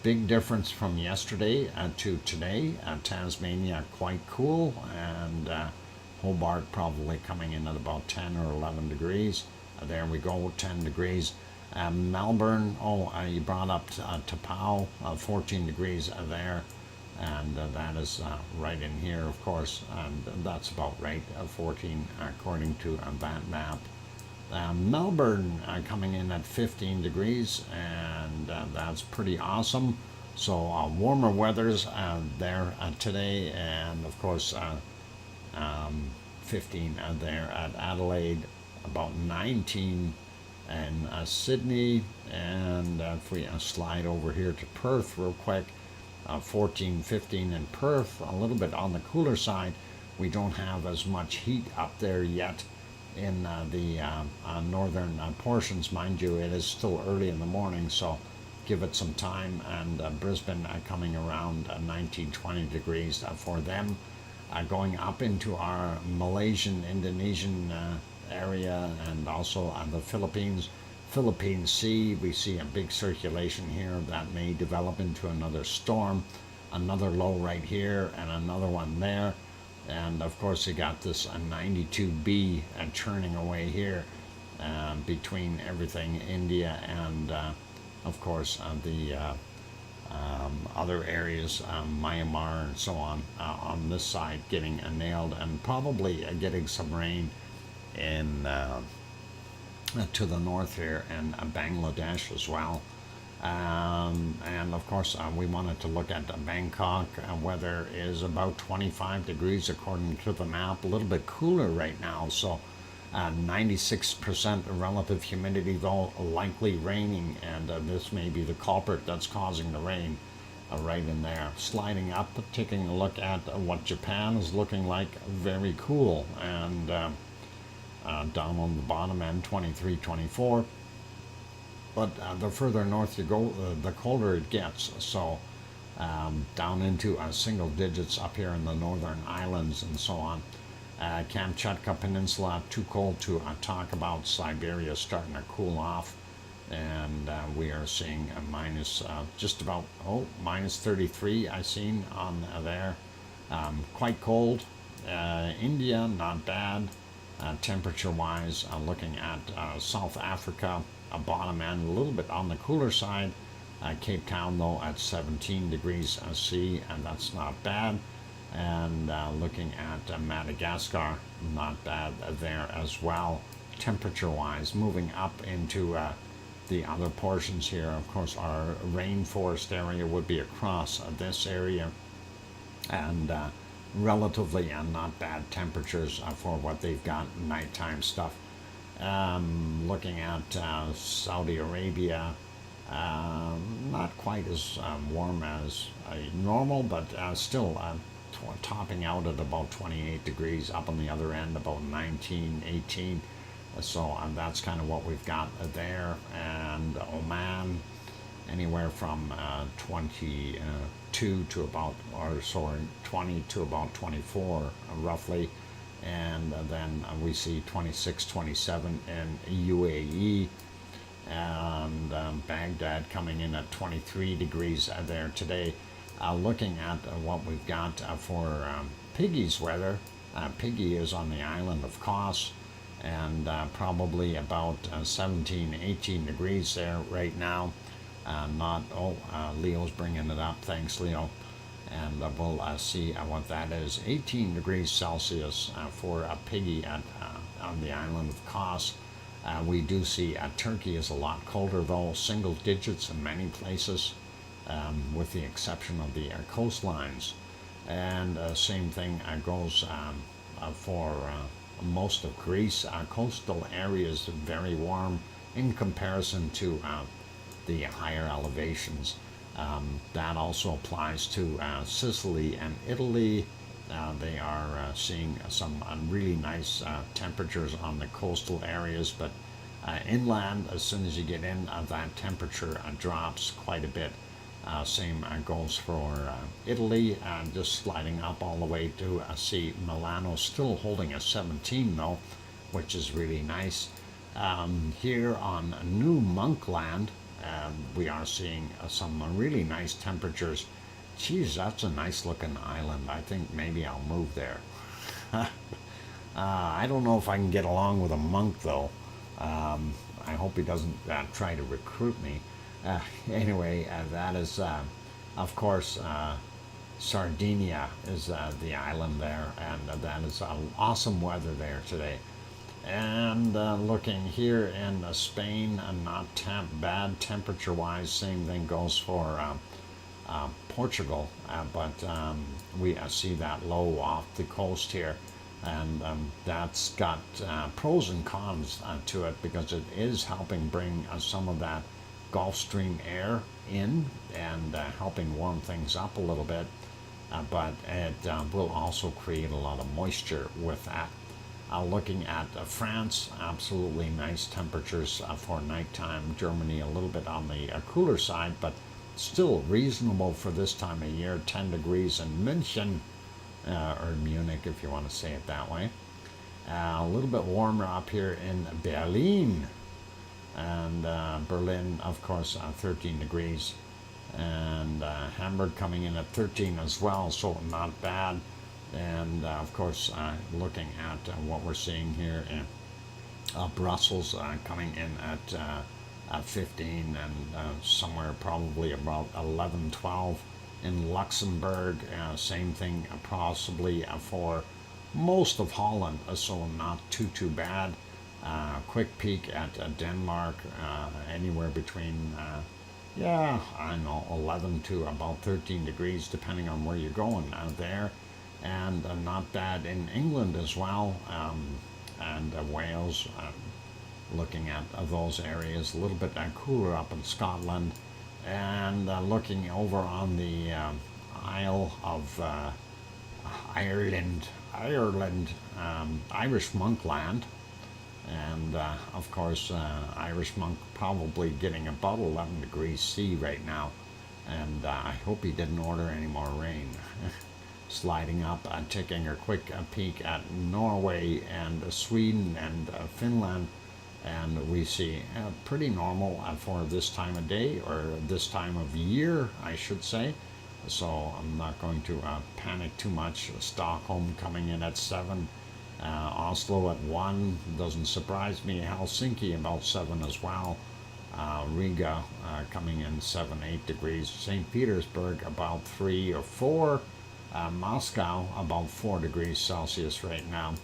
big difference from yesterday to today. Tasmania quite cool, and Hobart probably coming in at about 10 or 11 degrees. There we go, 10 degrees. Melbourne, you brought up Tapau, 14 degrees there, and that is right in here, of course, and that's about right, 14 according to that map. Melbourne coming in at 15 degrees, and that's pretty awesome. So warmer weathers there today, and of course 15 there at Adelaide, about 19 in Sydney, and if we slide over here to Perth real quick, 14, 15 in Perth, a little bit on the cooler side. We don't have as much heat up there yet in the northern portions. Mind you, it is still early in the morning, so give it some time. And Brisbane coming around 19, 20 degrees for them. Going up into our Malaysian, Indonesian area, and also the Philippine Sea, we see a big circulation here that may develop into another storm, another low right here, and another one there. And of course, you got this 92B churning away here between everything India and, of course, the other areas, Myanmar and so on this side getting nailed, and probably getting some rain in to the north here, and Bangladesh as well. And of course, we wanted to look at Bangkok. Weather is about 25 degrees according to the map, a little bit cooler right now, so 96% relative humidity, though likely raining, and this may be the culprit that's causing the rain right in there. Sliding up, taking a look at what Japan is looking like, very cool, and down on the bottom end, 23, 24. But the further north you go, the colder it gets. So down into single digits up here in the northern islands and so on. Kamchatka Peninsula, too cold to talk about. Siberia starting to cool off. And we are seeing a minus just about, minus 33 I seen on there. Quite cold. India, not bad. Temperature-wise, looking at South Africa, a bottom end, a little bit on the cooler side. Cape Town, though, at 17 degrees C, and that's not bad. And looking at Madagascar, not bad there as well. Temperature-wise, moving up into the other portions here. Of course, our rainforest area would be across this area, and relatively not bad temperatures for what they've got nighttime stuff. Looking at Saudi Arabia, not quite as warm as normal, but still topping out at about 28 degrees. Up on the other end, about 19, 18. So that's kind of what we've got there. And Oman, anywhere from 22 to about, 20 to about 24 roughly. And then we see 26, 27 in UAE, and Baghdad coming in at 23 degrees there today. Looking at what we've got for Piggy's weather, Piggy is on the island of Kos, and probably about 17, 18 degrees there right now. Leo's bringing it up. Thanks, Leo. And we'll see what that is. 18 degrees Celsius for a piggy on the island of Kos. We do see Turkey is a lot colder, though, single digits in many places, with the exception of the coastlines. And same thing goes for most of Greece. Coastal areas very warm in comparison to the higher elevations. That also applies to Sicily and Italy. They are seeing some really nice temperatures on the coastal areas, but inland, as soon as you get in, that temperature drops quite a bit. Same goes for Italy, just sliding up all the way to see Milano, still holding a 17 though, which is really nice. Here on New Monkland, we are seeing some really nice temperatures. Geez, that's a nice looking island. I think maybe I'll move there. I don't know if I can get along with a monk though. I hope he doesn't try to recruit me. Anyway, that is, of course, Sardinia is the island there, and that is awesome weather there today. And looking here in Spain, not bad temperature-wise. Same thing goes for Portugal, but we see that low off the coast here, and that's got pros and cons to it, because it is helping bring some of that Gulf Stream air in and helping warm things up a little bit, but it will also create a lot of moisture with that. Looking at France, absolutely nice temperatures for nighttime. Germany a little bit on the cooler side, but still reasonable for this time of year. 10 degrees in München, or Munich if you want to say it that way. A little bit warmer up here in Berlin, and Berlin, of course, 13 degrees, and Hamburg coming in at 13 as well, so not bad. And of course, looking at what we're seeing here in Brussels, coming in at 15, and somewhere probably about 11, 12 in Luxembourg. Same thing possibly for most of Holland, so not too bad. Quick peek at Denmark, anywhere between I don't know, 11 to about 13 degrees depending on where you're going there. And not bad in England as well, and Wales, looking at those areas. A little bit cooler up in Scotland, and looking over on the Isle of Ireland, Irish Monkland, and of course Irish Monk probably getting about 11 degrees C right now, and I hope he didn't order any more rain. Sliding up, taking a quick peek at Norway and Sweden and Finland, and we see pretty normal for this time of day, or this time of year I should say, so I'm not going to panic too much. Stockholm coming in at 7, Oslo at 1, doesn't surprise me. Helsinki about 7 as well, Riga coming in 7, 8 degrees, St. Petersburg about 3 or 4, Moscow about 4 degrees Celsius right now.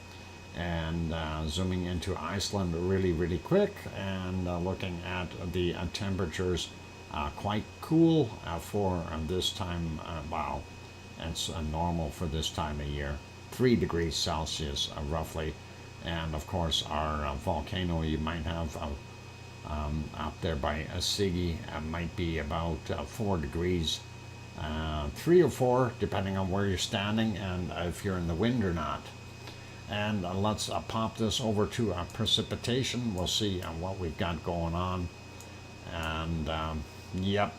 And zooming into Iceland really quick, and looking at the temperatures, quite cool for this time. Wow, it's normal for this time of year, 3 degrees Celsius roughly. And of course our volcano you might have out there by Sigi might be about 4 degrees, 3 or 4 depending on where you're standing and if you're in the wind or not. And let's pop this over to precipitation. We'll see what we've got going on. And yep,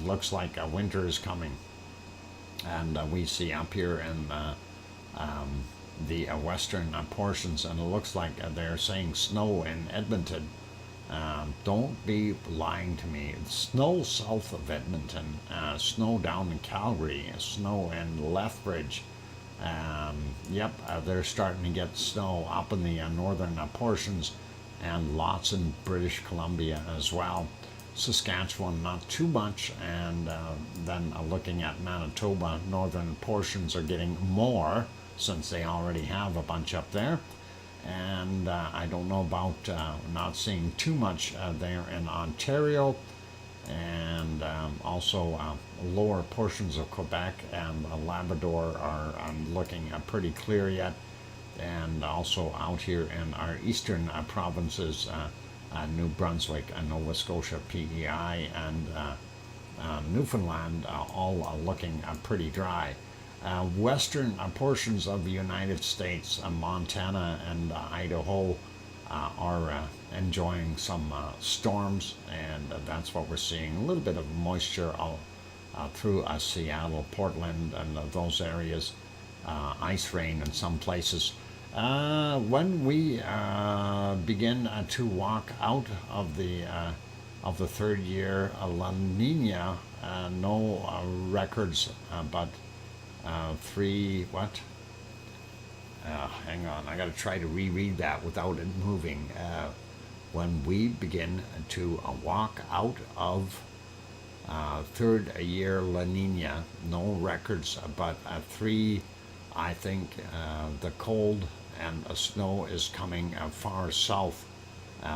looks like winter is coming. And we see up here in the western portions, and it looks like they're saying snow in Edmonton. Don't be lying to me. Snow south of Edmonton, snow down in Calgary, snow in Lethbridge. Yep, they're starting to get snow up in the northern portions, and lots in British Columbia as well. Saskatchewan, not too much, and then looking at Manitoba, northern portions are getting more since they already have a bunch up there. And I don't know about not seeing too much there in Ontario, and also lower portions of Quebec and Labrador are looking pretty clear yet, and also out here in our eastern provinces, New Brunswick, Nova Scotia, PEI, and Newfoundland, all looking pretty dry. Western portions of the United States, Montana and Idaho, are enjoying some storms, and that's what we're seeing. A little bit of moisture through Seattle, Portland, and those areas. Ice rain in some places. When we begin to walk out of the third year, La Nina, no records, but three, what? Hang on, I got to try to reread that without it moving. When we begin to walk out of third year La Nina, no records, but three, I think the cold and snow is coming far south,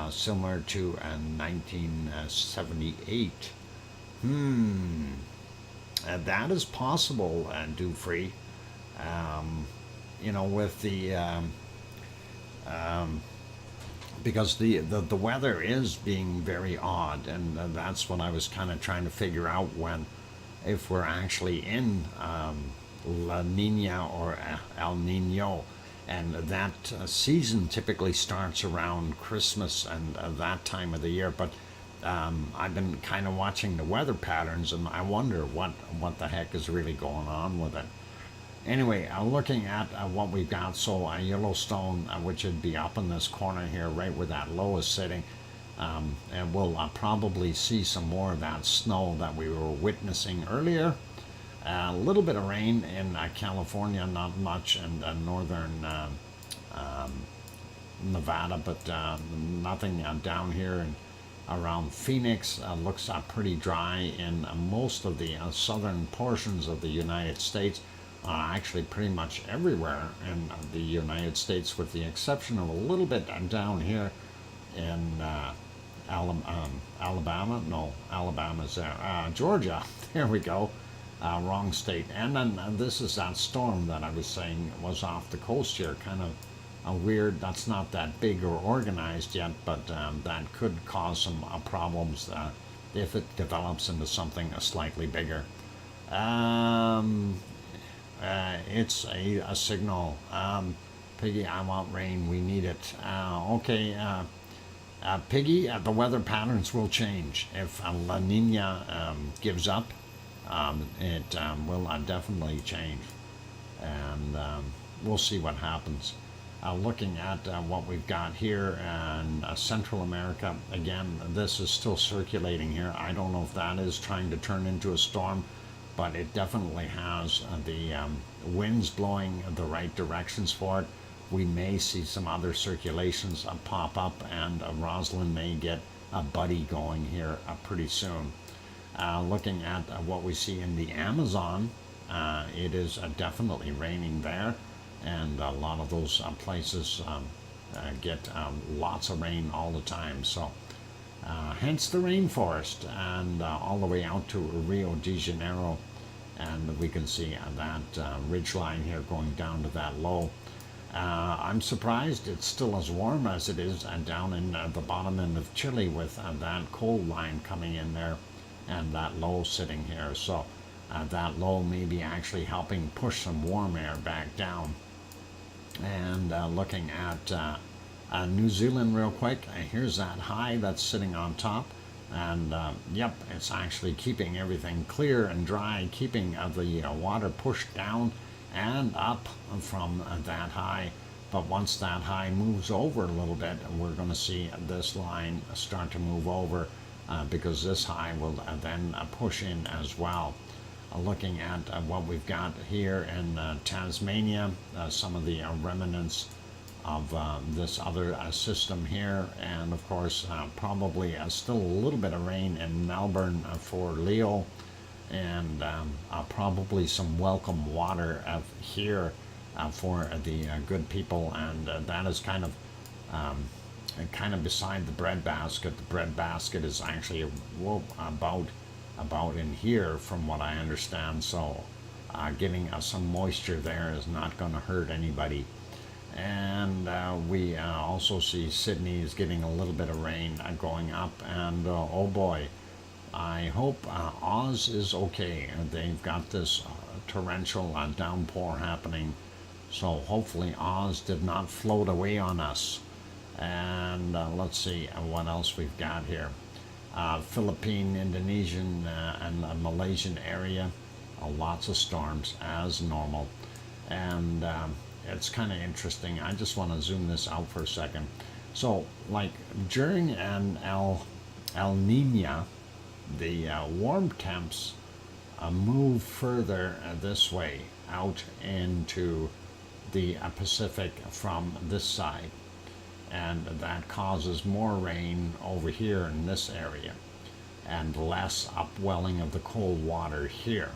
similar to 1978. That is possible, Dufree. With the because the weather is being very odd, and that's what I was kind of trying to figure out, if we're actually in La Nina or El Nino, and that season typically starts around Christmas and that time of the year. But I've been kind of watching the weather patterns, and I wonder what the heck is really going on with it. Anyway, looking at what we've got, so Yellowstone, which would be up in this corner here, right where that low is sitting, and we'll probably see some more of that snow that we were witnessing earlier. A little bit of rain in California, not much, and northern Nevada, but nothing down here and around Phoenix. Looks pretty dry in most of the southern portions of the United States. Actually pretty much everywhere in the United States, with the exception of a little bit down here in Alabama. No, Alabama's there. Georgia. There we go. Wrong state. And then this is that storm that I was saying was off the coast here. Kind of weird. That's not that big or organized yet, but that could cause some problems if it develops into something slightly bigger. It's a signal. Piggy, I want rain. We need it. Okay, Piggy, the weather patterns will change. If La Nina gives up, it will definitely change. And we'll see what happens. Looking at what we've got here in Central America, again, this is still circulating here. I don't know if that is trying to turn into a storm, but it definitely has the winds blowing the right directions for it. We may see some other circulations pop up, and Rosalind may get a buddy going here pretty soon. Looking at what we see in the Amazon, it is definitely raining there, and a lot of those places get lots of rain all the time. So hence the rainforest, and all the way out to Rio de Janeiro, and we can see that ridge line here going down to that low. I'm surprised it's still as warm as it is down in the bottom end of Chile, with that cold line coming in there and that low sitting here. So that low may be actually helping push some warm air back down. And looking at New Zealand real quick, here's that high that's sitting on top, and yep, it's actually keeping everything clear and dry, keeping the water pushed down and up from that high. But once that high moves over a little bit, we're going to see this line start to move over, because this high will then push in as well. Looking at what we've got here in Tasmania, some of the remnants of this other system here, and of course probably still a little bit of rain in Melbourne for Leo, and probably some welcome water here for the good people, and that is kind of beside the breadbasket. The breadbasket is actually about in here from what I understand, so getting some moisture there is not going to hurt anybody. And we also see Sydney is getting a little bit of rain going up, and oh boy, I hope Oz is okay. They've got this torrential downpour happening, so hopefully Oz did not float away on us. And let's see what else we've got here. Philippine, Indonesian, and Malaysian area, lots of storms as normal. And it's kind of interesting. I just want to zoom this out for a second. So, like during an El Nino, the warm temps move further this way out into the Pacific from this side, and that causes more rain over here in this area and less upwelling of the cold water here.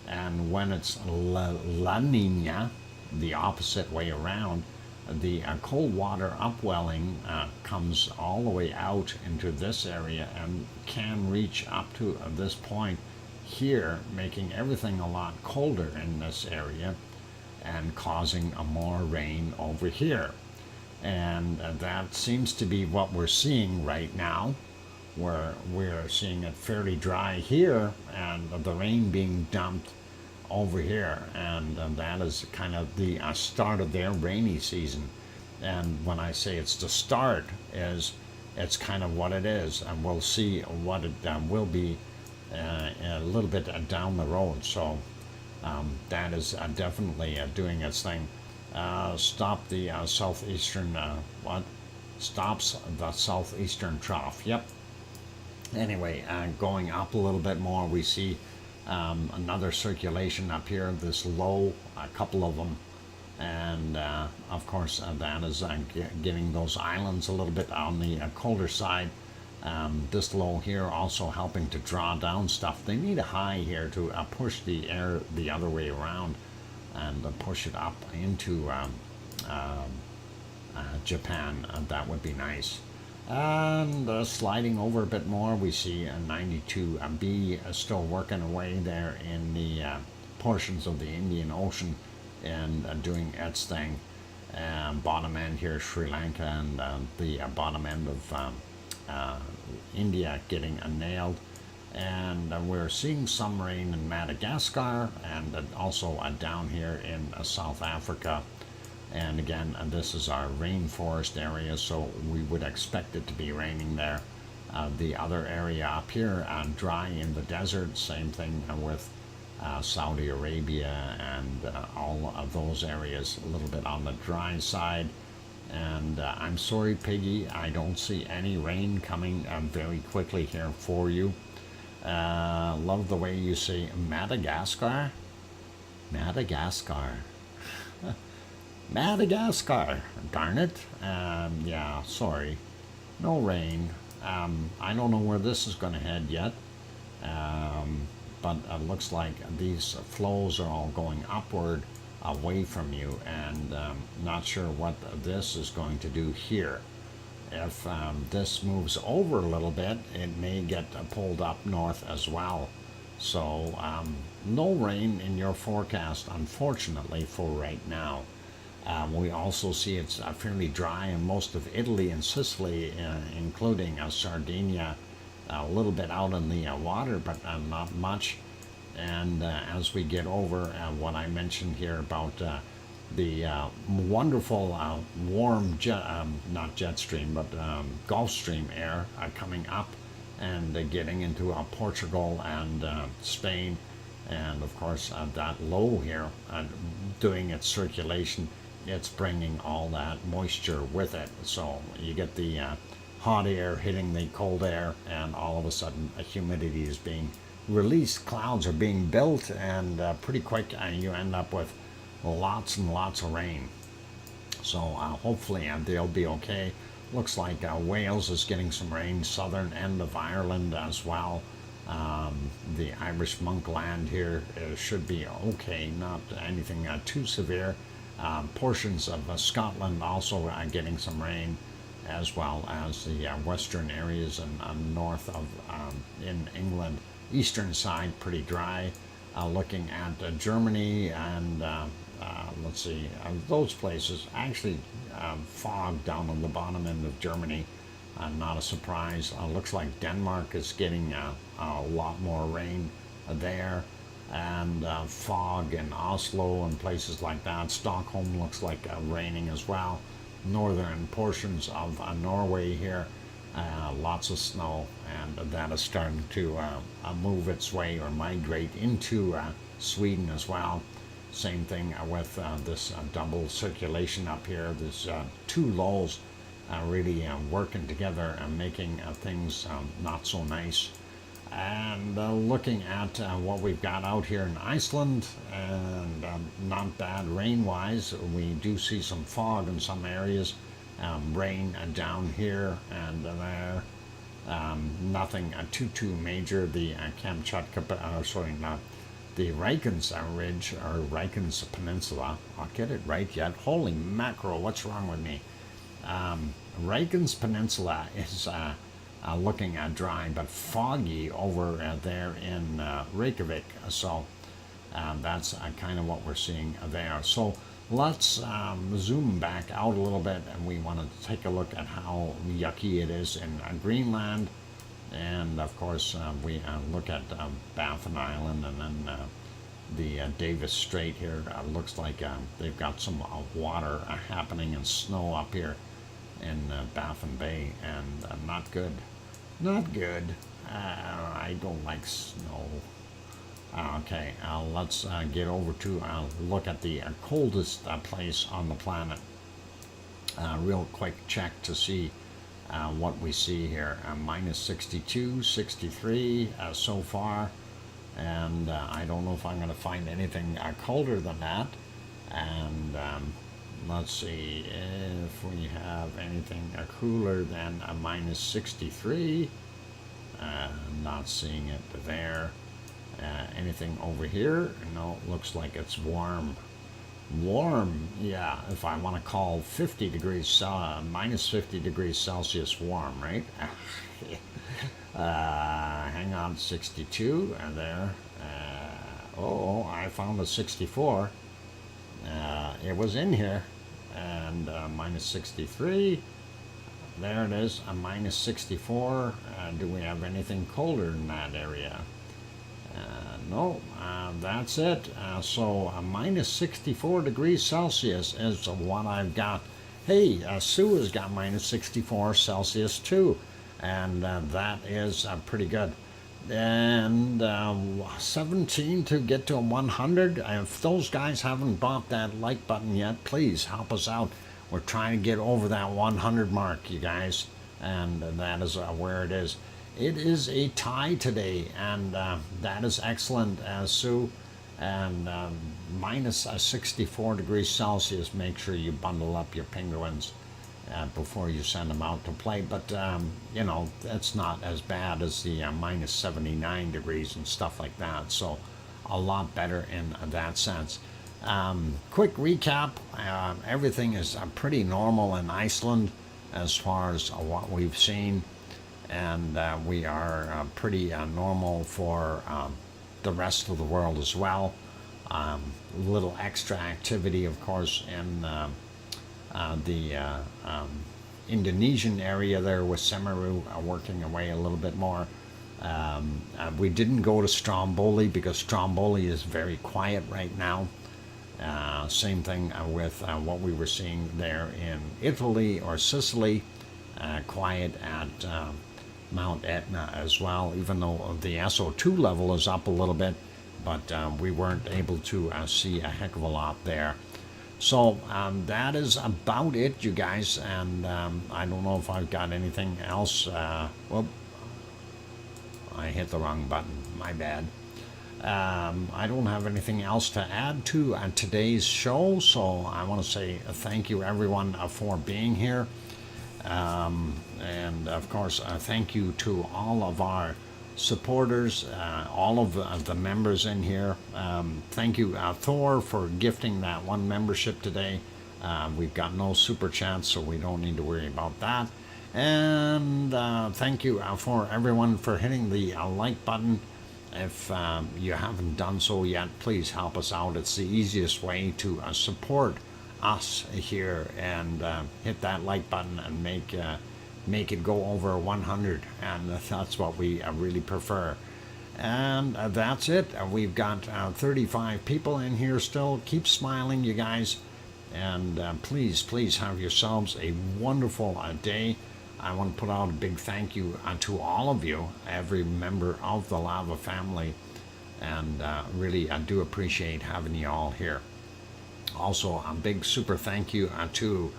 And when it's La Nina, the opposite way around, the cold water upwelling comes all the way out into this area and can reach up to this point here, making everything a lot colder in this area and causing more rain over here. And that seems to be what we're seeing right now, where we're seeing it fairly dry here and the rain being dumped over here, and that is kind of the start of their rainy season. And when I say it's the start, it's kind of what it is, and we'll see what it will be a little bit down the road. So that is definitely doing its thing. Stop the southeastern stops the southeastern trough. Yep. Anyway, going up a little bit more, we see another circulation up here, this low, a couple of them, and of course that is giving those islands a little bit on the colder side. This low here also helping to draw down stuff. They need a high here to push the air the other way around and push it up into Japan. That would be nice. And sliding over a bit more, we see a 92B still working away there in the portions of the Indian Ocean and doing its thing. Bottom end here, Sri Lanka, and the bottom end of India getting nailed. And we're seeing some rain in Madagascar, and also down here in South Africa. And again, this is our rainforest area, so we would expect it to be raining there. The other area up here, dry in the desert, same thing with Saudi Arabia and all of those areas, a little bit on the dry side. And I'm sorry, Piggy, I don't see any rain coming very quickly here for you. Love the way you say Madagascar. Madagascar. Madagascar, darn it. Yeah, sorry. No rain. I don't know where this is going to head yet. But it looks like these flows are all going upward away from you, and not sure what this is going to do here. If this moves over a little bit, it may get pulled up north as well. So no rain in your forecast, unfortunately, for right now. We also see it's fairly dry in most of Italy and Sicily, including Sardinia, a little bit out in the water, but not much. And as we get over what I mentioned here about the wonderful warm not jet stream, but Gulf Stream air coming up and getting into Portugal and Spain, and of course that low here doing its circulation, it's bringing all that moisture with it. So you get the hot air hitting the cold air, and all of a sudden humidity is being released, clouds are being built, and pretty quick you end up with lots and lots of rain. So hopefully they'll be okay. Looks like Wales is getting some rain, southern end of Ireland as well. The Irish Monkland here should be okay, not anything too severe. Portions of Scotland also getting some rain, as well as the western areas and north of in England. Eastern side pretty dry. Looking at Germany and let's see, those places actually fog down on the bottom end of Germany. Not a surprise. Looks like Denmark is getting a lot more rain there, and fog in Oslo and places like that. Stockholm looks like raining as well. Northern portions of Norway here, lots of snow, and that is starting to move its way or migrate into Sweden as well. Same thing with this double circulation up here. There's two lows really working together and making things not so nice. And looking at what we've got out here in Iceland, and not bad rain-wise. We do see some fog in some areas, rain down here and there. Nothing too major. The Kamchatka, sorry, not the Reykjanes Ridge, or Reykjanes Peninsula. I'll get it right yet. Holy mackerel, what's wrong with me? Reykjanes Peninsula is looking dry but foggy over there in Reykjavik. So that's kind of what we're seeing there. So let's zoom back out a little bit, and we want to take a look at how yucky it is in Greenland. And of course, we look at Baffin Island, and then the Davis Strait here. Looks like they've got some water happening and snow up here in Baffin Bay, and not good. Not good. I don't like snow. Okay, let's get over to look at the coldest place on the planet. Real quick check to see what we see here. Minus 62, 63 so far, and I don't know if I'm going to find anything colder than that. And let's see if we have anything cooler than a minus 63. Not seeing it there. Anything over here? No, looks like it's warm. Warm, yeah, if I want to call 50 degrees, minus 50 degrees Celsius warm, right? Hang on, 62 there. Oh, I found a 64. It was in here. And minus 63. There it is, a minus 64. Do we have anything colder in that area? No, that's it. So a minus 64 degrees Celsius is what I've got. Hey, Sue has got minus 64 Celsius too, and that is pretty good. And 17 to get to 100. If those guys haven't bought that like button yet, please help us out. We're trying to get over that 100 mark, you guys, and that is where it is. It is a tie today, and that is excellent, Sue. And minus 64 degrees Celsius. Make sure you bundle up your penguins before you send them out to play. But you know, that's not as bad as the minus 79 degrees and stuff like that. So a lot better in that sense. Quick recap. Everything is pretty normal in Iceland as far as what we've seen. And we are pretty normal for the rest of the world as well. A little extra activity, of course, in the Indonesian area there with Semeru working away a little bit more. We didn't go to Stromboli because Stromboli is very quiet right now. Same thing with what we were seeing there in Italy or Sicily. Quiet at Mount Etna as well, even though the SO2 level is up a little bit, but we weren't able to see a heck of a lot there. So that is about it, you guys, and I don't know if I've got anything else. Well, I hit the wrong button, my bad. I don't have anything else to add to today's show, so I want to say thank you everyone for being here. And of course, thank you to all of our supporters, all of the members in here. Thank you, Thor, for gifting that one membership today. We've got no super chats, so we don't need to worry about that. And thank you for everyone for hitting the like button. If you haven't done so yet, please help us out. It's the easiest way to support us here, and hit that like button and make it go over 100, and that's what we really prefer. And that's it. We've got 35 people in here still. Keep smiling, you guys, and please have yourselves a wonderful day. I want to put out a big thank you to all of you, every member of the Lava family, and really I do appreciate having you all here. Also, a big super thank you to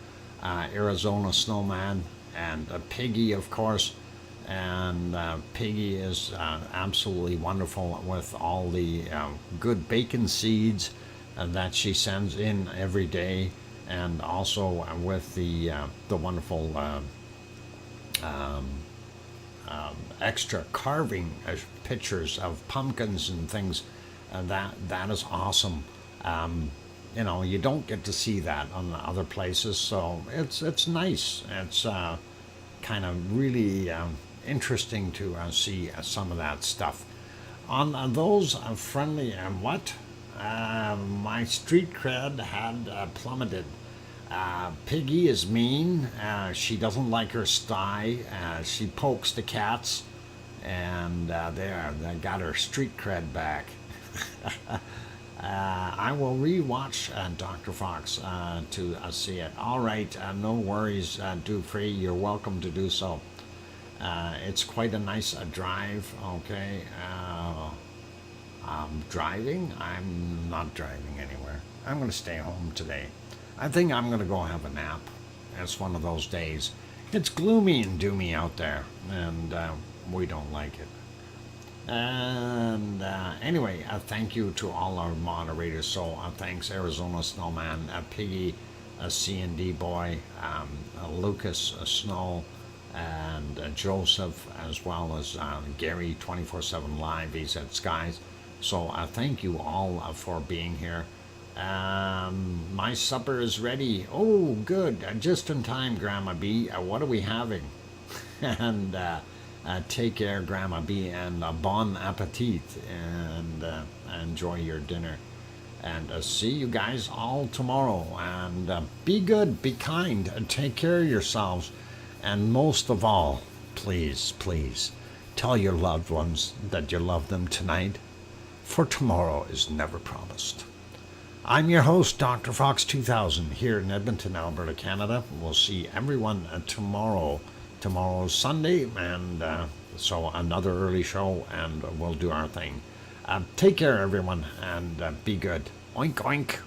Arizona Snowman and Piggy, of course. And Piggy is absolutely wonderful with all the good bacon seeds that she sends in every day, and also with the wonderful extra carving pictures of pumpkins and things. That is awesome. You know, you don't get to see that on other places, so it's nice. It's kind of really interesting to see some of that stuff. On those friendly my street cred had plummeted. Piggy is mean. She doesn't like her sty. She pokes the cats, and they got her street cred back. I will re-watch Dr. Fox to see it. All right, no worries, Dufree. You're welcome to do so. It's quite a nice drive. Okay, driving? I'm not driving anywhere. I'm going to stay home today. I think I'm going to go have a nap. It's one of those days. It's gloomy and doomy out there, and we don't like it. And anyway, thank you to all our moderators. So thanks Arizona Snowman, Piggy, C&D Boy, Lucas Snow, and Joseph, as well as Gary 24/7 Live. He's at Skies. So thank you all for being here. My supper is ready. Oh, good. Just in time, Grandma B. What are we having? And take care, Grandma B, and bon appetit, and enjoy your dinner. And see you guys all tomorrow. And be good, be kind, and take care of yourselves. And most of all, please, tell your loved ones that you love them tonight, for tomorrow is never promised. I'm your host, DrFox2000, here in Edmonton, Alberta, Canada. We'll see everyone tomorrow. Tomorrow's Sunday, and so another early show, and we'll do our thing. Take care, everyone, and be good. Oink, oink.